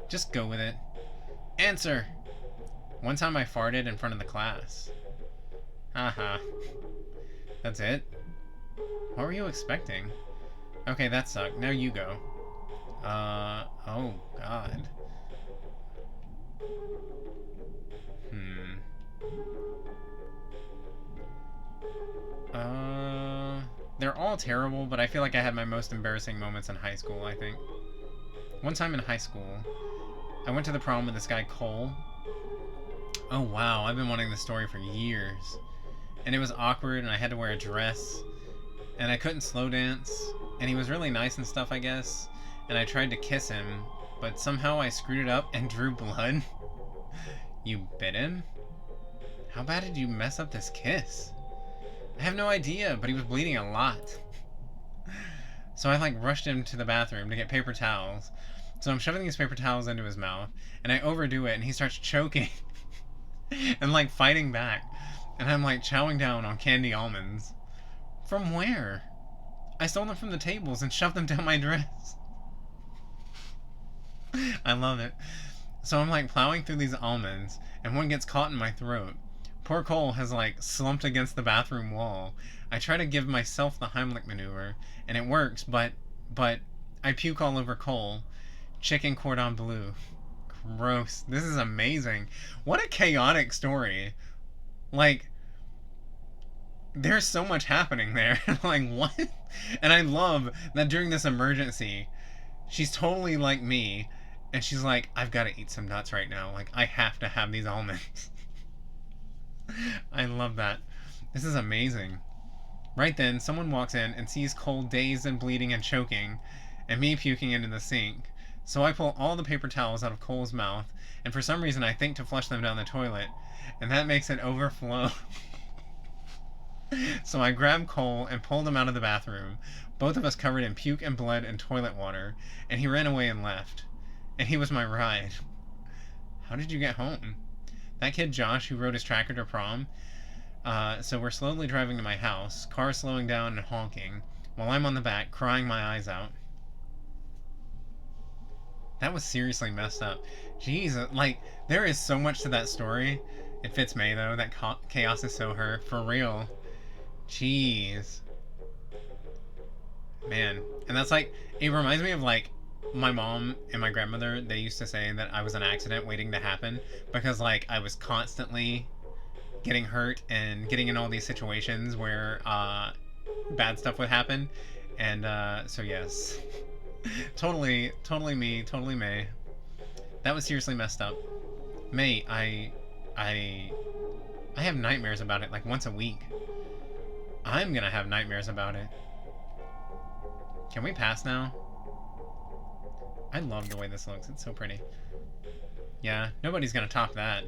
Just go with it. Answer! One time I farted in front of the class. Haha. That's it? What were you expecting? Okay, that sucked. Now you go. Oh God. Hmm. They're all terrible, but I feel like I had my most embarrassing moments in high school, I think. One time in high school, I went to the prom with this guy, Cole. Oh wow, I've been wanting this story for years. And it was awkward, and I had to wear a dress, and I couldn't slow dance, and he was really nice and stuff, I guess, and I tried to kiss him, but somehow I screwed it up and drew blood. You bit him? How bad did you mess up this kiss? I have no idea, but he was bleeding a lot. So I rushed him to the bathroom to get paper towels. So I'm shoving these paper towels into his mouth, and I overdo it, and he starts choking and fighting back. And I'm chowing down on candy almonds. From where? I stole them from the tables and shoved them down my dress. I love it. So I'm plowing through these almonds, and one gets caught in my throat. Poor Cole has slumped against the bathroom wall. I try to give myself the Heimlich maneuver, and it works, but I puke all over Cole. Chicken cordon bleu. Gross. This is amazing. What a chaotic story. There's so much happening there. What? And I love that during this emergency, she's totally like me, and she's like, I've got to eat some nuts right now. I have to have these almonds. I love that. This is amazing. Right then, someone walks in and sees Cole dazed and bleeding and choking, and me puking into the sink. So I pull all the paper towels out of Cole's mouth, and for some reason I think to flush them down the toilet, and that makes it overflow. So I grabbed Cole and pulled him out of the bathroom, both of us covered in puke and blood and toilet water, and he ran away and left. And he was my ride. How did you get home? That kid Josh who rode his tracker to prom. So we're slowly driving to my house, car slowing down and honking, while I'm on the back crying my eyes out. That was seriously messed up. Jeez, there is so much to that story. It fits May, though. That chaos is so her. For real. Jeez. Man. And that's it reminds me of my mom and my grandmother. They used to say that I was an accident waiting to happen because I was constantly getting hurt and getting in all these situations where bad stuff would happen. And so yes. Totally me, totally May. That was seriously messed up. May, I have nightmares about it once a week. I'm gonna have nightmares about it. Can we pass now? I love the way this looks. It's so pretty. Yeah, nobody's gonna top that.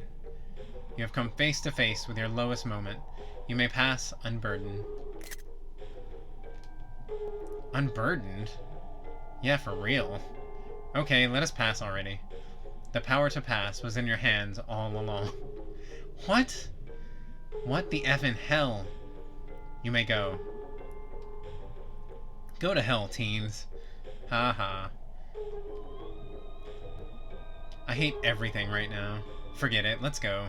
You have come face to face with your lowest moment. You may pass unburdened. Unburdened? Yeah, for real. Okay, let us pass already. The power to pass was in your hands all along. What? What the effing hell? You may go. Go to hell, teens. Ha ha. I hate everything right now. Forget it, let's go.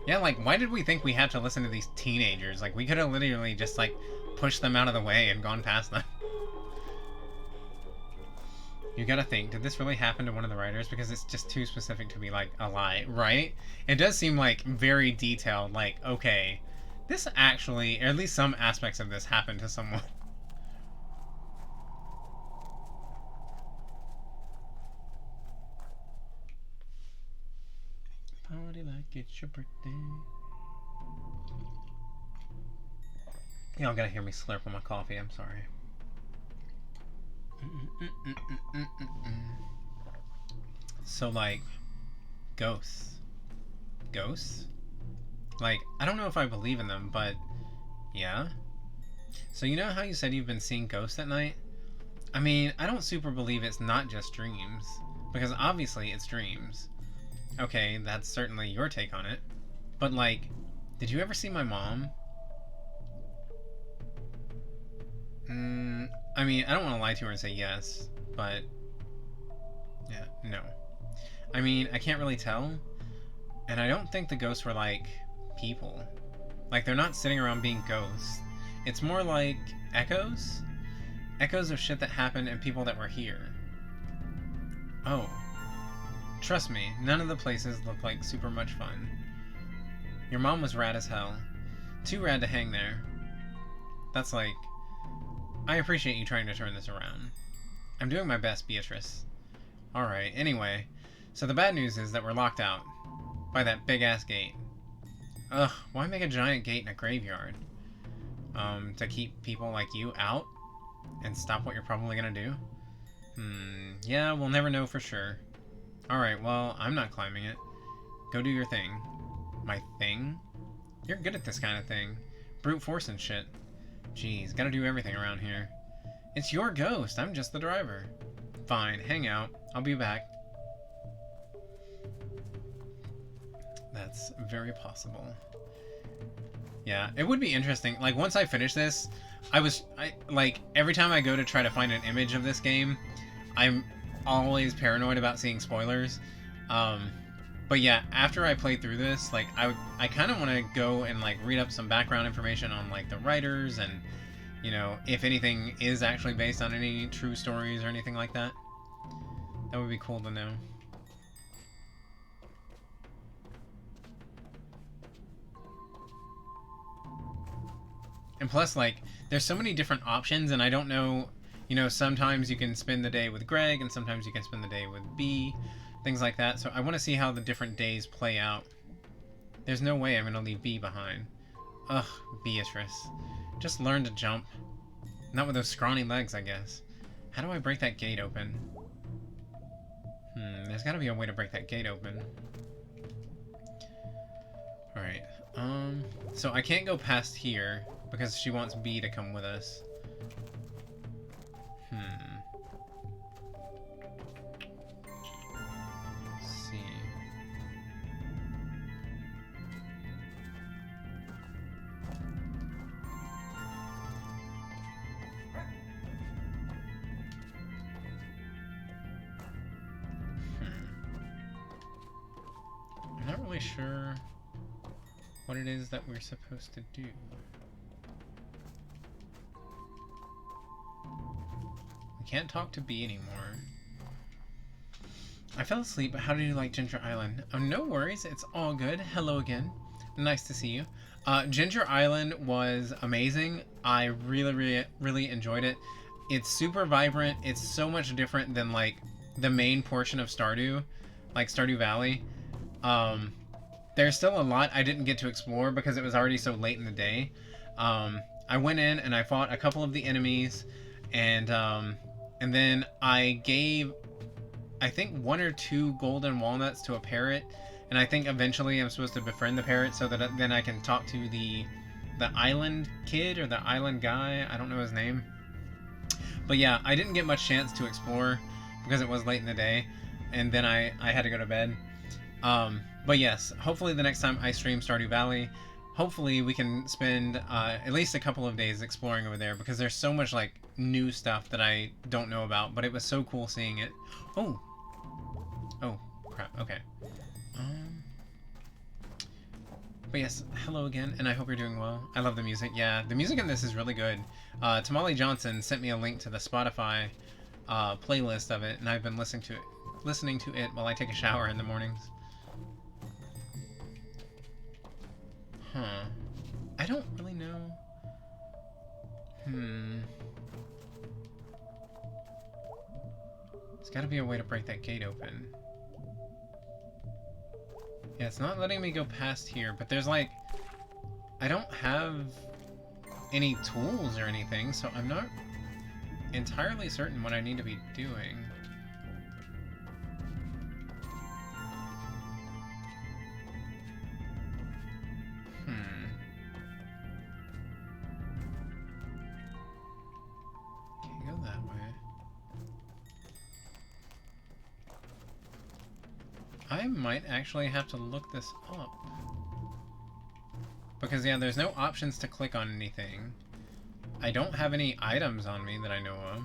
Yeah, why did we think we had to listen to these teenagers? We could have literally just, pushed them out of the way and gone past them. You gotta think, did this really happen to one of the writers? Because it's just too specific to be, a lie, right? It does seem, very detailed, okay, this actually, or at least some aspects of this happened to someone. Party like it's your birthday. Y'all gotta hear me slurp on my coffee, I'm sorry. So, ghosts. Ghosts? I don't know if I believe in them, but yeah. So you know how you said you've been seeing ghosts at night? I mean, I don't super believe it's not just dreams, because obviously it's dreams. Okay, that's certainly your take on it. But did you ever see my mom? I mean, I don't want to lie to her and say yes, but yeah, no. I mean, I can't really tell, and I don't think the ghosts were people. They're not sitting around being ghosts. It's more like echoes, Echoes of shit that happened and people that were here. Oh. Trust me, none of the places look like super much fun. Your mom was rad as hell. Too rad to hang there. That's like... I appreciate you trying to turn this around. I'm doing my best, Beatrice. Alright, anyway. So the bad news is that we're locked out. By that big-ass gate. Ugh, why make a giant gate in a graveyard? To keep people like you out? And stop what you're probably gonna do? Yeah, we'll never know for sure. Alright, well, I'm not climbing it. Go do your thing. My thing? You're good at this kind of thing. Brute force and shit. Jeez, gotta do everything around here. It's your ghost, I'm just the driver. Fine, hang out. I'll be back. That's very possible. Yeah, it would be interesting. Like, once I finish this, like, every time I go to try to find an image of this game, I'm always paranoid about seeing spoilers. But yeah, after I play through this, like, I kind of want to go and, like, read up some background information on, like, the writers and, you know, if anything is actually based on any true stories or anything like that. That would be cool to know. And plus, like, there's so many different options, and I don't know, you know, sometimes you can spend the day with Greg, and sometimes you can spend the day with B, things like that. So I want to see how the different days play out. There's no way I'm going to leave B behind. Ugh, Beatrice. Just learn to jump. Not with those scrawny legs, I guess. How do I break that gate open? There's got to be a way to break that gate open. Alright, so I can't go past here, because she wants B to come with us. Let's see. I'm not really sure what it is that we're supposed to do. We can't talk to B anymore. I fell asleep, but how did you like Ginger Island? Oh, no worries, it's all good. Hello again. Nice to see you. Ginger Island was amazing. I really enjoyed it. It's super vibrant. It's so much different than, like, the main portion of Stardew, like Stardew Valley. There's still a lot I didn't get to explore because it was already so late in the day. I went in and I fought a couple of the enemies, and then I gave, I think, 1 or 2 golden walnuts to a parrot, and I think eventually I'm supposed to befriend the parrot so that then I can talk to the island kid or the island guy. I don't know his name. But yeah, I didn't get much chance to explore because it was late in the day, and then I had to go to bed. But yes, hopefully the next time I stream Stardew Valley, hopefully we can spend at least a couple of days exploring over there, because there's so much, like, new stuff that I don't know about, but it was so cool seeing it. Oh, crap, okay. But yes, hello again, and I hope you're doing well. I love the music. Yeah, the music in this is really good. Tamale Johnson sent me a link to the Spotify playlist of it, and I've been listening to it while I take a shower in the mornings. Huh. I don't really know. There's gotta be a way to break that gate open. Yeah, it's not letting me go past here, but there's, like, I don't have any tools or anything, so I'm not entirely certain what I need to be doing. Can't go that way. I might actually have to look this up. Because, yeah, there's no options to click on anything. I don't have any items on me that I know of.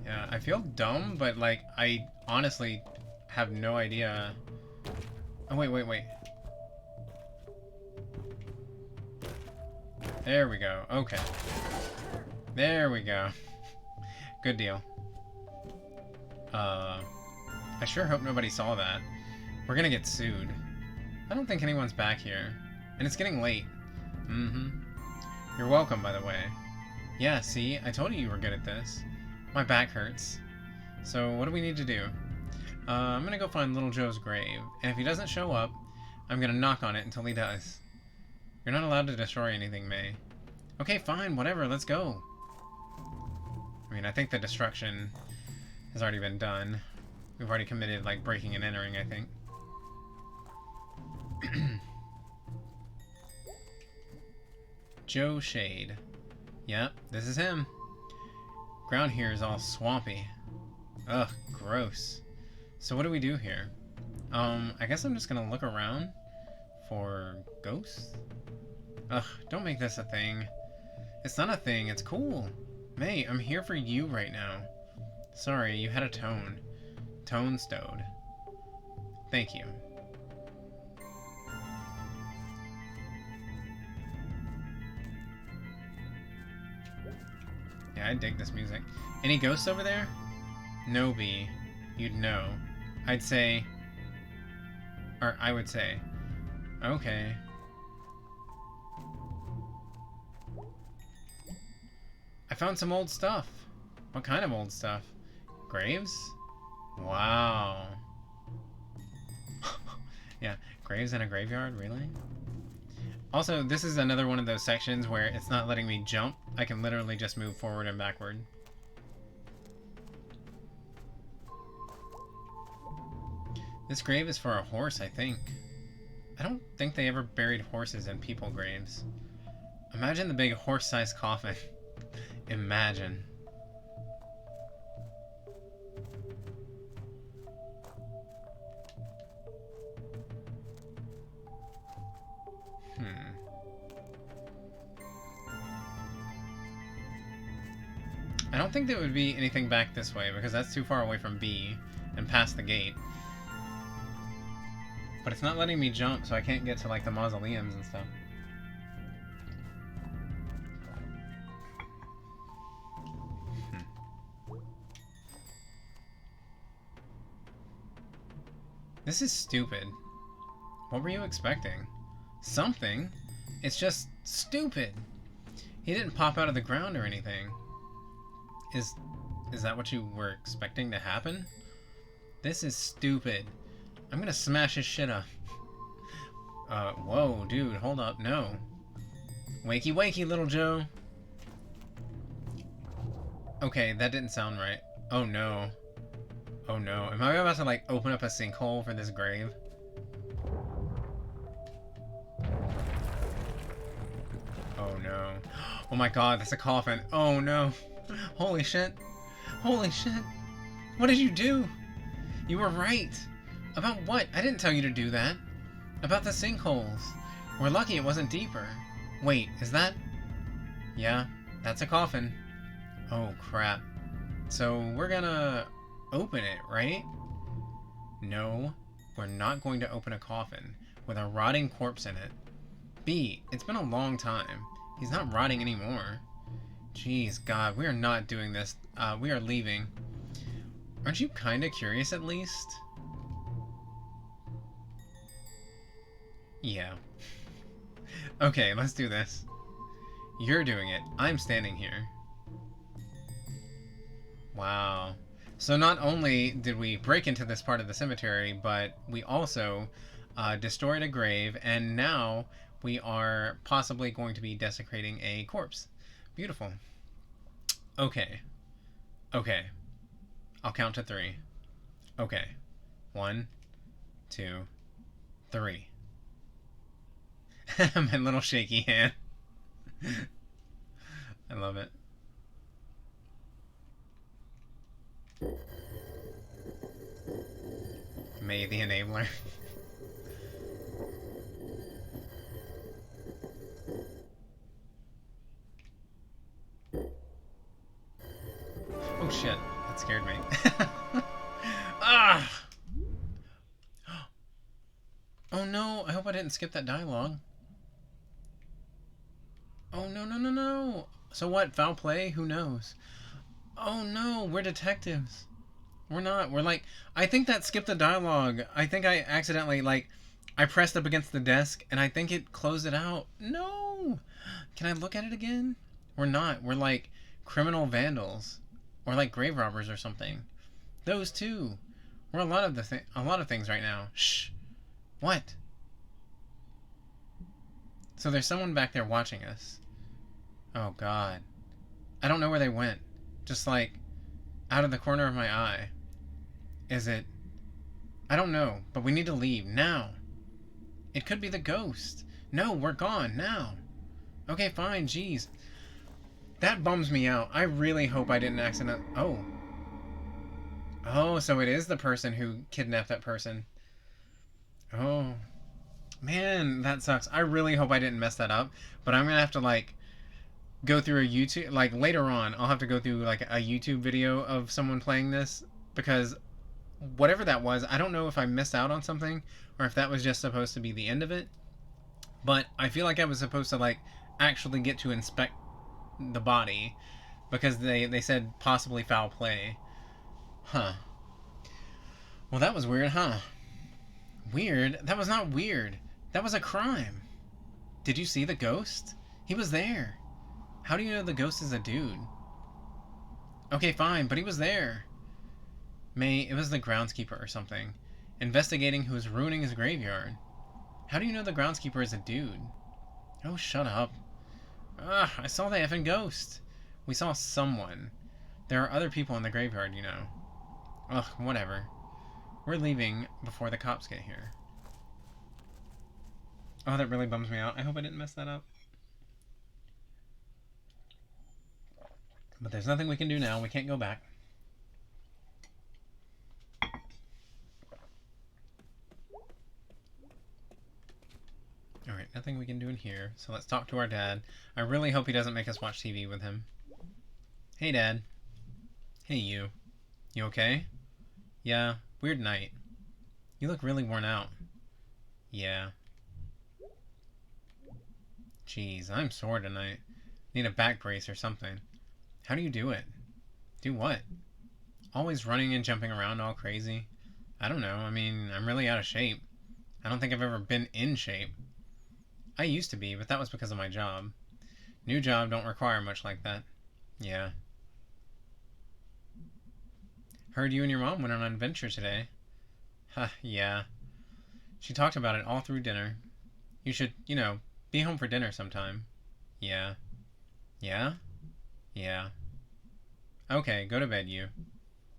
Yeah, I feel dumb, but like, I honestly have no idea. Oh, wait, wait, wait. There we go. Okay. There we go. Good deal. I sure hope nobody saw that. We're gonna get sued. I don't think anyone's back here. And it's getting late. Mm-hmm. You're welcome, by the way. Yeah, see? I told you were good at this. My back hurts. So, what do we need to do? I'm gonna go find Little Joe's grave, and if he doesn't show up, I'm gonna knock on it until he does. You're not allowed to destroy anything, May. Okay, fine, whatever, let's go. I mean, I think the destruction has already been done. We've already committed, like, breaking and entering, I think. Joe Shade. Yep, this is him. Ground here is all swampy. Ugh, gross. So what do we do here? I guess I'm just gonna look around for ghosts? Ugh, don't make this a thing. It's not a thing, it's cool. May, I'm here for you right now. Sorry, you had a tone. Tone stowed. Thank you. Yeah, I dig this music. Any ghosts over there? No, B. You'd know. I'd say... Or I would say. Okay. I found some old stuff. What kind of old stuff? Graves? Wow. Yeah, graves in a graveyard? Really? Also, this is another one of those sections where it's not letting me jump. I can literally just move forward and backward. This grave is for a horse, I think. I don't think they ever buried horses in people graves. Imagine the big horse-sized coffin. Imagine. I don't think there would be anything back this way because that's too far away from B and past the gate. But it's not letting me jump, so I can't get to like the mausoleums and stuff. This is stupid. What were you expecting? Something? It's just stupid. He didn't pop out of the ground or anything. Is that what you were expecting to happen? This is stupid. I'm gonna smash his shit up. Whoa, dude, hold up, no. Wakey wakey, Little Joe. Okay, that didn't sound right. Oh no. Oh no. Am I about to like open up a sinkhole for this grave? Oh no. Oh my god, that's a coffin. Oh no. Holy shit. Holy shit. What did you do? You were right. About what? I didn't tell you to do that. About the sinkholes. We're lucky it wasn't deeper. Wait, is that... Yeah, that's a coffin. Oh crap. So we're gonna open it, right? No, we're not going to open a coffin with a rotting corpse in it. B, it's been a long time. He's not rotting anymore. Jeez, God, we are not doing this. We are leaving. Aren't you kinda curious at least? Yeah. Okay, let's do this. You're doing it. I'm standing here. Wow. So not only did we break into this part of the cemetery, but we also destroyed a grave, and now we are possibly going to be desecrating a corpse. Beautiful. Okay. Okay. I'll count to 3. Okay. 1, 2, 3. My little shaky hand. I love it. May the Enabler. Oh shit. That scared me. Ah! Oh no, I hope I didn't skip that dialogue. Oh no, no, no, no. So what, foul play? Who knows? Oh no, we're detectives. We're not. We're like, I think that skipped the dialogue. I think I accidentally, like, I pressed up against the desk and I think it closed it out. No! Can I look at it again? We're not. We're like criminal vandals. Or like grave robbers or something. Those two. We're a lot of things right now. Shh. What? So there's someone back there watching us. Oh god. I don't know where they went. Just like out of the corner of my eye. Is it? I don't know, but we need to leave now. It could be the ghost. No, we're gone now. Okay, fine, jeez. That bums me out. I really hope I didn't accidentally... Oh. Oh, so it is the person who kidnapped that person. Oh. Man, that sucks. I really hope I didn't mess that up. But I'm gonna have to, like, go through a YouTube... Like, later on, I'll have to go through, like, a YouTube video of someone playing this. Because whatever that was, I don't know if I missed out on something. Or if that was just supposed to be the end of it. But I feel like I was supposed to, like, actually get to inspect the body. Because they said possibly foul play. Huh. Well, that was weird, huh? Weird? That was not weird. That was a crime. Did you see the ghost? He was there. How do you know the ghost is a dude? Okay, fine, but he was there. May, it was the groundskeeper or something. Investigating who's ruining his graveyard. How do you know the groundskeeper is a dude? Oh, shut up. Ugh, I saw the effing ghost. We saw someone. There are other people in the graveyard, you know. Ugh, whatever. We're leaving before the cops get here. Oh, that really bums me out. I hope I didn't mess that up. But there's nothing we can do now. We can't go back. Alright, nothing we can do in here. So let's talk to our dad. I really hope he doesn't make us watch TV with him. Hey, Dad. Hey, you. You okay? Yeah, weird night. You look really worn out. Yeah. Jeez, I'm sore tonight. Need a back brace or something. How do you do it? Do what? Always running and jumping around all crazy. I don't know, I mean, I'm really out of shape. I don't think I've ever been in shape. I used to be, but that was because of my job. New job don't require much like that. Yeah. Heard you and your mom went on an adventure today. Huh, yeah. She talked about it all through dinner. You should, you know, be home for dinner sometime. Yeah. Yeah? Yeah. Okay, go to bed, you.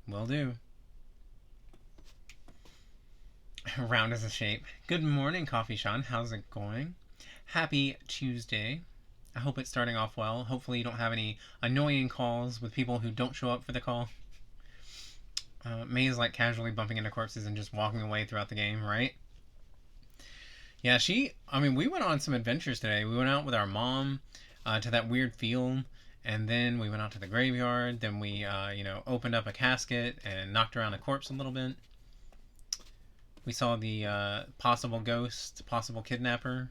Will do. Round as a shape. Good morning, Coffee Sean. How's it going? Happy Tuesday. I hope it's starting off well. Hopefully you don't have any annoying calls with people who don't show up for the call. May is like casually bumping into corpses and just walking away throughout the game, right? Yeah, we went on some adventures today. We went out with our mom to that weird field, and then we went out to the graveyard. Then we, opened up a casket and knocked around a corpse a little bit. We saw the possible ghost, possible kidnapper.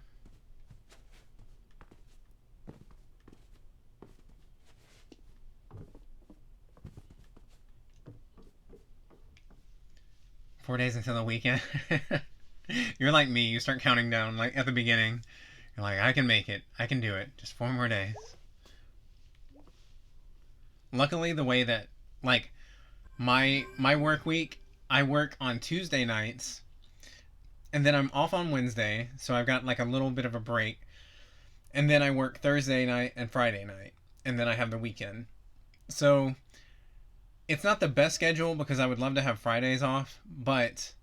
Four days until the weekend. You're like me. You start counting down like at the beginning. You're like, I can make it. I can do it. Just 4 more days. Luckily, the way that like my work week, I work on Tuesday nights, and then I'm off on Wednesday, so I've got like a little bit of a break, and then I work Thursday night and Friday night, and then I have the weekend. So it's not the best schedule because I would love to have Fridays off, but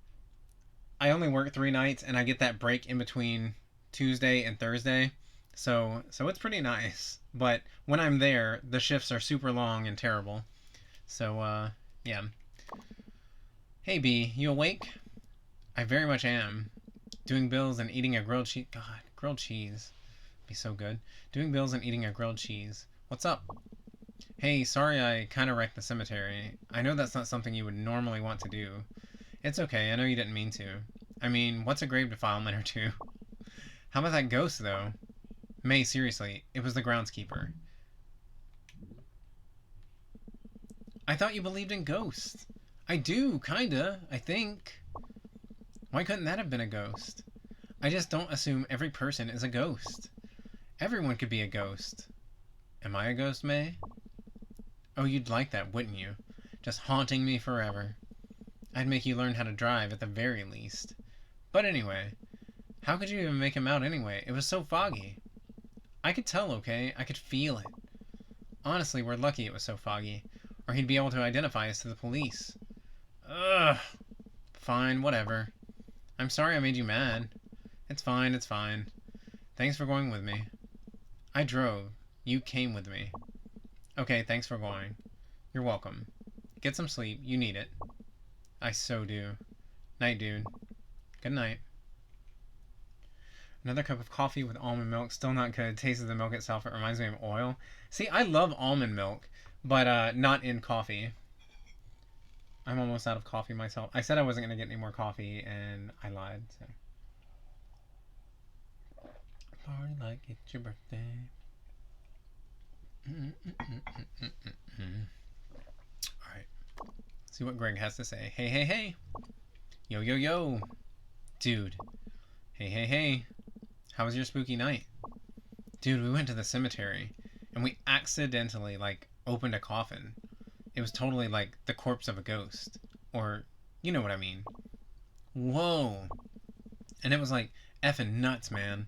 I only work 3 nights and I get that break in between Tuesday and Thursday. So it's pretty nice. But when I'm there, the shifts are super long and terrible. So, yeah. Hey, B, you awake? I very much am. Doing bills and eating a grilled cheese. God, grilled cheese. Be so good. Doing bills and eating a grilled cheese. What's up? Hey, sorry I kinda wrecked the cemetery. I know that's not something you would normally want to do. It's okay, I know you didn't mean to. I mean, what's a grave defilement or two? How about that ghost, though? May, seriously, it was the groundskeeper. I thought you believed in ghosts. I do, kinda, I think. Why couldn't that have been a ghost? I just don't assume every person is a ghost. Everyone could be a ghost. Am I a ghost, May? Oh, you'd like that, wouldn't you? Just haunting me forever. I'd make you learn how to drive at the very least. But anyway, how could you even make him out anyway? It was so foggy. I could tell, okay? I could feel it. Honestly, we're lucky it was so foggy, or he'd be able to identify us to the police. Ugh. Fine, whatever. I'm sorry I made you mad. It's fine, it's fine. Thanks for going with me. I drove. You came with me. Okay, thanks for going. You're welcome. Get some sleep. You need it. I so do. Night, dude. Good night. Another cup of coffee with almond milk. Still not good. Taste of the milk itself. It reminds me of oil. See, I love almond milk, but not in coffee. I'm almost out of coffee myself. I said I wasn't going to get any more coffee, and I lied. So. Party like it's your birthday. Alright. See what Greg has to say. Hey, hey, hey. Yo, yo, yo. Dude. Hey, hey, hey. How was your spooky night? Dude, we went to the cemetery, and we accidentally, like, opened a coffin. It was totally like the corpse of a ghost. Or, you know what I mean. Whoa. And it was like effing nuts, man.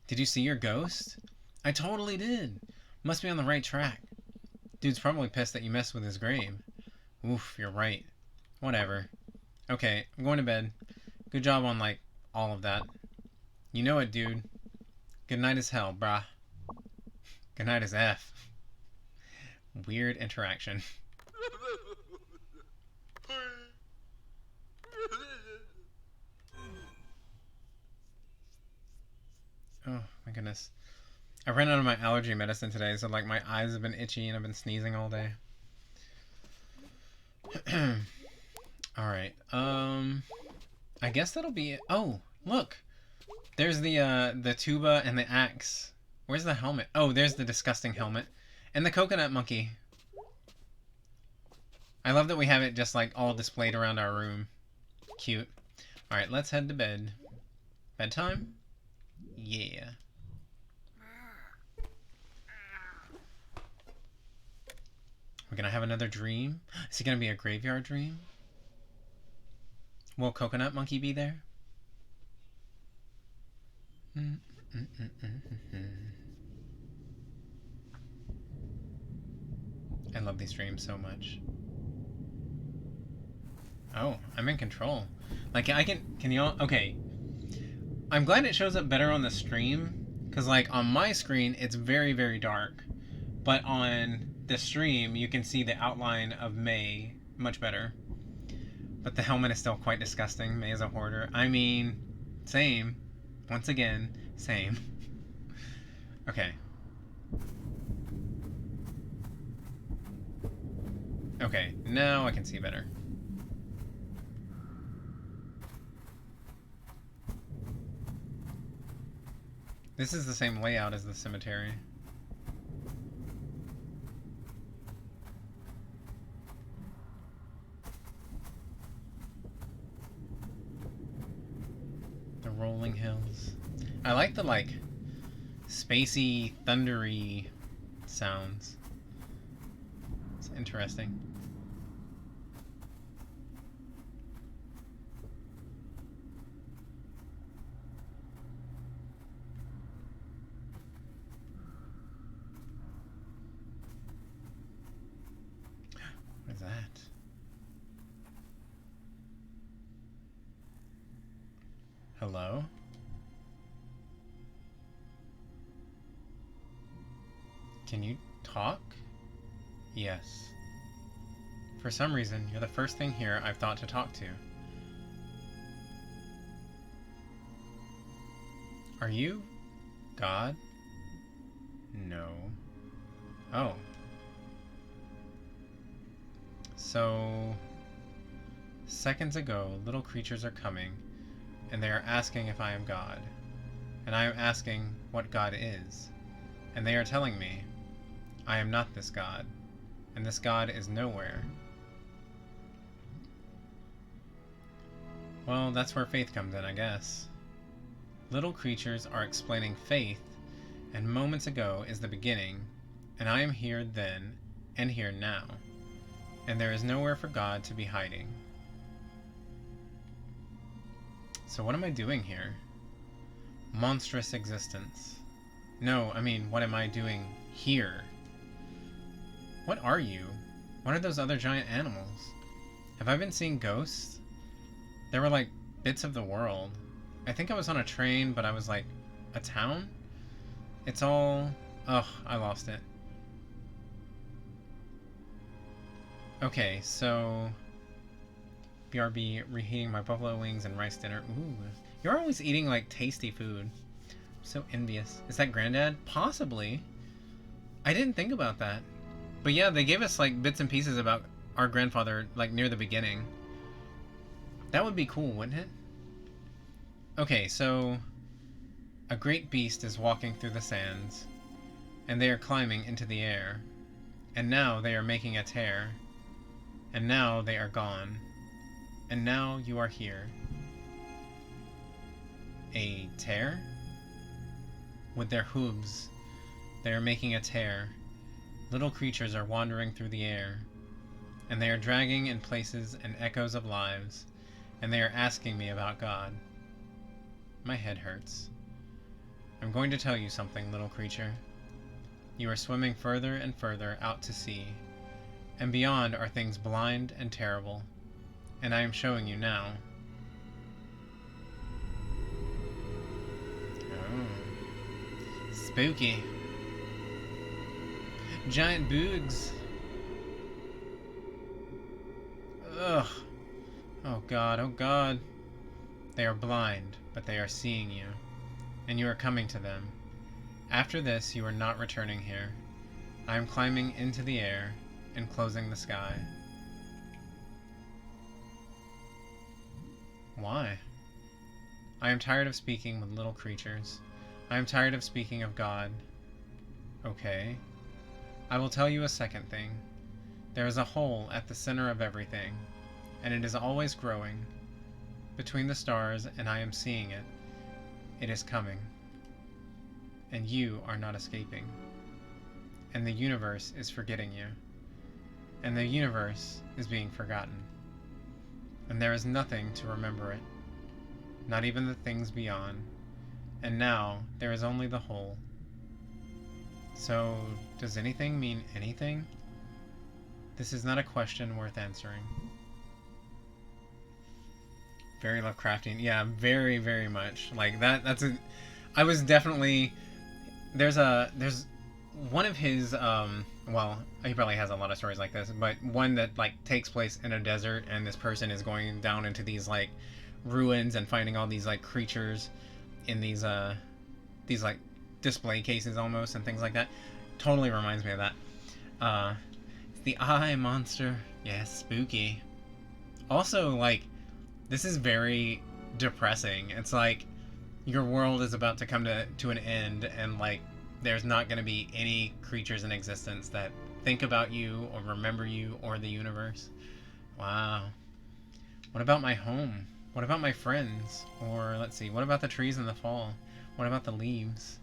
Did you see your ghost? I totally did. Must be on the right track. Dude's probably pissed that you messed with his grave. Oof, you're right. Whatever. Okay, I'm going to bed. Good job on, like, all of that. You know it, dude. Good night as hell, brah. Good night as F. Weird interaction. Oh, my goodness. I ran out of my allergy medicine today, so, like, my eyes have been itchy and I've been sneezing all day. Alright, I guess that'll be it. Oh, look! There's the tuba and the axe. Where's the helmet? Oh, there's the disgusting helmet. And the coconut monkey. I love that we have it just, like, all displayed around our room. Cute. Alright, let's head to bed. Bedtime? Yeah. We're gonna have another dream? Is it gonna be a graveyard dream? Will Coconut Monkey be there? I love these dreams so much. Oh, I'm in control. Like, can y'all, okay. I'm glad it shows up better on the stream, because, like, on my screen, it's very, very dark. But on the stream, you can see the outline of May much better. But the helmet is still quite disgusting. May is a hoarder. I mean, same. Once again, same. Okay. Okay, now I can see better. This is the same layout as the cemetery. The rolling hills. I like the, like, spacey, thundery sounds. It's interesting. What is that? Hello? Can you talk? Yes. For some reason, you're the first thing here I've thought to talk to. Are you God? No. Oh. So, seconds ago, little creatures are coming, and they are asking if I am God. And I am asking what God is. And they are telling me, I am not this God, and this God is nowhere. Well, that's where faith comes in, I guess. Little creatures are explaining faith, and moments ago is the beginning, and I am here then, and here now. And there is nowhere for God to be hiding. So what am I doing here? Monstrous existence. No, I mean, what am I doing here? What are you? What are those other giant animals? Have I been seeing ghosts? There were like bits of the world. I think I was on a train, but I was like a town? It's all... Ugh, I lost it. Okay, so... BRB, reheating my buffalo wings and rice dinner. Ooh, you're always eating like tasty food. I'm so envious. Is that Granddad? Possibly. I didn't think about that. But yeah, they gave us like bits and pieces about our grandfather like near the beginning. That would be cool, wouldn't it? Okay, so a great beast is walking through the sands, and they are climbing into the air, and now they are making a tear, and now they are gone, and now you are here. A tear? With their hooves, they are making a tear. Little creatures are wandering through the air, and they are dragging in places and echoes of lives, and they are asking me about God. My head hurts. I'm going to tell you something, little creature. You are swimming further and further out to sea, and beyond are things blind and terrible, and I am showing you now. Oh. Spooky. Giant boogs. Ugh. Oh God, oh God. They are blind, but they are seeing you, and you are coming to them. After this, you are not returning here. I am climbing into the air and closing the sky. Why? I am tired of speaking with little creatures. I am tired of speaking of God. Okay. I will tell you a second thing. There is a hole at the center of everything, and it is always growing. Between the stars, and I am seeing it. It is coming. And you are not escaping. And the universe is forgetting you. And the universe is being forgotten. And there is nothing to remember it. Not even the things beyond. And now there is only the whole. So, does anything mean anything? This is not a question worth answering. Very Lovecraftian. Yeah, very, very much. Like, that's a... I was definitely... There's one of his, well, he probably has a lot of stories like this, but one that, like, takes place in a desert, and this person is going down into these, like, ruins and finding all these, like, creatures in these, like, display cases almost, and things like that. Totally reminds me of that. The eye monster. Yeah, spooky. Also, like, this is very depressing. It's like your world is about to come to an end, and like there's not going to be any creatures in existence that think about you or remember you or the universe. Wow. What about my home? What about my friends? Or let's see, what about the trees in the fall? What about the leaves?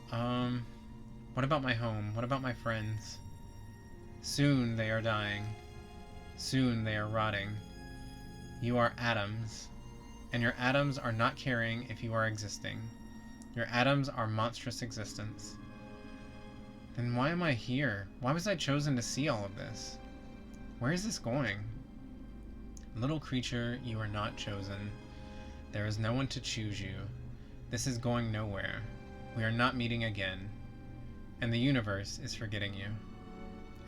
What about my home? What about my friends? Soon they are dying. Soon they are rotting. You are atoms, and your atoms are not caring if you are existing. Your atoms are monstrous existence. Then why am I here? Why was I chosen to see all of this? Where is this going? Little creature, you are not chosen. There is no one to choose you. This is going nowhere. We are not meeting again. And the universe is forgetting you.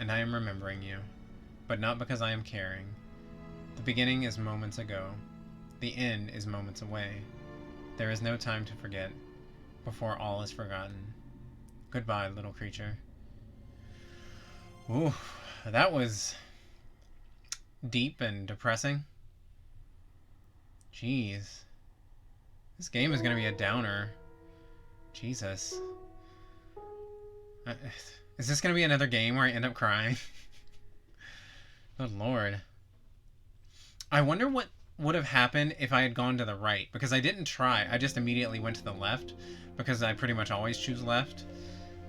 And I am remembering you. But not because I am caring. The beginning is moments ago. The end is moments away. There is no time to forget, before all is forgotten. Goodbye, little creature. Ooh, that was deep and depressing. Jeez. This game is gonna be a downer. Jesus. Is this gonna be another game where I end up crying? Good lord. I wonder what would have happened if I had gone to the right, because I didn't try. I just immediately went to the left, because I pretty much always choose left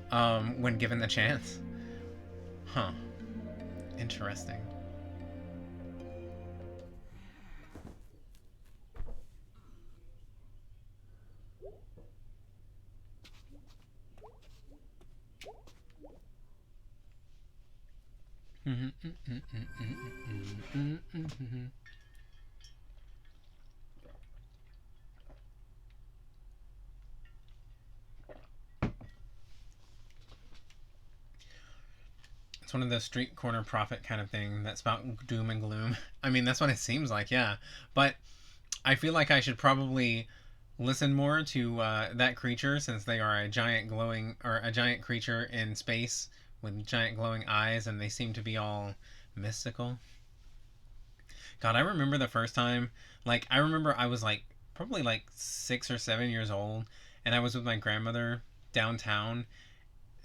when given the chance. Huh. Interesting. It's one of those street corner prophet kind of thing that's about doom and gloom. I mean, that's what it seems like, yeah. But I feel like I should probably listen more to that creature, since they are a giant glowing, or a giant creature in space with giant glowing eyes, and they seem to be all mystical. God, I remember the first time, like, I remember I was like probably like 6 or 7 years old, and I was with my grandmother downtown,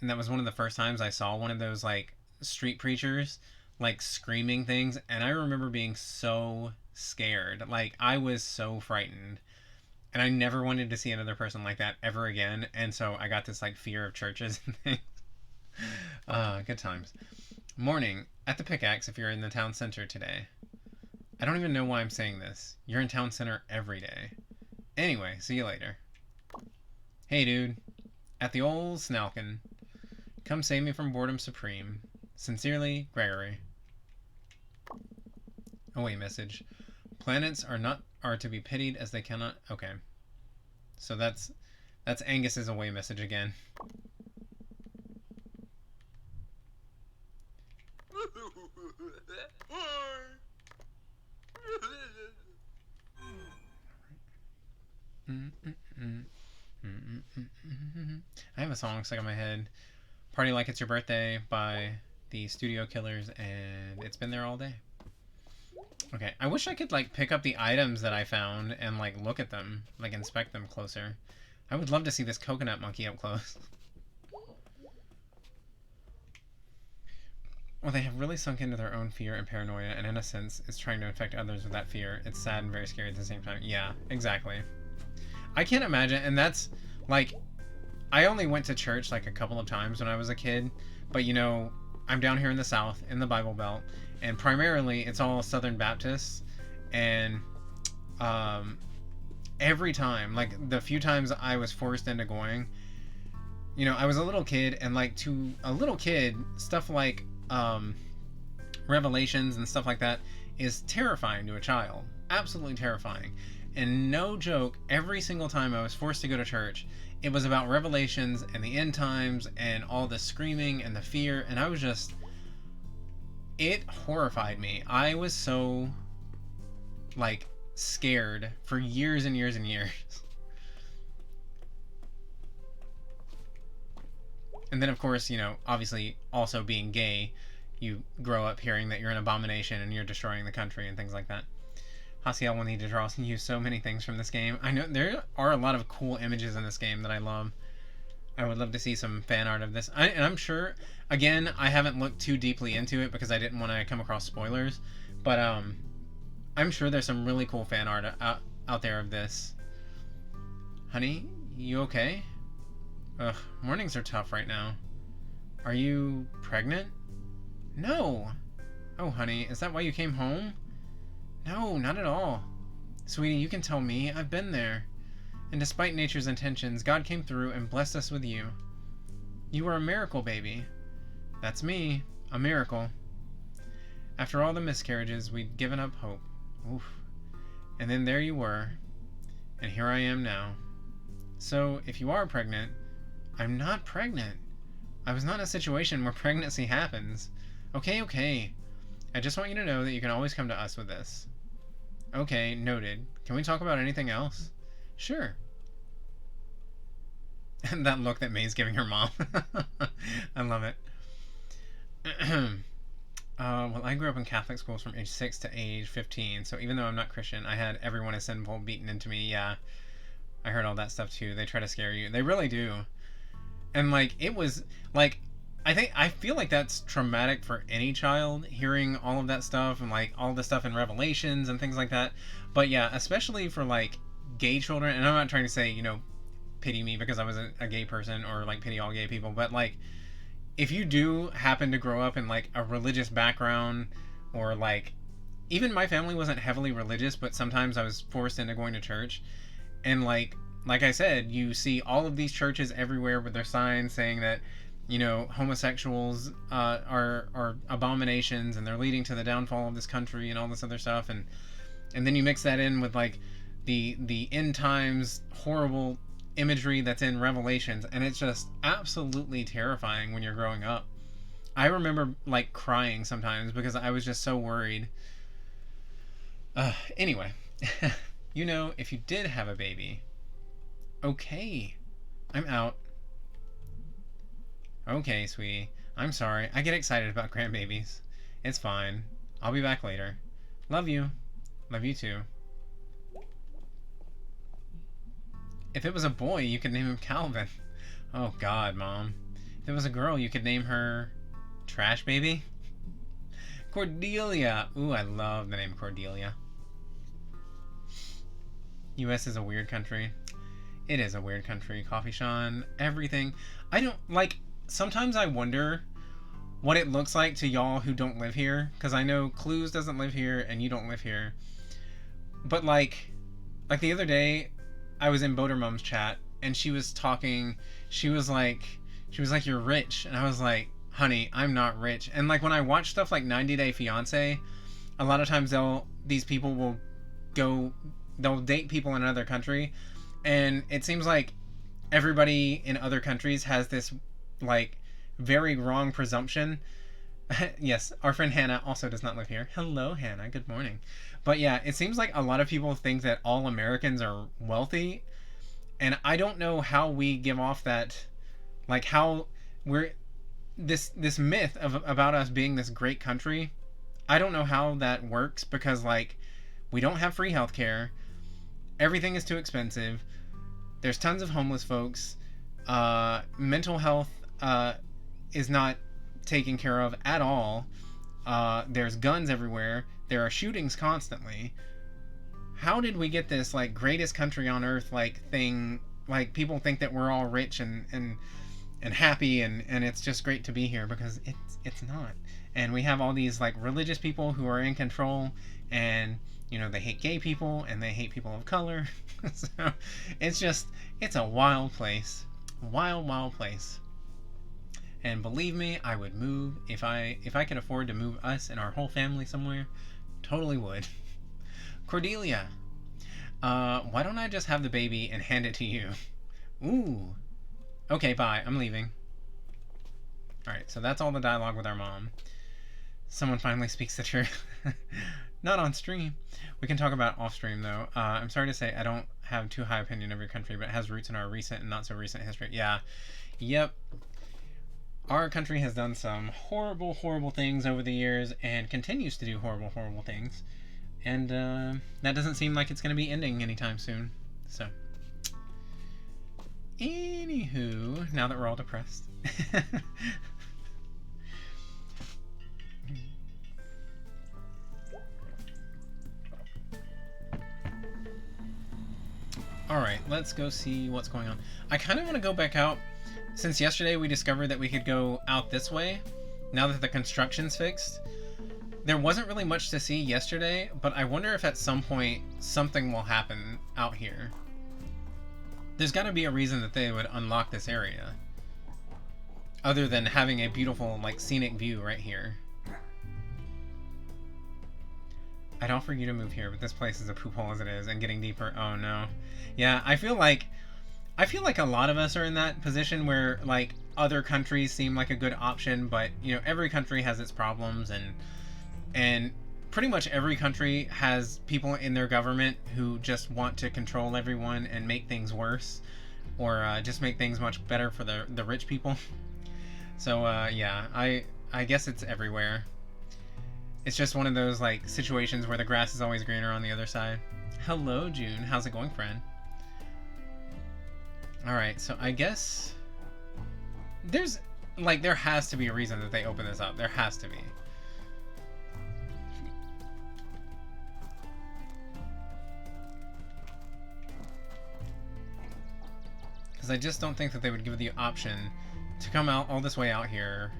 and that was one of the first times I saw one of those like street preachers, like screaming things, and I remember being so scared. Like, I was so frightened, and I never wanted to see another person like that ever again, and so I got this like fear of churches and things. Good times. Morning at the Pickaxe if you're in the town center today. I don't even know why I'm saying this. You're in town center every day. Anyway, see you later. Hey dude, at the old Snalkin. Come save me from boredom supreme. Sincerely, Gregory. Away message. Planets are to be pitied as they cannot. Okay. So that's Angus's away message again. I have a song stuck in my head. Party Like It's Your Birthday by the Studio Killers, and it's been there all day. Okay, I wish I could like pick up the items that I found and like look at them, like inspect them closer. I would love to see this coconut monkey up close. Well, they have really sunk into their own fear and paranoia, and in a sense, it's trying to infect others with that fear. It's sad and very scary at the same time. Yeah, exactly. I can't imagine, and that's, like, I only went to church, like, a couple of times when I was a kid, but, you know, I'm down here in the South, in the Bible Belt, and primarily, it's all Southern Baptists, and, every time, like, the few times I was forced into going, you know, I was a little kid, and, like, to a little kid, stuff like, Revelations and stuff like that is terrifying to a child. Absolutely terrifying. And no joke, every single time I was forced to go to church, it was about Revelations and the end times and all the screaming and the fear, and I was just... It horrified me. I was so, like, scared for years and years and years. And then, of course, you know, obviously, also being gay, you grow up hearing that you're an abomination and you're destroying the country and things like that. Haciel will need to draw and use so many things from this game. I know there are a lot of cool images in this game that I love. I would love to see some fan art of this. And I'm sure, again, I haven't looked too deeply into it because I didn't want to come across spoilers. But I'm sure there's some really cool fan art out there of this. Honey, you okay? Ugh, mornings are tough right now. Are you pregnant? No. Oh, honey, is that why you came home? No, not at all. Sweetie, you can tell me. I've been there. And despite nature's intentions, God came through and blessed us with you. You were a miracle, baby. That's me. A miracle. After all the miscarriages, we'd given up hope. Oof. And then there you were. And here I am now. So, if you are pregnant, I'm not pregnant. I was not in a situation where pregnancy happens. Okay. I just want you to know that you can always come to us with this. Okay, noted. Can we talk about anything else? Sure. And that look that May's giving her mom. I love it. Well, I grew up in Catholic schools from age 6 to age 15, so even though I'm not Christian, I had everyone is sinful beaten into me. Yeah, I heard all that stuff too. They try to scare you. They really do. And, like, it was, like, I feel like that's traumatic for any child, hearing all of that stuff and, like, all the stuff in Revelations and things like that. But, yeah, especially for, like, gay children, and I'm not trying to say, pity me because I was a gay person or, like, pity all gay people, but, like, if you do happen to grow up in, like, a religious background, or, like, even my family wasn't heavily religious, but sometimes I was forced into going to church, and, like I said, you see all of these churches everywhere with their signs saying that, homosexuals are abominations and they're leading to the downfall of this country and all this other stuff, and then you mix that in with, like, the end times horrible imagery that's in Revelations, and it's just absolutely terrifying when you're growing up. I remember, like, crying sometimes because I was just so worried. Anyway, if you did have a baby, okay, I'm out. Okay, sweetie, I'm sorry. I get excited about grandbabies. It's fine. I'll be back later. Love you. Love you too. If it was a boy, you could name him Calvin. Oh, God, Mom. If it was a girl, you could name her Trash Baby. Cordelia. Ooh, I love the name Cordelia. U.S. is a weird country. It is a weird country. Coffee Sean, everything. I don't, like, sometimes I wonder what it looks like to y'all who don't live here. Because I know Clues doesn't live here and you don't live here. But, like the other day, I was in Boater Mom's chat, and she was talking, she was like, you're rich, and I was like, honey, I'm not rich. And, like, when I watch stuff like 90 Day Fiancé, a lot of times these people will they'll date people in another country, and it seems like everybody in other countries has this, like, very wrong presumption. Yes, our friend Hannah also does not live here. Hello, Hannah, good morning. But yeah, it seems like a lot of people think that all Americans are wealthy, and I don't know how we give off that, like, how we're this myth about us being this great country. I don't know how that works, because, like, we don't have free healthcare, everything is too expensive, there's tons of homeless folks, mental health is not taken care of at all, there's guns everywhere, there are shootings constantly. How did we get this, like, greatest country on earth, like, thing? Like, people think that we're all rich and happy, and it's just great to be here, because it's not. And we have all these, like, religious people who are in control, and they hate gay people and they hate people of color. So it's a wild place. Wild place. And believe me, I would move if I could afford to move us and our whole family somewhere. Totally would. Cordelia, why don't I just have the baby and hand it to you? Ooh. Okay, bye. I'm leaving. Alright, so that's all the dialogue with our mom. Someone finally speaks the truth. Not on stream. We can talk about off stream, though. I'm sorry to say I don't have too high opinion of your country, but it has roots in our recent and not so recent history. Yeah. Yep. Our country has done some horrible, horrible things over the years, and continues to do horrible, horrible things. And that doesn't seem like it's going to be ending anytime soon. So, anywho, now that we're all depressed. Alright, let's go see what's going on. I kind of want to go back out. Since yesterday we discovered that we could go out this way, now that the construction's fixed. There wasn't really much to see yesterday, but I wonder if at some point something will happen out here. There's got to be a reason that they would unlock this area, other than having a beautiful, like, scenic view right here. I'd offer you to move here, but this place is a poop hole as it is, and getting deeper. Oh no. Yeah, I feel like a lot of us are in that position where, like, other countries seem like a good option, but, every country has its problems, and pretty much every country has people in their government who just want to control everyone and make things worse, or just make things much better for the rich people. So, yeah, I guess it's everywhere. It's just one of those like situations where the grass is always greener on the other side. Hello, June. How's it going, friend? Alright, so I guess there's like there has to be a reason that they open this up. There has to be. Because I just don't think that they would give the option to come out all this way out here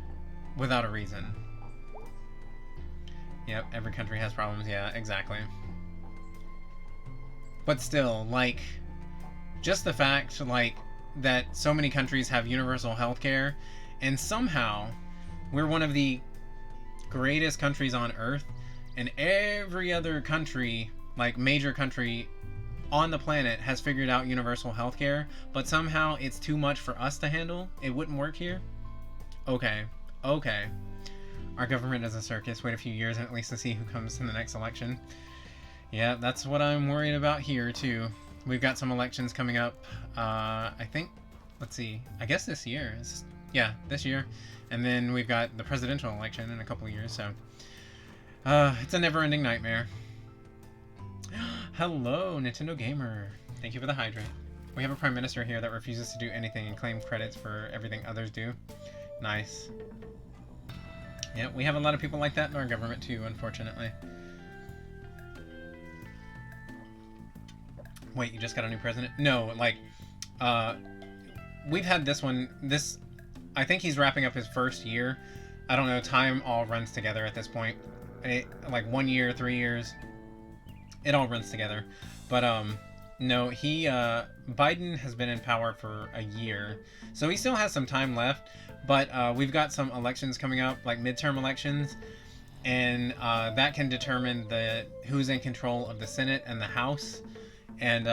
without a reason. Yep, every country has problems. Yeah, exactly. But still, like, just the fact, like, that so many countries have universal healthcare, and somehow we're one of the greatest countries on Earth, and every other country, like, major country on the planet has figured out universal healthcare, but somehow it's too much for us to handle. It wouldn't work here. Okay. Our government is a circus. Wait a few years and at least to see who comes in the next election. Yeah, that's what I'm worried about here too. We've got some elections coming up. I think, let's see, I guess this year. Yeah, this year. And then we've got the presidential election in a couple of years, so it's a never-ending nightmare. Hello, Nintendo Gamer. Thank you for the hydrate. We have a prime minister here that refuses to do anything and claim credits for everything others do. Nice. Yeah, we have a lot of people like that in our government too, unfortunately. Wait, you just got a new president? No, like, we've had this one, I think he's wrapping up his first year. I don't know, time all runs together at this point. Like 1 year, 3 years. It all runs together. But, no, Biden has been in power for a year. So he still has some time left, but, we've got some elections coming up, like midterm elections, and, that can determine who's in control of the Senate and the House. And,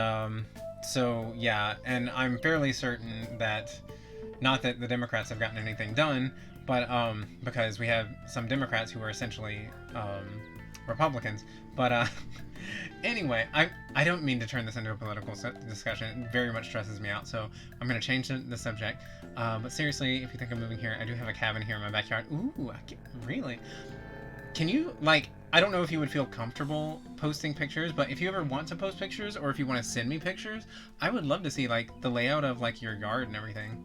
so, yeah, and I'm fairly certain that, not that the Democrats have gotten anything done, but, because we have some Democrats who are essentially, Republicans, but, anyway, I don't mean to turn this into a political discussion. It very much stresses me out, so I'm going to change the subject. But seriously, if you think I'm moving here, I do have a cabin here in my backyard. Ooh, really? Can you, like, I don't know if you would feel comfortable posting pictures, but if you ever want to post pictures, or if you want to send me pictures, I would love to see, like, the layout of, like, your yard and everything.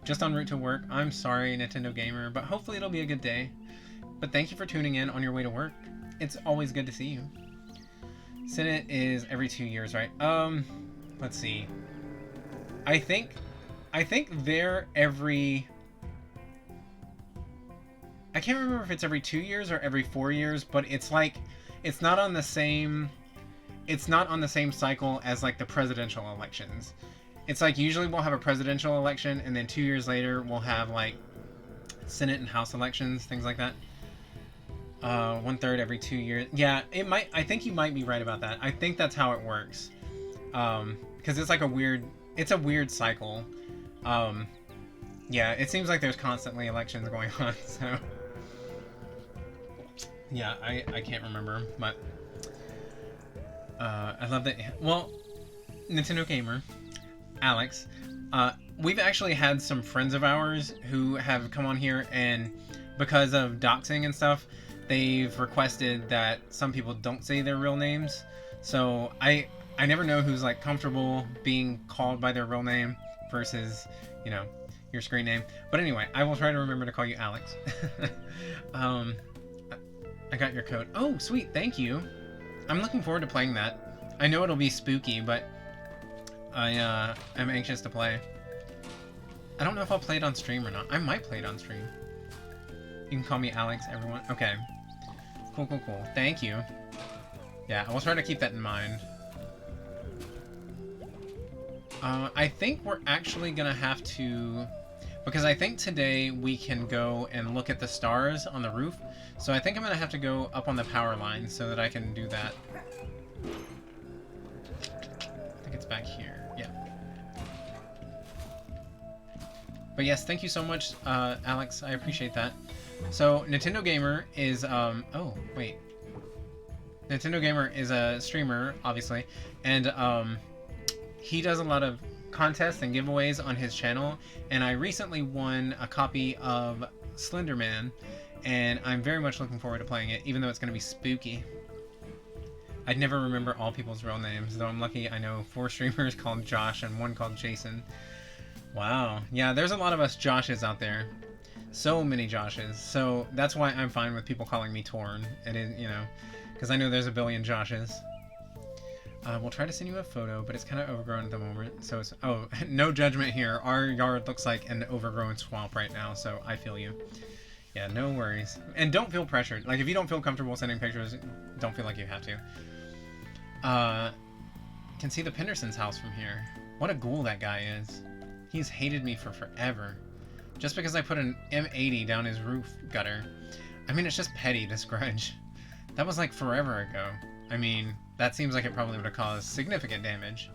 Just en route to work. I'm sorry, Nintendo Gamer, but hopefully it'll be a good day. But thank you for tuning in on your way to work. It's always good to see you. Senate is every 2 years, right? Let's see. I think they're every... I can't remember if it's every 2 years or every 4 years, but it's like, it's not on the same cycle as like the presidential elections. It's like usually we'll have a presidential election and then 2 years later we'll have like Senate and House elections, things like that. 1/3 every 2 years. Yeah, I think you might be right about that. I think that's how it works. Because it's like a weird cycle. Yeah, it seems like there's constantly elections going on, so. Yeah, I can't remember, but. I love that. Well, Nintendo Gamer, Alex, we've actually had some friends of ours who have come on here, and because of doxing and stuff, they've requested that some people don't say their real names. So I never know who's like comfortable being called by their real name versus, you know, your screen name. But anyway, I will try to remember to call you Alex. I got your code. Oh, sweet, thank you. I'm looking forward to playing that. I know it'll be spooky, but I'm anxious to play. I don't know if I'll play it on stream or not. I might play it on stream. You can call me Alex, everyone. Okay. Cool. Thank you. Yeah, I will try to keep that in mind. I think we're actually gonna have to... Because I think today we can go and look at the stars on the roof. So I think I'm gonna have to go up on the power line so that I can do that. I think it's back here. Yeah. But yes, thank you so much, Alex. I appreciate that. So, Nintendo Gamer is, oh, wait. Nintendo Gamer is a streamer, obviously, and, he does a lot of contests and giveaways on his channel, and I recently won a copy of Slender Man, and I'm very much looking forward to playing it, even though it's going to be spooky. I'd never remember all people's real names, though I'm lucky I know 4 streamers called Josh and 1 called Jason. Wow. Yeah, there's a lot of us Joshes out there. So many Joshes. So that's why I'm fine with people calling me Torn. It is, you know, because I know there's a billion Joshes. We'll try to send you a photo, but it's kind of overgrown at the moment. So it's... Oh, no judgment here. Our yard looks like an overgrown swamp right now, so I feel you. Yeah, no worries. And don't feel pressured. Like, if you don't feel comfortable sending pictures, don't feel like you have to. Can see the Penderson's house from here. What a ghoul that guy is. He's hated me for forever. Just because I put an M80 down his roof gutter. I mean, it's just petty, this grudge. That was like forever ago. I mean, that seems like it probably would have caused significant damage.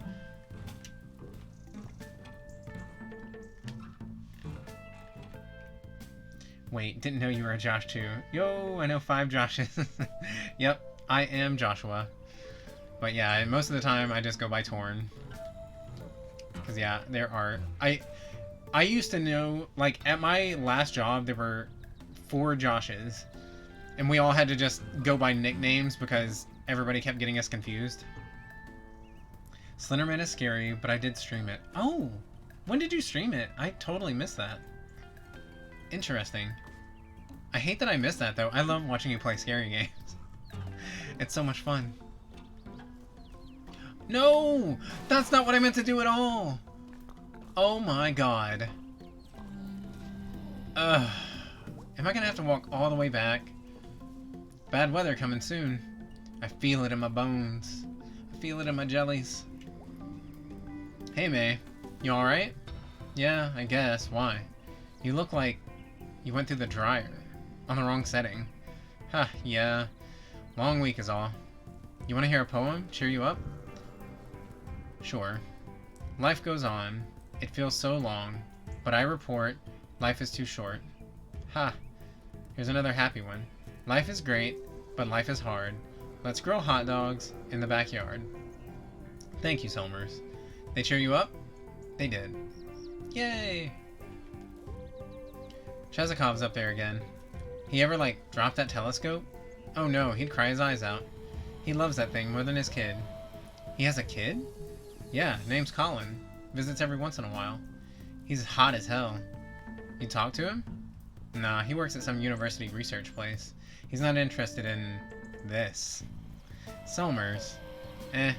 Wait, didn't know you were a Josh too. Yo, I know 5 Joshes. Yep, I am Joshua. But yeah, most of the time I just go by Torn. Because yeah, there are... I used to know, like, at my last job, there were 4 Joshes. And we all had to just go by nicknames because everybody kept getting us confused. Slenderman is scary, but I did stream it. Oh! When did you stream it? I totally missed that. Interesting. I hate that I missed that, though. I love watching you play scary games. It's so much fun. No! That's not what I meant to do at all! Oh my god. Ugh. Am I gonna have to walk all the way back? Bad weather coming soon. I feel it in my bones. I feel it in my jellies. Hey, May. You alright? Yeah, I guess. Why? You look like you went through the dryer. On the wrong setting. Huh, yeah. Long week is all. You want to hear a poem? Cheer you up? Sure. Life goes on. It feels so long. But I report, life is too short. Ha! Here's another happy one. Life is great, but life is hard. Let's grill hot dogs in the backyard. Thank you, Selmers. They cheer you up? They did. Yay! Chezakov's up there again. He ever, like, drop that telescope? Oh no, he'd cry his eyes out. He loves that thing more than his kid. He has a kid? Yeah, name's Colin. Visits every once in a while. He's hot as hell. You talk to him? Nah, he works at some university research place. He's not interested in this. Selmers. Eh.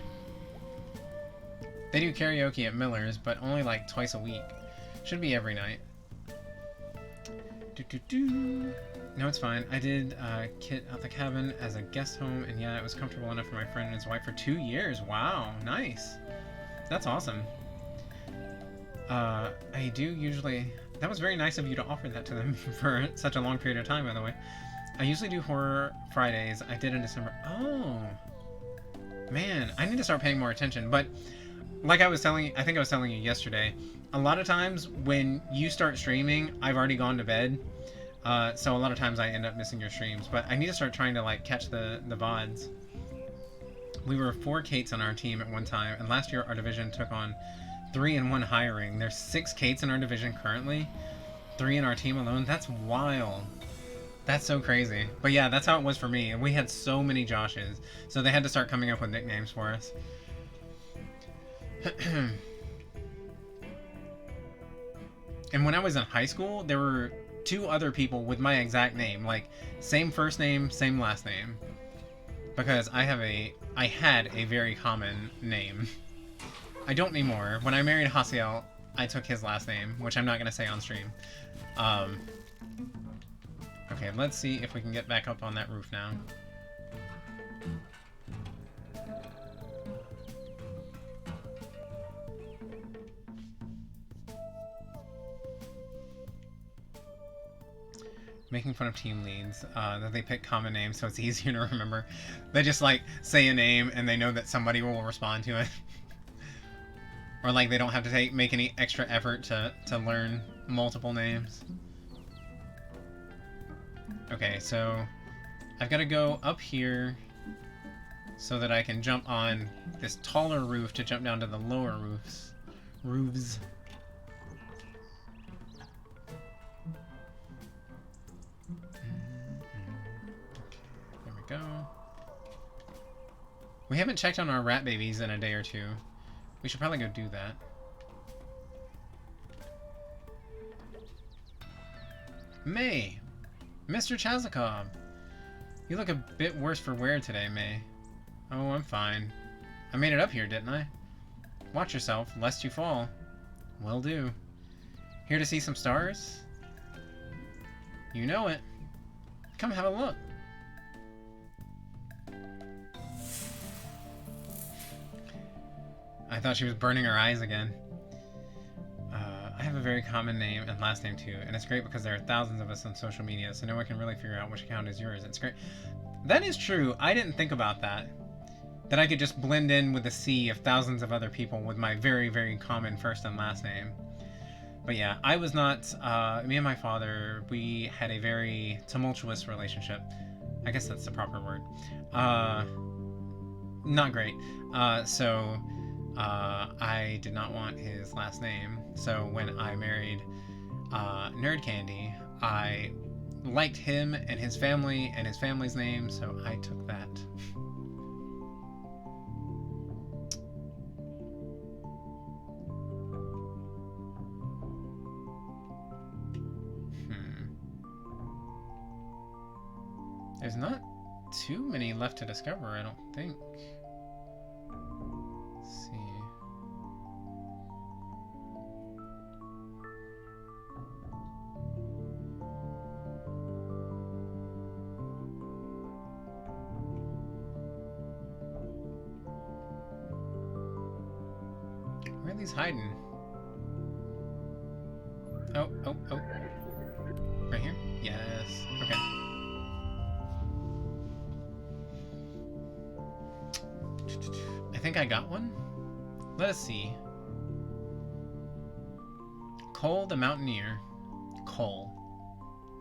They do karaoke at Miller's, but only like twice a week. Should be every night. No, it's fine. I did kit out the cabin as a guest home, and yeah, it was comfortable enough for my friend and his wife for 2 years. Wow, nice. That's awesome. I do usually... That was very nice of you to offer that to them for such a long period of time, by the way. I usually do Horror Fridays. I did in December. Oh. Man, I need to start paying more attention. But, like I think I was telling you yesterday, a lot of times when you start streaming, I've already gone to bed. So a lot of times I end up missing your streams. But I need to start trying to, like, catch the VODs. We were 4 Kates on our team at one time, and last year our division took on 3 in 1 hiring. There's 6 Kates in our division currently. 3 in our team alone. That's wild. That's so crazy. But yeah, that's how it was for me. And we had so many Joshes. So they had to start coming up with nicknames for us. And when I was in high school, there were 2 other people with my exact name. Like, same first name, same last name. Because I had a very common name. I don't anymore. When I married Hasiel, I took his last name, which I'm not going to say on stream. Okay, let's see if we can get back up on that roof now. Making fun of team leads, that they pick common names so it's easier to remember. They just, like, say a name and they know that somebody will respond to it. Or, like, they don't have to make any extra effort to learn multiple names. Okay, so I've got to go up here so that I can jump on this taller roof to jump down to the lower roofs. go. We haven't checked on our rat babies in a day or two. We should probably go do that. May! Mr. Chazakov! You look a bit worse for wear today, May. Oh, I'm fine. I made it up here, didn't I? Watch yourself, lest you fall. Will do. Here to see some stars? You know it. Come have a look. I thought she was burning her eyes again. I have a very common name and last name too, and it's great because there are thousands of us on social media, so no one can really figure out which account is yours. It's great. That is true. I didn't think about that. That I could just blend in with a sea of thousands of other people with my very, very common first and last name. But yeah, I was not, me and my father, we had a very tumultuous relationship. I guess that's the proper word. Not great. I did not want his last name. So when I married Nerd Candy, I liked him and his family and his family's name, so I took that. There's not too many left to discover, I don't think. Let's see. Where are these hiding? Oh. Right here? Yes. Okay. I think I got one. Let us see. Cole the Mountaineer. Cole.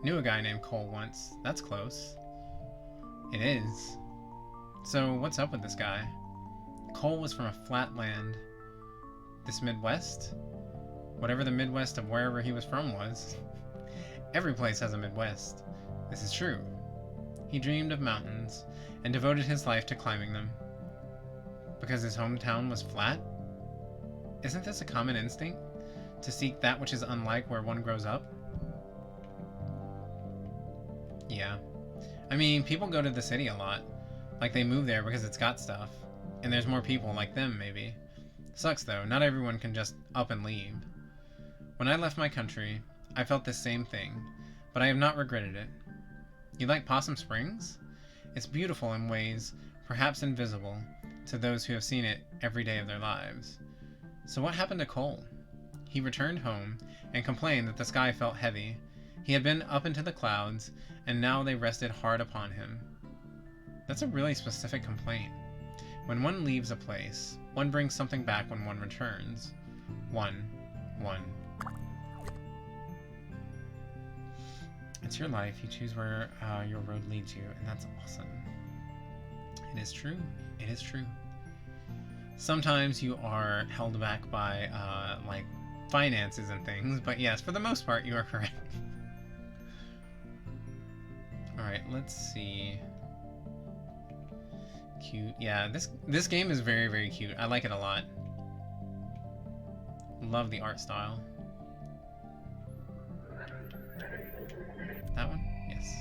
Knew a guy named Cole once. That's close. It is. So what's up with this guy? Cole was from a flat land. This Midwest? Whatever the Midwest of wherever he was from was. Every place has a Midwest. This is true. He dreamed of mountains and devoted his life to climbing them. Because his hometown was flat? Isn't this a common instinct? To seek that which is unlike where one grows up? Yeah. I mean, people go to the city a lot. Like they move there because it's got stuff. And there's more people like them, maybe. Sucks though, not everyone can just up and leave. When I left my country, I felt the same thing, but I have not regretted it. You like Possum Springs? It's beautiful in ways perhaps invisible to those who have seen it every day of their lives. So what happened to Cole? He returned home and complained that the sky felt heavy. He had been up into the clouds, and now they rested hard upon him. That's a really specific complaint. When one leaves a place, one brings something back when one returns. One. It's your life. You choose where your road leads you, and that's awesome. It is true. It is true. Sometimes you are held back by, like, finances and things, but yes, for the most part, you are correct. Alright, let's see. Cute. Yeah, this game is very, very cute. I like it a lot. Love the art style. That one? Yes.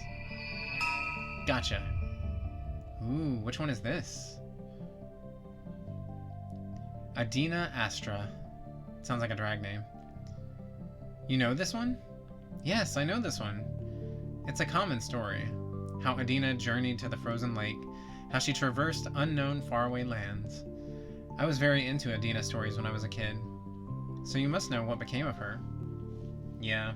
Gotcha. Ooh, which one is this? Adina Astra. Sounds like a drag name. You know this one? Yes, I know this one. It's a common story. How Adina journeyed to the frozen lake, how she traversed unknown faraway lands. I was very into Adina stories when I was a kid. So you must know what became of her. Yeah.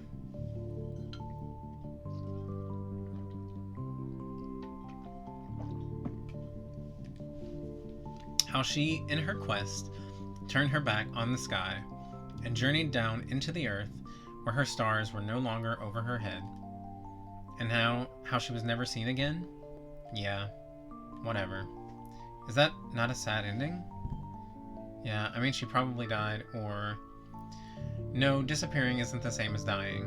How she, in her quest, turned her back on the sky and journeyed down into the earth where her stars were no longer over her head. And how she was never seen again? Yeah, whatever. Is that not a sad ending? Yeah, I mean, she probably died, or... No, disappearing isn't the same as dying.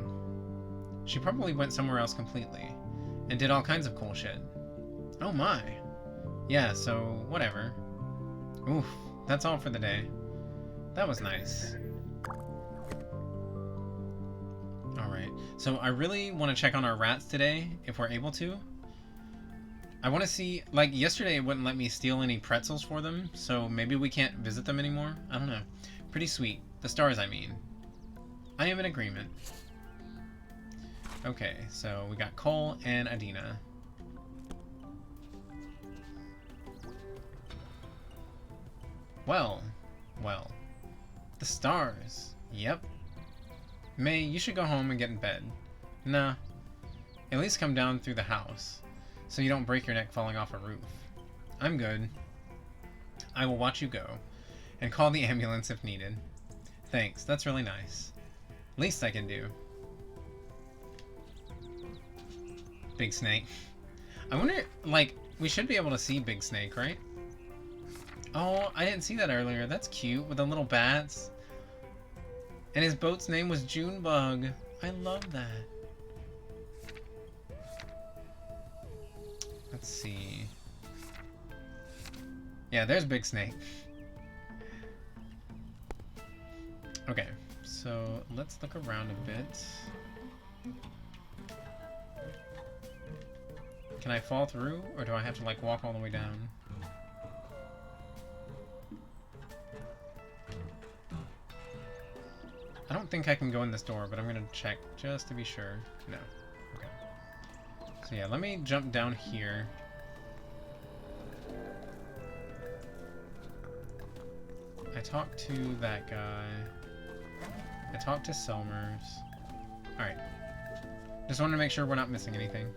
She probably went somewhere else completely, and did all kinds of cool shit. Oh my. Yeah, so whatever. Oof, that's all for the day. That was nice. Alright, so I really want to check on our rats today, if we're able to. I want to see, like, yesterday it wouldn't let me steal any pretzels for them, so maybe we can't visit them anymore? I don't know. Pretty sweet. The stars, I mean. I am in agreement. Okay, so we got Cole and Adina. Well. The stars. Yep. May, you should go home and get in bed. Nah. At least come down through the house, so you don't break your neck falling off a roof. I'm good. I will watch you go, and call the ambulance if needed. Thanks, that's really nice. Least I can do. Big Snake. I wonder, like, we should be able to see Big Snake, right? Oh, I didn't see that earlier. That's cute, with the little bats. And his boat's name was Junebug. I love that. Let's see. Yeah, there's Big Snake. Okay, so let's look around a bit. Can I fall through, or do I have to, like, walk all the way down? I don't think I can go in this door, but I'm gonna check just to be sure. No. Okay. So yeah, let me jump down here. I talked to that guy. I talked to Selmers. Alright. Just wanted to make sure we're not missing anything.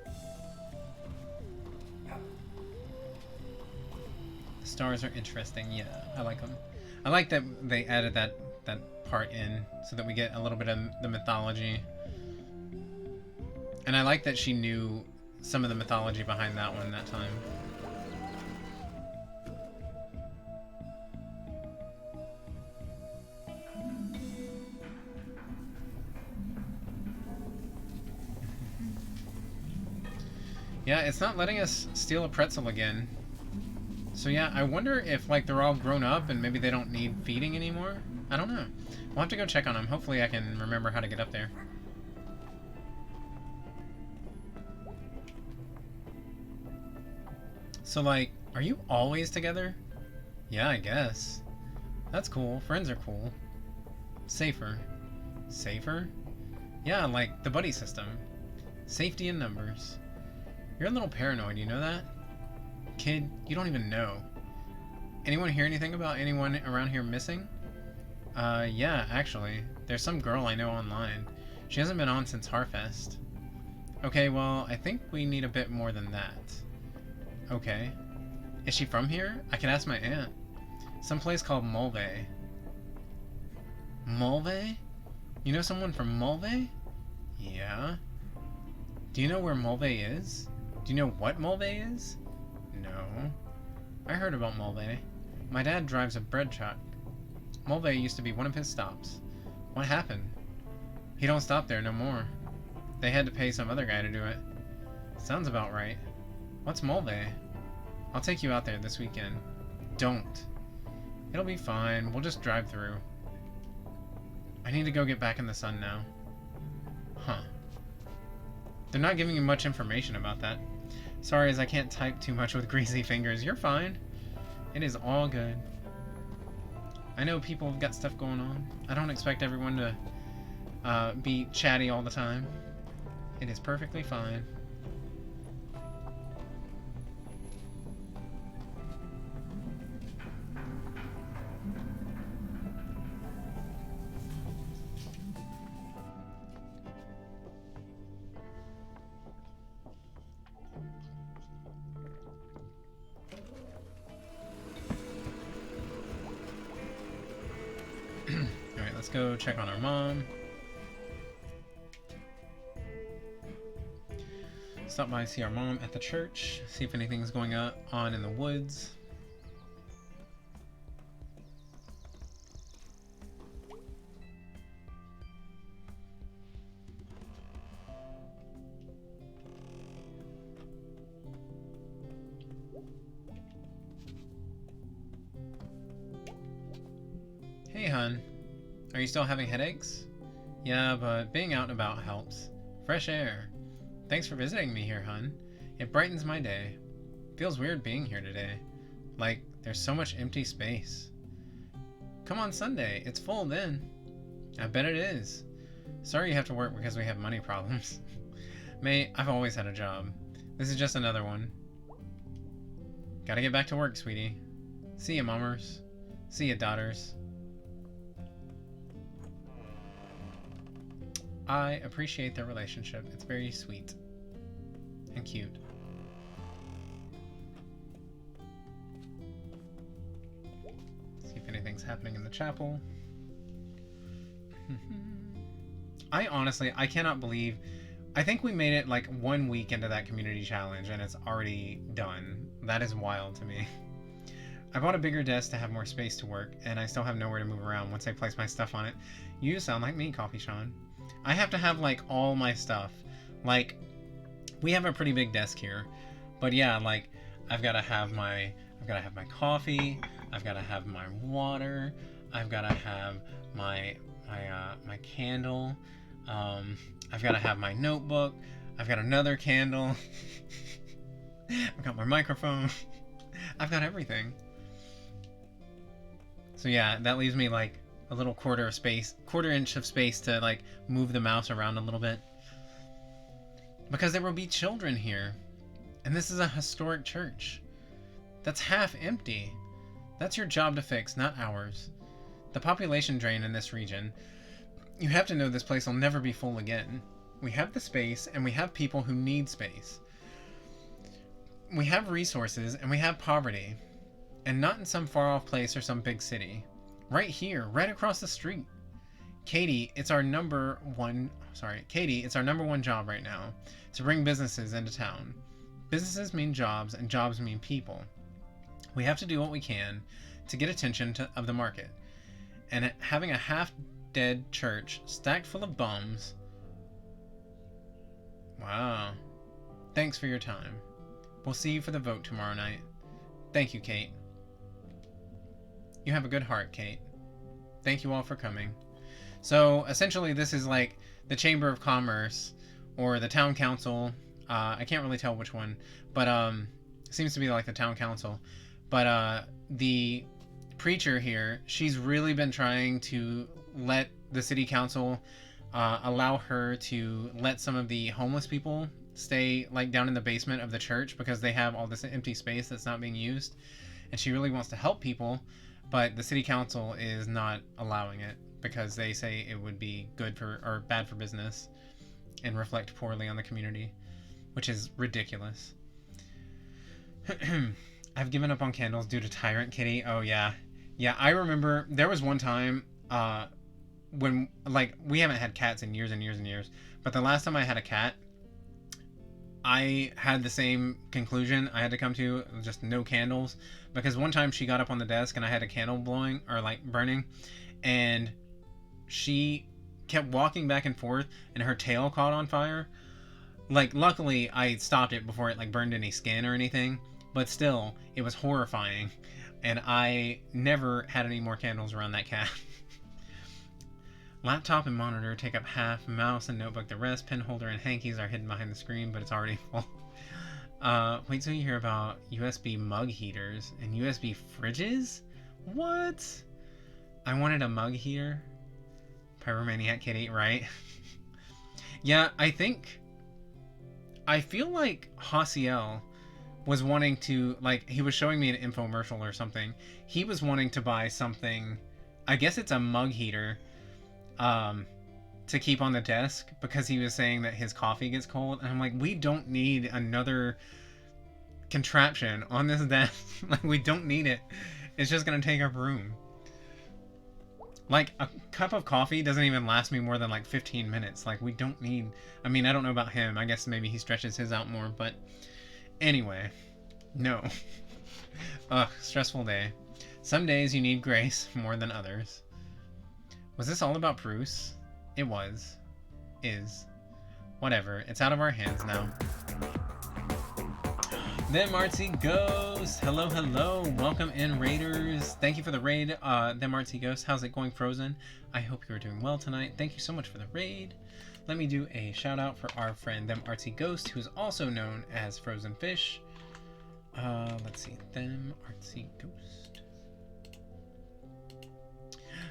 The stars are interesting. Yeah, I like them. I like that they added that part in so that we get a little bit of the mythology. And I like that she knew some of the mythology behind that one that time. Yeah, it's not letting us steal a pretzel again. So yeah, I wonder if, like, they're all grown up and maybe they don't need feeding anymore? I don't know. We'll have to go check on them. Hopefully I can remember how to get up there. So, like, are you always together? Yeah, I guess. That's cool. Friends are cool. Safer. Safer? Yeah, like the buddy system. Safety in numbers. You're a little paranoid, you know that? Kid, you don't even know. Anyone hear anything about anyone around here missing? Yeah, actually. There's some girl I know online. She hasn't been on since Harfest. Okay, well, I think we need a bit more than that. Okay. Is she from here? I can ask my aunt. Some place called Mulvey. Mulvey? You know someone from Mulvey? Yeah. Do you know where Mulvey is? Do you know what Mulvey is? No. I heard about Mulvey. My dad drives a bread truck. Mulvey used to be one of his stops. What happened? He don't stop there no more. They had to pay some other guy to do it. Sounds about right. What's Mulvey? I'll take you out there this weekend. Don't. It'll be fine. We'll just drive through. I need to go get back in the sun now. Huh. They're not giving you much information about that. Sorry as I can't type too much with greasy fingers. You're fine. It is all good. I know people have got stuff going on. I don't expect everyone to be chatty all the time. It is perfectly fine. Alright, let's go check on our mom. Stop by and see our mom at the church. See if anything's going on in the woods. Are you still having headaches? Yeah, but being out and about helps. Fresh air. Thanks for visiting me here, hun. It brightens my day. Feels weird being here today. Like, there's so much empty space. Come on Sunday, it's full then. I bet it is. Sorry you have to work because we have money problems. Mate, I've always had a job. This is just another one. Gotta get back to work, sweetie. See ya, mummers. See ya, daughters. I appreciate their relationship. It's very sweet and cute. See if anything's happening in the chapel. I cannot believe, I think we made it like 1 week into that community challenge and it's already done. That is wild to me. I bought a bigger desk to have more space to work, and I still have nowhere to move around once I place my stuff on it. You sound like me, Coffee Sean. I have to have like all my stuff. Like, we have a pretty big desk here, but yeah, like I've got to have my coffee, I've got to have my water, I've got to have my candle, I've got to have my notebook, I've got another candle, I've got my microphone, I've got everything. So yeah, that leaves me like a little quarter inch of space to like move the mouse around a little bit. Because there will be children here. And this is a historic church. That's half empty. That's your job to fix, not ours. The population drain in this region. You have to know this place will never be full again. We have the space, and we have people who need space. We have resources, and we have poverty. And not in some far-off place or some big city. Right here, right across the street. Katie, it's our number one job right now, to bring businesses into town. Businesses mean jobs, and jobs mean people. We have to do what we can to get attention of the market. And having a half-dead church stacked full of bums... Wow. Thanks for your time. We'll see you for the vote tomorrow night. Thank you, Kate. You have a good heart, Kate. Thank you all for coming. So, essentially, this is like the Chamber of Commerce or the Town Council. I can't really tell which one, but it seems to be like the Town Council. But the preacher here, she's really been trying to let the City Council allow her to let some of the homeless people stay like down in the basement of the church because they have all this empty space that's not being used. And she really wants to help people, but the City Council is not allowing it because they say it would be good for or bad for business and reflect poorly on the community, which is ridiculous. I've given up on candles due to Tyrant Kitty. Oh yeah. Yeah, I remember there was one time when like we haven't had cats in years and years and years, but the last time I had a cat, I had the same conclusion I had to come to, just no candles, because one time she got up on the desk and I had a candle blowing or like burning, and she kept walking back and forth and her tail caught on fire. Like, luckily I stopped it before it like burned any skin or anything, but still it was horrifying, and I never had any more candles around that cat. Laptop and monitor take up half, mouse and notebook the rest, pen holder and hankies are hidden behind the screen, but it's already full. Wait till you hear about USB mug heaters and USB fridges? What? I wanted a mug heater. Pyromaniac Kitty, right? Yeah, I feel like Hasiel was wanting to, like, he was showing me an infomercial or something. He was wanting to buy something, I guess it's a mug heater, to keep on the desk because he was saying that his coffee gets cold. And I'm like, we don't need another contraption on this desk. Like, we don't need it. It's just gonna take up room. Like, a cup of coffee doesn't even last me more than like 15 minutes. Like, we don't need... I mean, I don't know about him. I guess maybe he stretches his out more, but... Anyway. No. Ugh, stressful day. Some days you need grace more than others. Was this all about Bruce? It was. Is. Whatever. It's out of our hands now. Them Artsy Ghosts. Hello, hello. Welcome in, Raiders. Thank you for the raid. Them Artsy Ghosts. How's it going, Frozen? I hope you're doing well tonight. Thank you so much for the raid. Let me do a shout out for our friend Them Artsy Ghost, who's also known as Frozen Fish. Let's see. Them Artsy Ghost.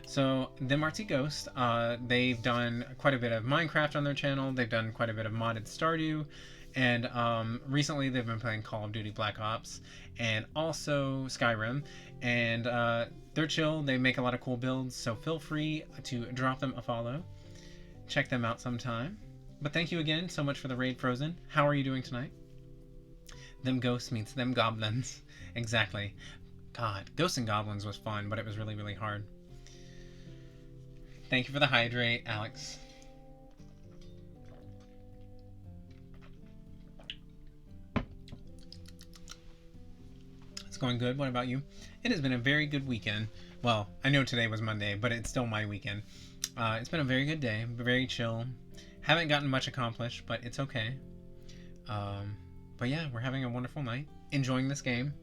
So, Them Artsy Ghost, they've done quite a bit of Minecraft on their channel. They've done quite a bit of modded Stardew. And recently they've been playing Call of Duty Black Ops and also Skyrim. And they're chill. They make a lot of cool builds. So feel free to drop them a follow. Check them out sometime. But thank you again so much for the raid, Frozen. How are you doing tonight? Them ghosts meets them goblins. Exactly. God, Ghosts and Goblins was fun, but it was really, really hard. Thank you for the hydrate, Alex. It's going good. What about you? It has been a very good weekend. Well, I know today was Monday, but it's still my weekend. It's been a very good day. Very chill. Haven't gotten much accomplished, but it's okay. But yeah, we're having a wonderful night. Enjoying this game.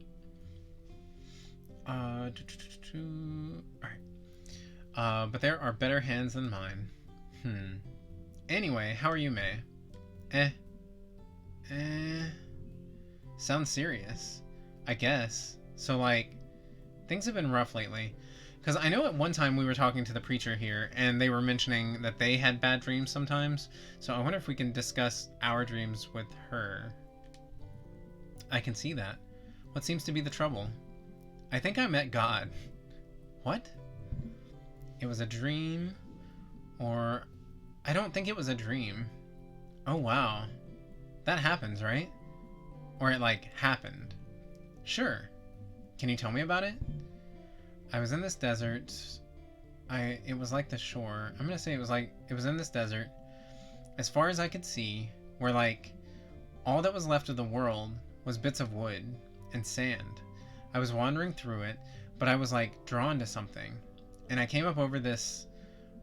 Alright. But there are better hands than mine. Anyway, how are you, May? Sounds serious, I guess. So, like, things have been rough lately. Because I know at one time we were talking to the preacher here, and they were mentioning that they had bad dreams sometimes. So I wonder if we can discuss our dreams with her. I can see that. What seems to be the trouble? I think I met God. What? It was a dream? Or... I don't think it was a dream. Oh, wow. That happens, right? Or it, like, happened. Sure. Can you tell me about it? I was in this desert. It was like the shore. I'm gonna say it was in this desert. As far as I could see, where, like, all that was left of the world was bits of wood and sand. I was wandering through it, but I was, like, drawn to something. And I came up over this...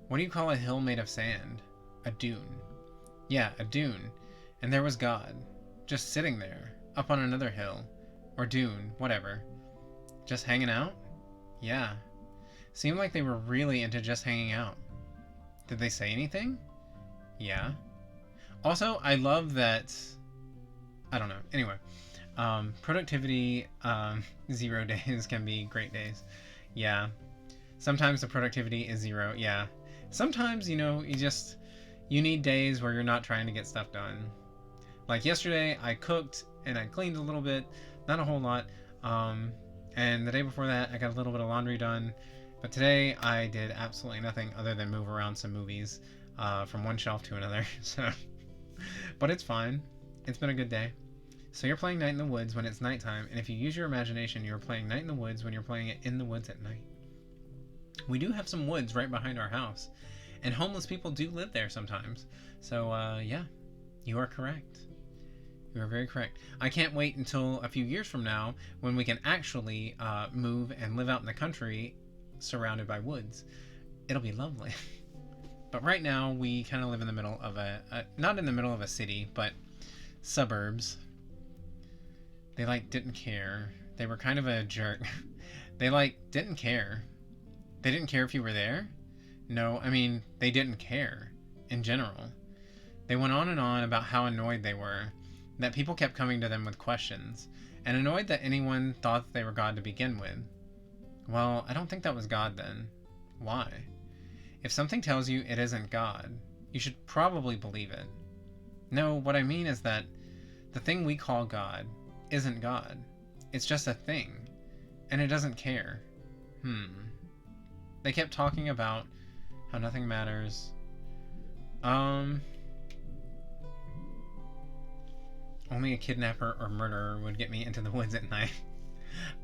What do you call a hill made of sand? A dune. Yeah, a dune. And there was God. Just sitting there. Up on another hill. Or dune. Whatever. Just hanging out? Yeah. Seemed like they were really into just hanging out. Did they say anything? Yeah. Also, I love that... I don't know. Anyway. Productivity, 0 days can be great days. Yeah. Sometimes the productivity is 0. Yeah. Sometimes, you know, you need days where you're not trying to get stuff done. Like yesterday, I cooked and I cleaned a little bit. Not a whole lot. And the day before that, I got a little bit of laundry done. But today, I did absolutely nothing other than move around some movies from one shelf to another. So, but it's fine. It's been a good day. So you're playing Night in the Woods when it's nighttime, and if you use your imagination, you're playing Night in the Woods when you're playing it in the woods at night. We do have some woods right behind our house, and homeless people do live there sometimes. So, yeah, you are correct. You are very correct. I can't wait until a few years from now when we can actually move and live out in the country surrounded by woods. It'll be lovely. But right now, we kind of live in the middle of not in the middle of a city, but suburbs. They, like, didn't care. They were kind of a jerk. They, like, didn't care. They didn't care if you were there? No, I mean, they didn't care. In general. They went on and on about how annoyed they were. That people kept coming to them with questions. And annoyed that anyone thought they were God to begin with. Well, I don't think that was God then. Why? If something tells you it isn't God, you should probably believe it. No, what I mean is that the thing we call God isn't God. It's just a thing. And it doesn't care. They kept talking about how nothing matters. Only a kidnapper or murderer would get me into the woods at night.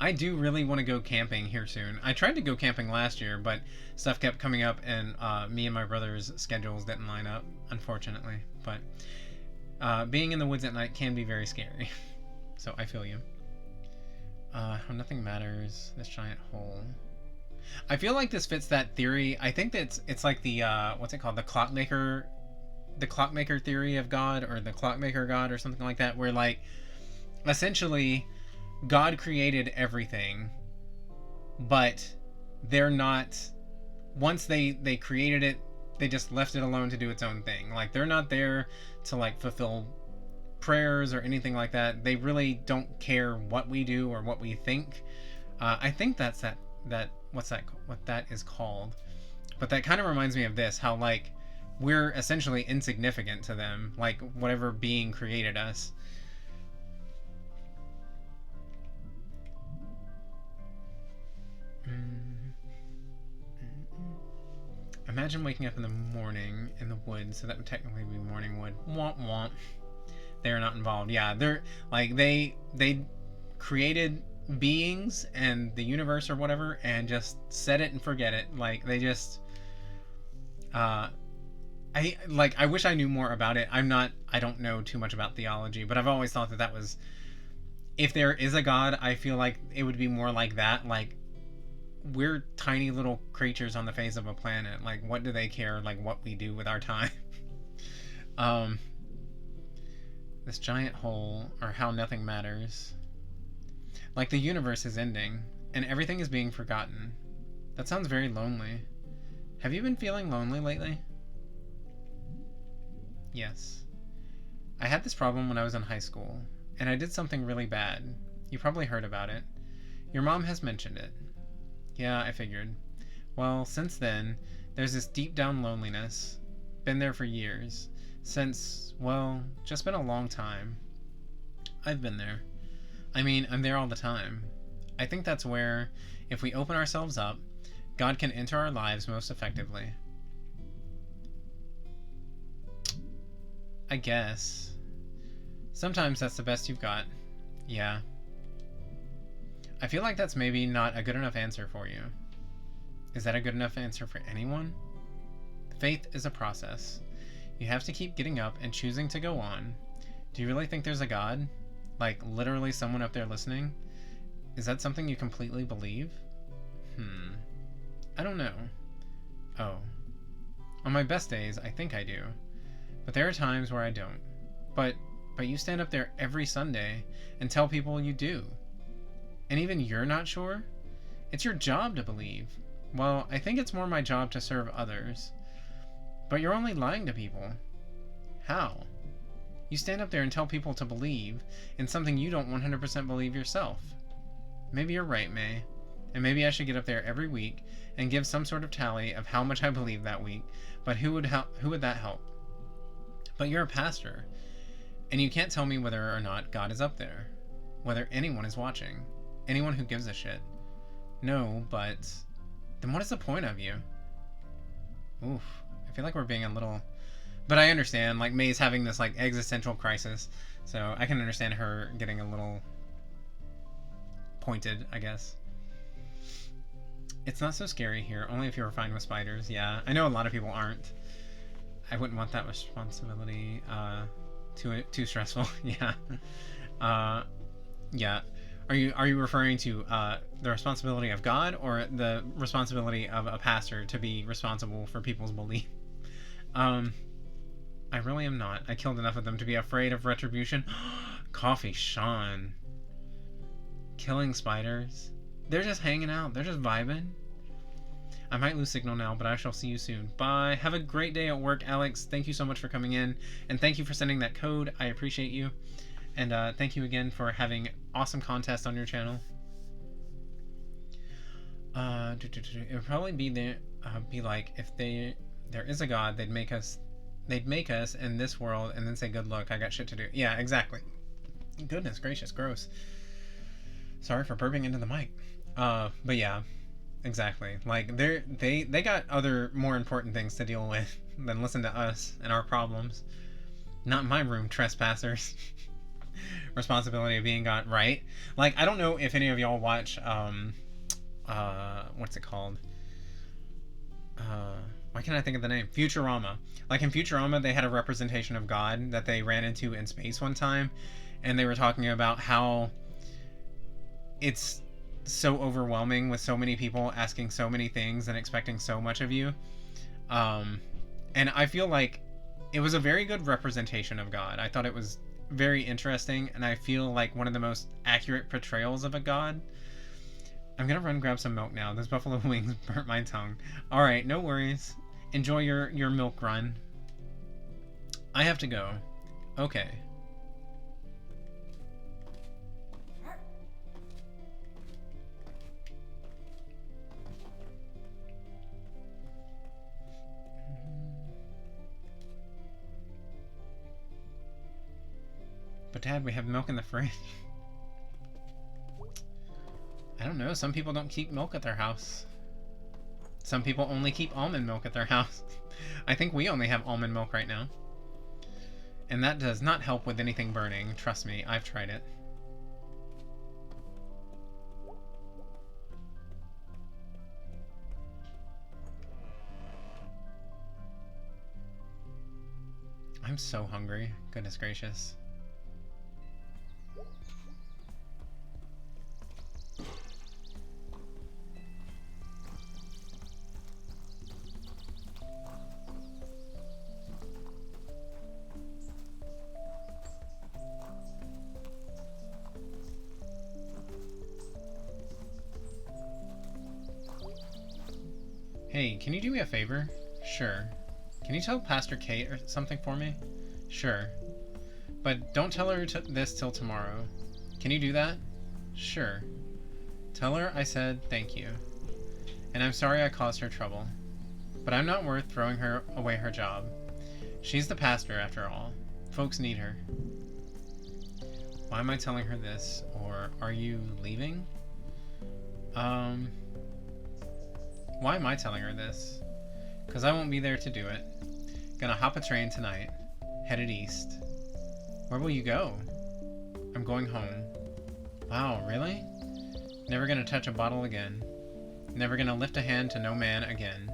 I do really want to go camping here soon. I tried to go camping last year, but stuff kept coming up and me and my brother's schedules didn't line up, unfortunately. But being in the woods at night can be very scary. So I feel you. How nothing matters. This giant hole. I feel like this fits that theory. I think that it's like the what's it called? The clockmaker theory of God, or the clockmaker God, or something like that, where like essentially God created everything, but they're not, once they created it, they just left it alone to do its own thing. Like, they're not there to like fulfill prayers or anything like that. They really don't care what we do or what we think. I think that's that what that is called. But that kind of reminds me of this, how like we're essentially insignificant to them, like whatever being created us. Imagine waking up in the morning in the woods, so that would technically be morning wood. Womp womp. They're not involved. Yeah, they're like they created beings and the universe or whatever and just set it and forget it. Like they just I wish I knew more about it. I don't know too much about theology, but I've always thought that was, if there is a God, I feel like it would be more like that. Like, we're tiny little creatures on the face of a planet. Like, what do they care, like, what we do with our time? This giant hole, or how nothing matters. Like, the universe is ending, and everything is being forgotten. That sounds very lonely. Have you been feeling lonely lately? Yes. I had this problem when I was in high school, and I did something really bad. You probably heard about it. Your mom has mentioned it. Yeah, I figured. Well, since then, there's this deep down loneliness. Been there for years. Since, well, just been a long time. I've been there. I mean, I'm there all the time. I think that's where, if we open ourselves up, God can enter our lives most effectively. I guess. Sometimes that's the best you've got. Yeah. I feel like that's maybe not a good enough answer for you. Is that a good enough answer for anyone? Faith is a process. You have to keep getting up and choosing to go on. Do you really think there's a God? Like, literally someone up there listening? Is that something you completely believe? I don't know. Oh. On my best days, I think I do. But there are times where I don't. But you stand up there every Sunday and tell people you do. And even you're not sure? It's your job to believe. Well, I think it's more my job to serve others. But you're only lying to people. How? You stand up there and tell people to believe in something you don't 100% believe yourself. Maybe you're right, May. And maybe I should get up there every week and give some sort of tally of how much I believe that week. But who would that help? But you're a pastor. And you can't tell me whether or not God is up there. Whether anyone is watching. Anyone who gives a shit. No, but then what is the point of you? Oof. I feel like we're being a little... But I understand, like, May's having this, like, existential crisis. So I can understand her getting a little pointed, I guess. It's not so scary here, only if you're fine with spiders. Yeah, I know a lot of people aren't. I wouldn't want that responsibility. Too stressful. Yeah. Yeah. Are you referring to the responsibility of God or the responsibility of a pastor to be responsible for people's belief? I really am not. I killed enough of them to be afraid of retribution. Coffee Sean. Killing spiders. They're just hanging out. They're just vibing. I might lose signal now, but I shall see you soon. Bye. Have a great day at work, Alex. Thank you so much for coming in. And thank you for sending that code. I appreciate you. And thank you again for having awesome contests on your channel. It would probably be like if there is a God, they'd make us in this world and then say, good luck, I got shit to do. Yeah, exactly. Goodness gracious, gross. Sorry for burping into the mic. But yeah, exactly. Like they got other more important things to deal with than listen to us and our problems. Not in my room, trespassers. Responsibility of being God, right? Like, I don't know if any of y'all watch what's it called? Why can't I think of the name? Futurama. Like, in Futurama, they had a representation of God that they ran into in space one time, and they were talking about how it's so overwhelming with so many people asking so many things and expecting so much of you. And I feel like it was a very good representation of God. I thought it was very interesting, and I feel like one of the most accurate portrayals of a god. I'm gonna run grab some milk now. Those buffalo wings burnt my tongue. Alright, no worries. Enjoy your milk run. I have to go. Okay. But Dad, we have milk in the fridge. I don't know, some people don't keep milk at their house. Some people only keep almond milk at their house. I think we only have almond milk right now. And that does not help with anything burning. Trust me, I've tried it. I'm so hungry. Goodness gracious. Hey, can you do me a favor? Sure. Can you tell Pastor Kate or something for me? Sure. But don't tell her this till tomorrow. Can you do that? Sure. Tell her I said thank you. And I'm sorry I caused her trouble. But I'm not worth throwing her away her job. She's the pastor after all. Folks need her. Why am I telling her this? Or are you leaving? Why am I telling her this? Because I won't be there to do it. Gonna hop a train tonight. Headed east. Where will you go? I'm going home. Wow, really? Never gonna touch a bottle again. Never gonna lift a hand to no man again.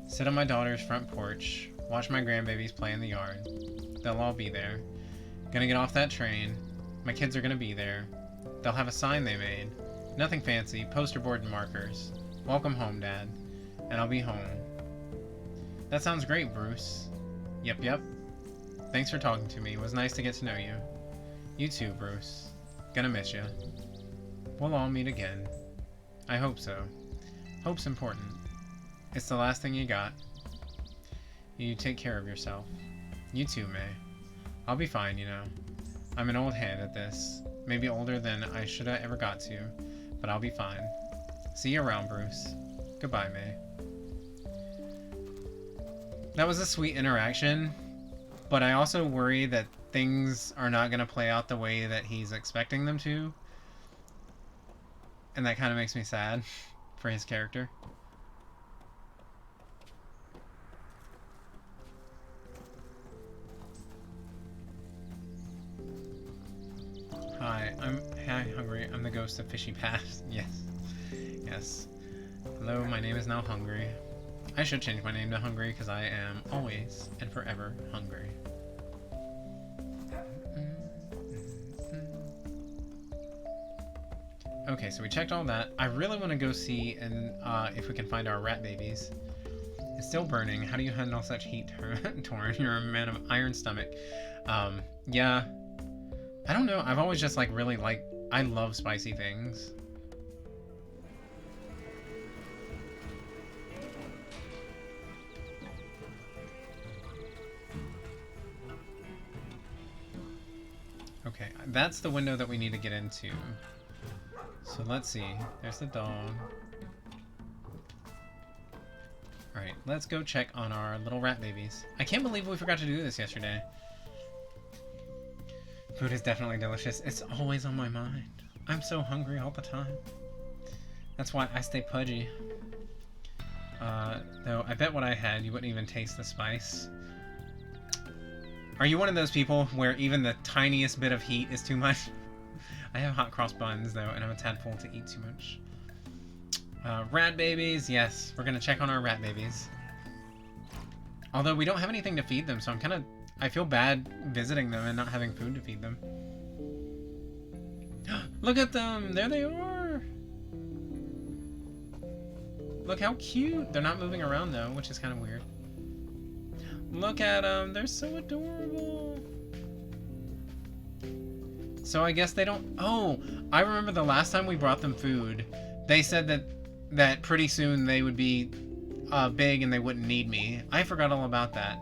Sit on my daughter's front porch. Watch my grandbabies play in the yard. They'll all be there. Gonna get off that train. My kids are gonna be there. They'll have a sign they made. Nothing fancy, poster board and markers. Welcome home, Dad. And I'll be home. That sounds great, Bruce. Yep. Thanks for talking to me. It was nice to get to know you. You too, Bruce. Gonna miss you. We'll all meet again. I hope so. Hope's important. It's the last thing you got. You take care of yourself. You too, May. I'll be fine, you know. I'm an old hand at this. Maybe older than I should have ever got to. But I'll be fine. See you around, Bruce. Goodbye, May. That was a sweet interaction, but I also worry that things are not going to play out the way that he's expecting them to. And that kind of makes me sad for his character. Hi, I'm Hungry. I'm the ghost of Fishy Past. Yes. Hello, my name is now Hungry. I should change my name to Hungry because I am always and forever hungry. Okay, so we checked all that. I really want to go see if we can find our rat babies. It's still burning. How do you handle such heat, Torn? You're a man of iron stomach. Yeah. I don't know. I've always just really I love spicy things. Okay, that's the window that we need to get into. So let's see. There's the dog. Alright, let's go check on our little rat babies. I can't believe we forgot to do this yesterday. Food is definitely delicious. It's always on my mind. I'm so hungry all the time. That's why I stay pudgy. Though I bet what I had, you wouldn't even taste the spice. Are you one of those people where even the tiniest bit of heat is too much? I have hot cross buns, though, and I'm a tad full to eat too much. Rat babies, yes. We're gonna check on our rat babies. Although we don't have anything to feed them, so I feel bad visiting them and not having food to feed them. Look at them! There they are! Look how cute! They're not moving around, though, which is kind of weird. Look at them! They're so adorable! So I guess they don't... Oh, I remember the last time we brought them food, they said that pretty soon they would be big and they wouldn't need me. I forgot all about that.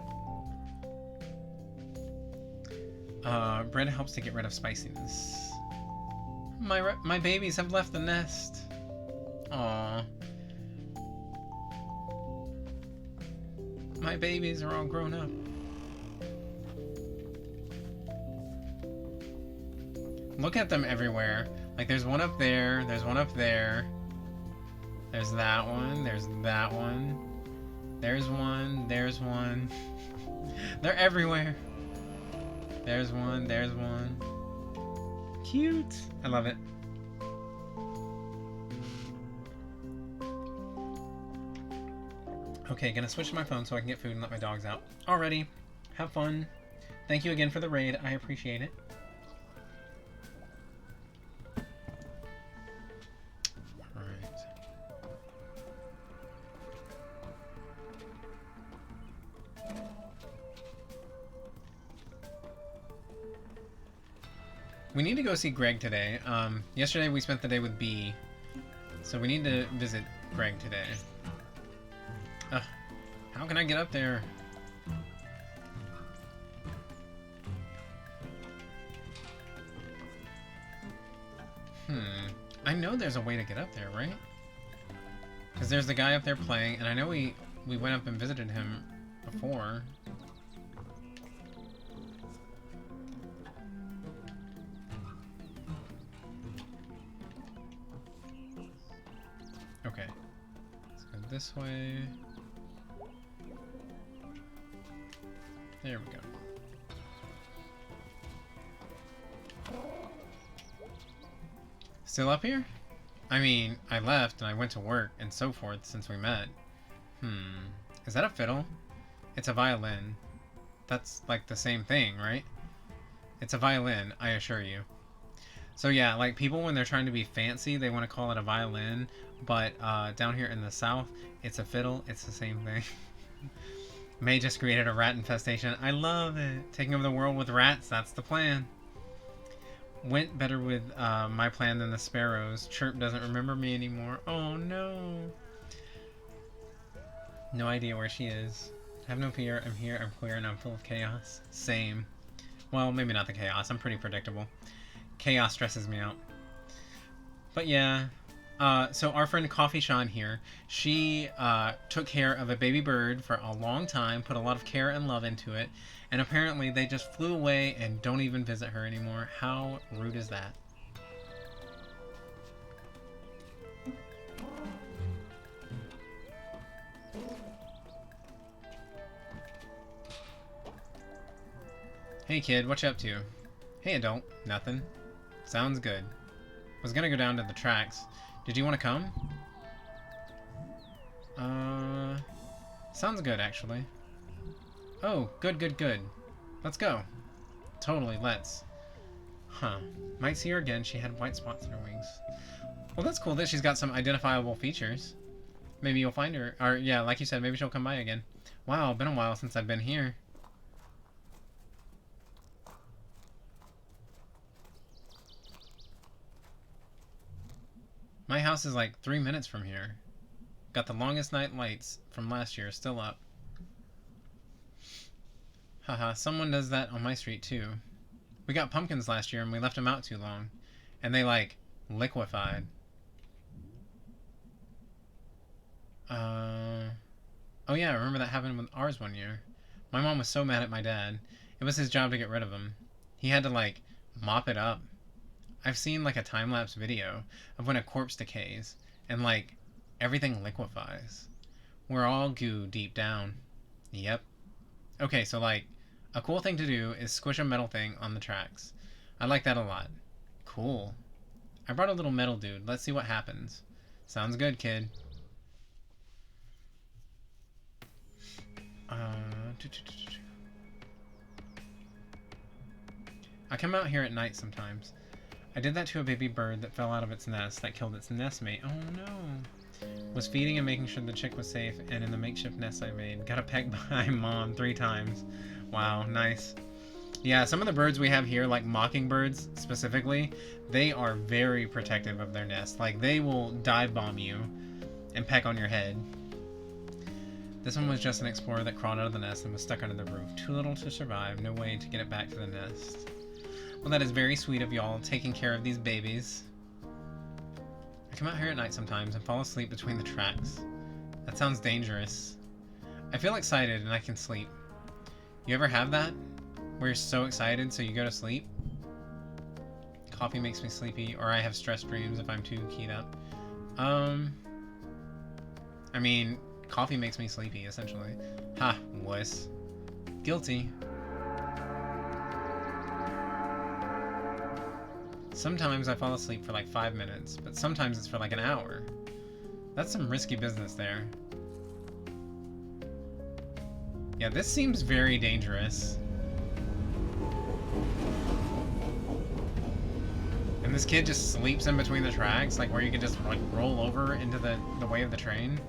Bread helps to get rid of spiciness. My babies have left the nest. Aww. My babies are all grown up. Look at them everywhere. Like, there's one up there, there's one up there. There's that one, there's that one. There's one, there's one. They're everywhere. There's one, there's one. Cute. I love it. Okay, gonna switch to my phone so I can get food and let my dogs out. Alrighty. Have fun. Thank you again for the raid. I appreciate it. Alright. We need to go see Greg today. Yesterday we spent the day with B, so we need to visit Greg today. How can I get up there? I know there's a way to get up there, right? Because there's the guy up there playing, and I know we went up and visited him before. Okay. Let's go this way. There we go. Still up here? I mean, I left and I went to work and so forth since we met. Is that a fiddle? It's a violin. That's like the same thing, right? It's a violin, I assure you. So yeah, like people when they're trying to be fancy, they want to call it a violin, but down here in the south, it's a fiddle. It's the same thing. May just created a rat infestation. I love it. Taking over the world with rats, that's the plan. Went better with my plan than the sparrows. Chirp doesn't remember me anymore. Oh no. No idea where she is. Have no fear. I'm here. I'm queer and I'm full of chaos. Same. Well, maybe not the chaos. I'm pretty predictable. Chaos stresses me out. But yeah. So our friend Coffee Sean here, she took care of a baby bird for a long time, put a lot of care and love into it, and apparently they just flew away and don't even visit her anymore. How rude is that? Hey kid, what you up to? Hey adult, nothing. Sounds good. Was gonna go down to the tracks. Did you want to come? Sounds good, actually. Oh, good, good, good. Let's go. Totally, let's. Huh. Might see her again. She had white spots in her wings. Well, that's cool that she's got some identifiable features. Maybe you'll find her. Or, yeah, like you said, maybe she'll come by again. Wow, been a while since I've been here. My house is like 3 minutes from here. Got the longest night lights from last year still up. Haha, someone does that on my street too. We got pumpkins last year and we left them out too long. And they like liquefied. Oh yeah, I remember that happened with ours one year. My mom was so mad at my dad. It was his job to get rid of them. He had to like mop it up. I've seen like a time-lapse video of when a corpse decays and like everything liquefies. We're all goo deep down. Yep. Okay, so like a cool thing to do is squish a metal thing on the tracks. I like that a lot. Cool. I brought a little metal dude. Let's see what happens. Sounds good, kid. I come out here at night sometimes. I did that to a baby bird that fell out of its nest that killed its nestmate. Oh no. Was feeding and making sure the chick was safe, and in the makeshift nest I made. Got a peck by mom 3 times. Wow, nice. Yeah, some of the birds we have here, like mockingbirds specifically, they are very protective of their nest. Like, they will dive bomb you and peck on your head. This one was just an explorer that crawled out of the nest and was stuck under the roof. Too little to survive, no way to get it back to the nest. Well, that is very sweet of y'all, taking care of these babies. I come out here at night sometimes and fall asleep between the tracks. That sounds dangerous. I feel excited and I can sleep. You ever have that? Where you're so excited so you go to sleep? Coffee makes me sleepy, or I have stress dreams if I'm too keyed up. I mean, coffee makes me sleepy, essentially. Ha, wuss. Guilty. Sometimes I fall asleep for like 5 minutes, but sometimes it's for like an hour. That's some risky business there. Yeah, this seems very dangerous. And this kid just sleeps in between the tracks, like where you can just like roll over into the way of the train.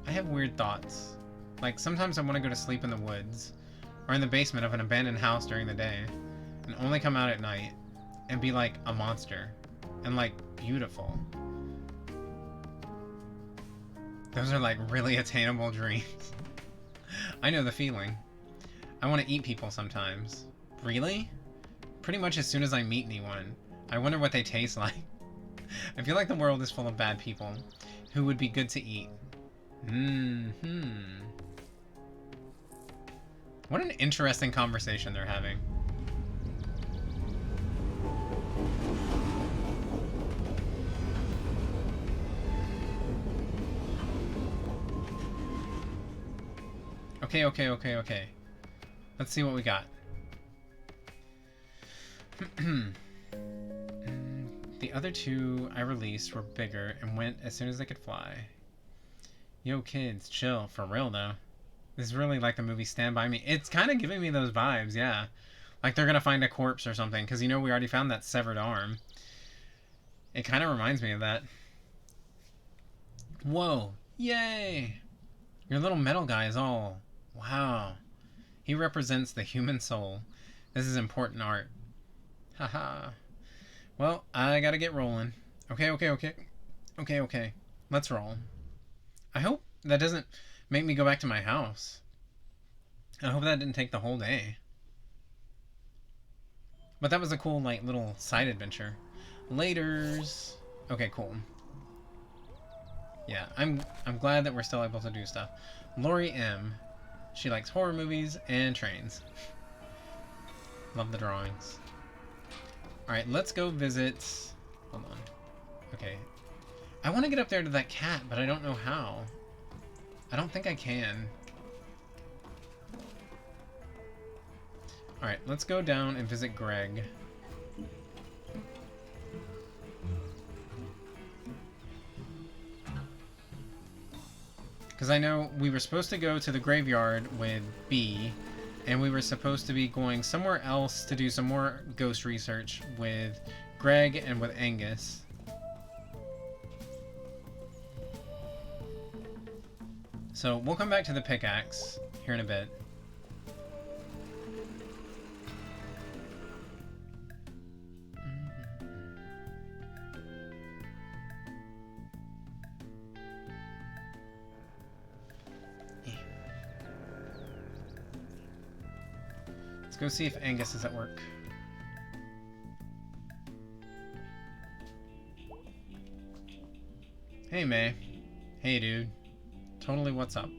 I have weird thoughts. Like, sometimes I want to go to sleep in the woods, or in the basement of an abandoned house during the day, and only come out at night, and be like a monster, and like beautiful. Those are like really attainable dreams. I know the feeling. I want to eat people sometimes. Really? Pretty much as soon as I meet anyone. I wonder what they taste like. I feel like the world is full of bad people who would be good to eat. What an interesting conversation they're having. Okay. Let's see what we got. The other two I released were bigger and went as soon as they could fly. Yo, kids, chill. For real, though. This is really like the movie Stand By Me. It's kind of giving me those vibes, yeah. Like they're going to find a corpse or something, because, you know, we already found that severed arm. It kind of reminds me of that. Whoa. Yay! Your little metal guy is all... Wow. He represents the human soul. This is important art. Haha. Well, I gotta get rolling. Okay. Let's roll. I hope that doesn't make me go back to my house. I hope that didn't take the whole day. But that was a cool, like, little side adventure. Laters. Okay, cool. Yeah, I'm glad that we're still able to do stuff. Lori M. She likes horror movies and trains. Love the drawings. Alright, let's go visit... Hold on. Okay. I want to get up there to that cat, but I don't know how. I don't think I can. Alright, let's go down and visit Greg. Because I know we were supposed to go to the graveyard with B, and we were supposed to be going somewhere else to do some more ghost research with Greg and with Angus. So we'll come back to the pickaxe here in a bit. Let's go see if Angus is at work. Hey, May. Hey, dude. Totally, what's up?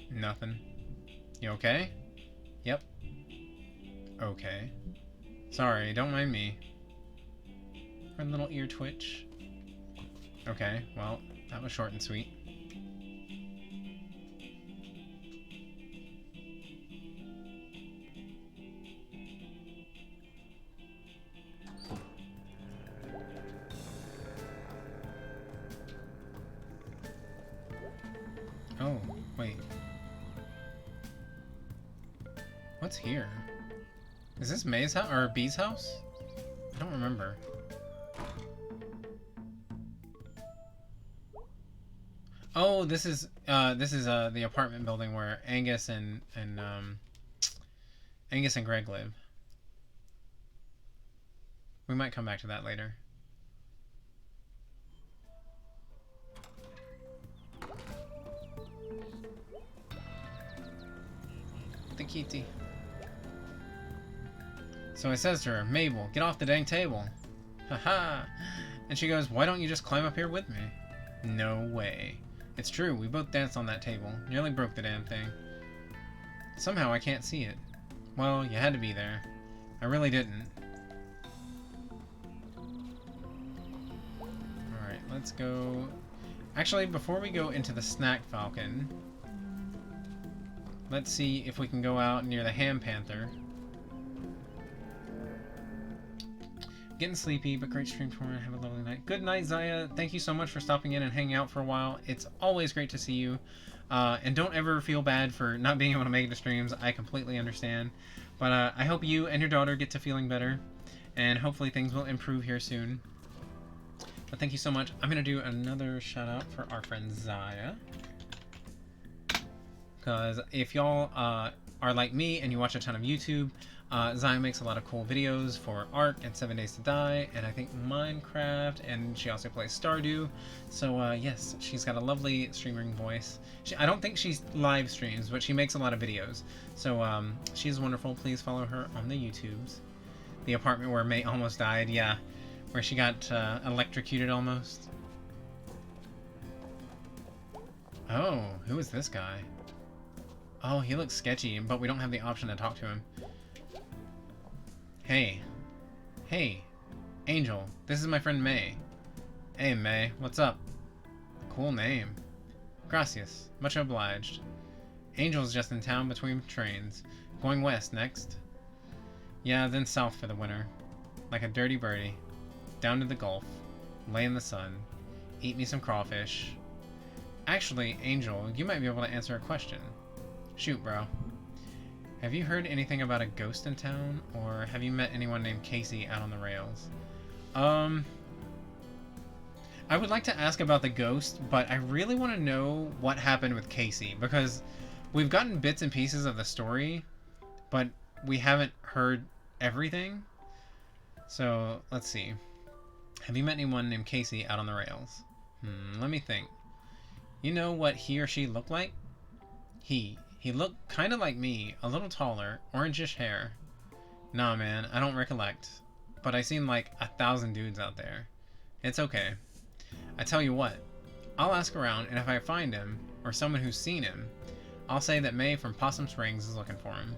Nothing. You okay? Yep. Okay. Sorry, don't mind me. Her little ear twitch. Okay, well, that was short and sweet. Oh, wait. What's here? Is this May's house or B's house? I don't remember. Oh, this is the apartment building where Angus and Angus and Greg live. We might come back to that later. The kitty. So I says to her, Mabel, get off the dang table. Haha. And she goes, why don't you just climb up here with me? No way. It's true, we both danced on that table. Nearly broke the damn thing. Somehow I can't see it. Well, you had to be there. I really didn't. Alright, let's go... Actually, before we go into the Snack Falcon, let's see if we can go out near the Ham Panther. Getting sleepy, but great stream tomorrow. Have a lovely night. Good night, Zaya. Thank you so much for stopping in and hanging out for a while. It's always great to see you. And don't ever feel bad for not being able to make it to streams. I completely understand. But I hope you and your daughter get to feeling better. And hopefully things will improve here soon. But thank you so much. I'm going to do another shout out for our friend Zaya. Because if y'all are like me and you watch a ton of YouTube, Zaya makes a lot of cool videos for Ark and 7 Days to Die, and I think Minecraft, and she also plays Stardew. So yes, she's got a lovely streaming voice. I don't think she live streams, but she makes a lot of videos. So she's wonderful. Please follow her on the YouTubes. The apartment where May almost died, yeah. Where she got electrocuted almost. Oh, who is this guy? Oh, he looks sketchy, but we don't have the option to talk to him. Hey. Hey. Angel, this is my friend May. Hey, May, what's up? Cool name. Gracias. Much obliged. Angel's just in town between trains. Going west next. Yeah, then south for the winter. Like a dirty birdie. Down to the Gulf. Lay in the sun. Eat me some crawfish. Actually, Angel, you might be able to answer a question. Shoot, bro. Have you heard anything about a ghost in town? Or have you met anyone named Casey out on the rails? I would like to ask about the ghost, but I really want to know what happened with Casey, because we've gotten bits and pieces of the story, but we haven't heard everything. So, let's see. Have you met anyone named Casey out on the rails? Let me think. You know what he or she looked like? He looked kind of like me, a little taller, orangish hair. Nah, man, I don't recollect. But I seen like 1,000 dudes out there. It's okay. I tell you what, I'll ask around, and if I find him, or someone who's seen him, I'll say that May from Possum Springs is looking for him.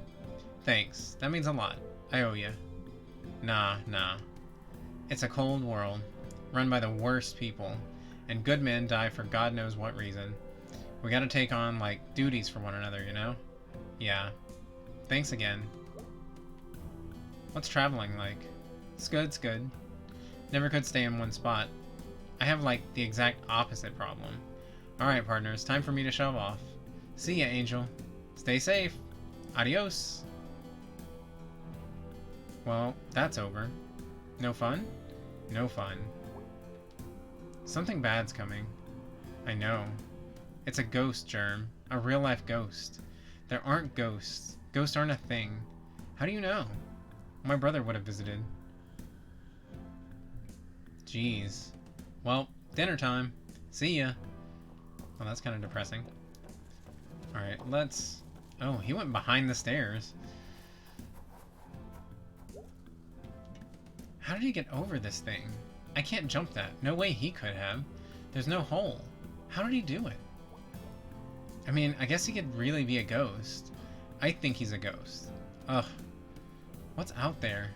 Thanks, that means a lot. I owe you. Nah. It's a cold world, run by the worst people, and good men die for God knows what reason. We gotta take on, like, duties for one another, you know? Yeah. Thanks again. What's traveling like? It's good. Never could stay in one spot. I have, like, the exact opposite problem. Alright, partners, time for me to shove off. See ya, Angel. Stay safe. Adios. Well, that's over. No fun? No fun. Something bad's coming. I know. It's a ghost, Germ. A real-life ghost. There aren't ghosts. Ghosts aren't a thing. How do you know? My brother would have visited. Jeez. Well, dinner time. See ya. Well, that's kind of depressing. Alright, let's... Oh, he went behind the stairs. How did he get over this thing? I can't jump that. No way he could have. There's no hole. How did he do it? I mean, I guess he could really be a ghost. I think he's a ghost. Ugh. What's out there?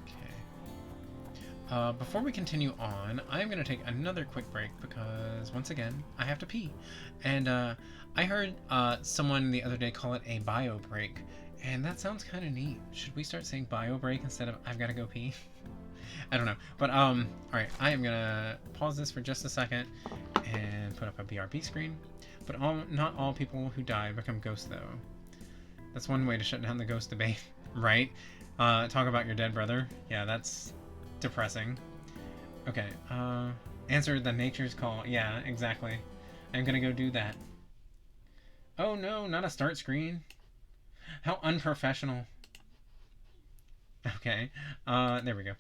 Okay. Before we continue on, I'm going to take another quick break because, once again, I have to pee. And I heard someone the other day call it a bio break, and that sounds kind of neat. Should we start saying bio break instead of I've got to go pee? I don't know. But, alright, I am going to pause this for just a second and put up a BRB screen. But not all people who die become ghosts, though. That's one way to shut down the ghost debate, right? Talk about your dead brother. Yeah, that's depressing. Okay, answer the nature's call. Yeah, exactly. I'm going to go do that. Oh no, not a start screen. How unprofessional. Okay. There we go.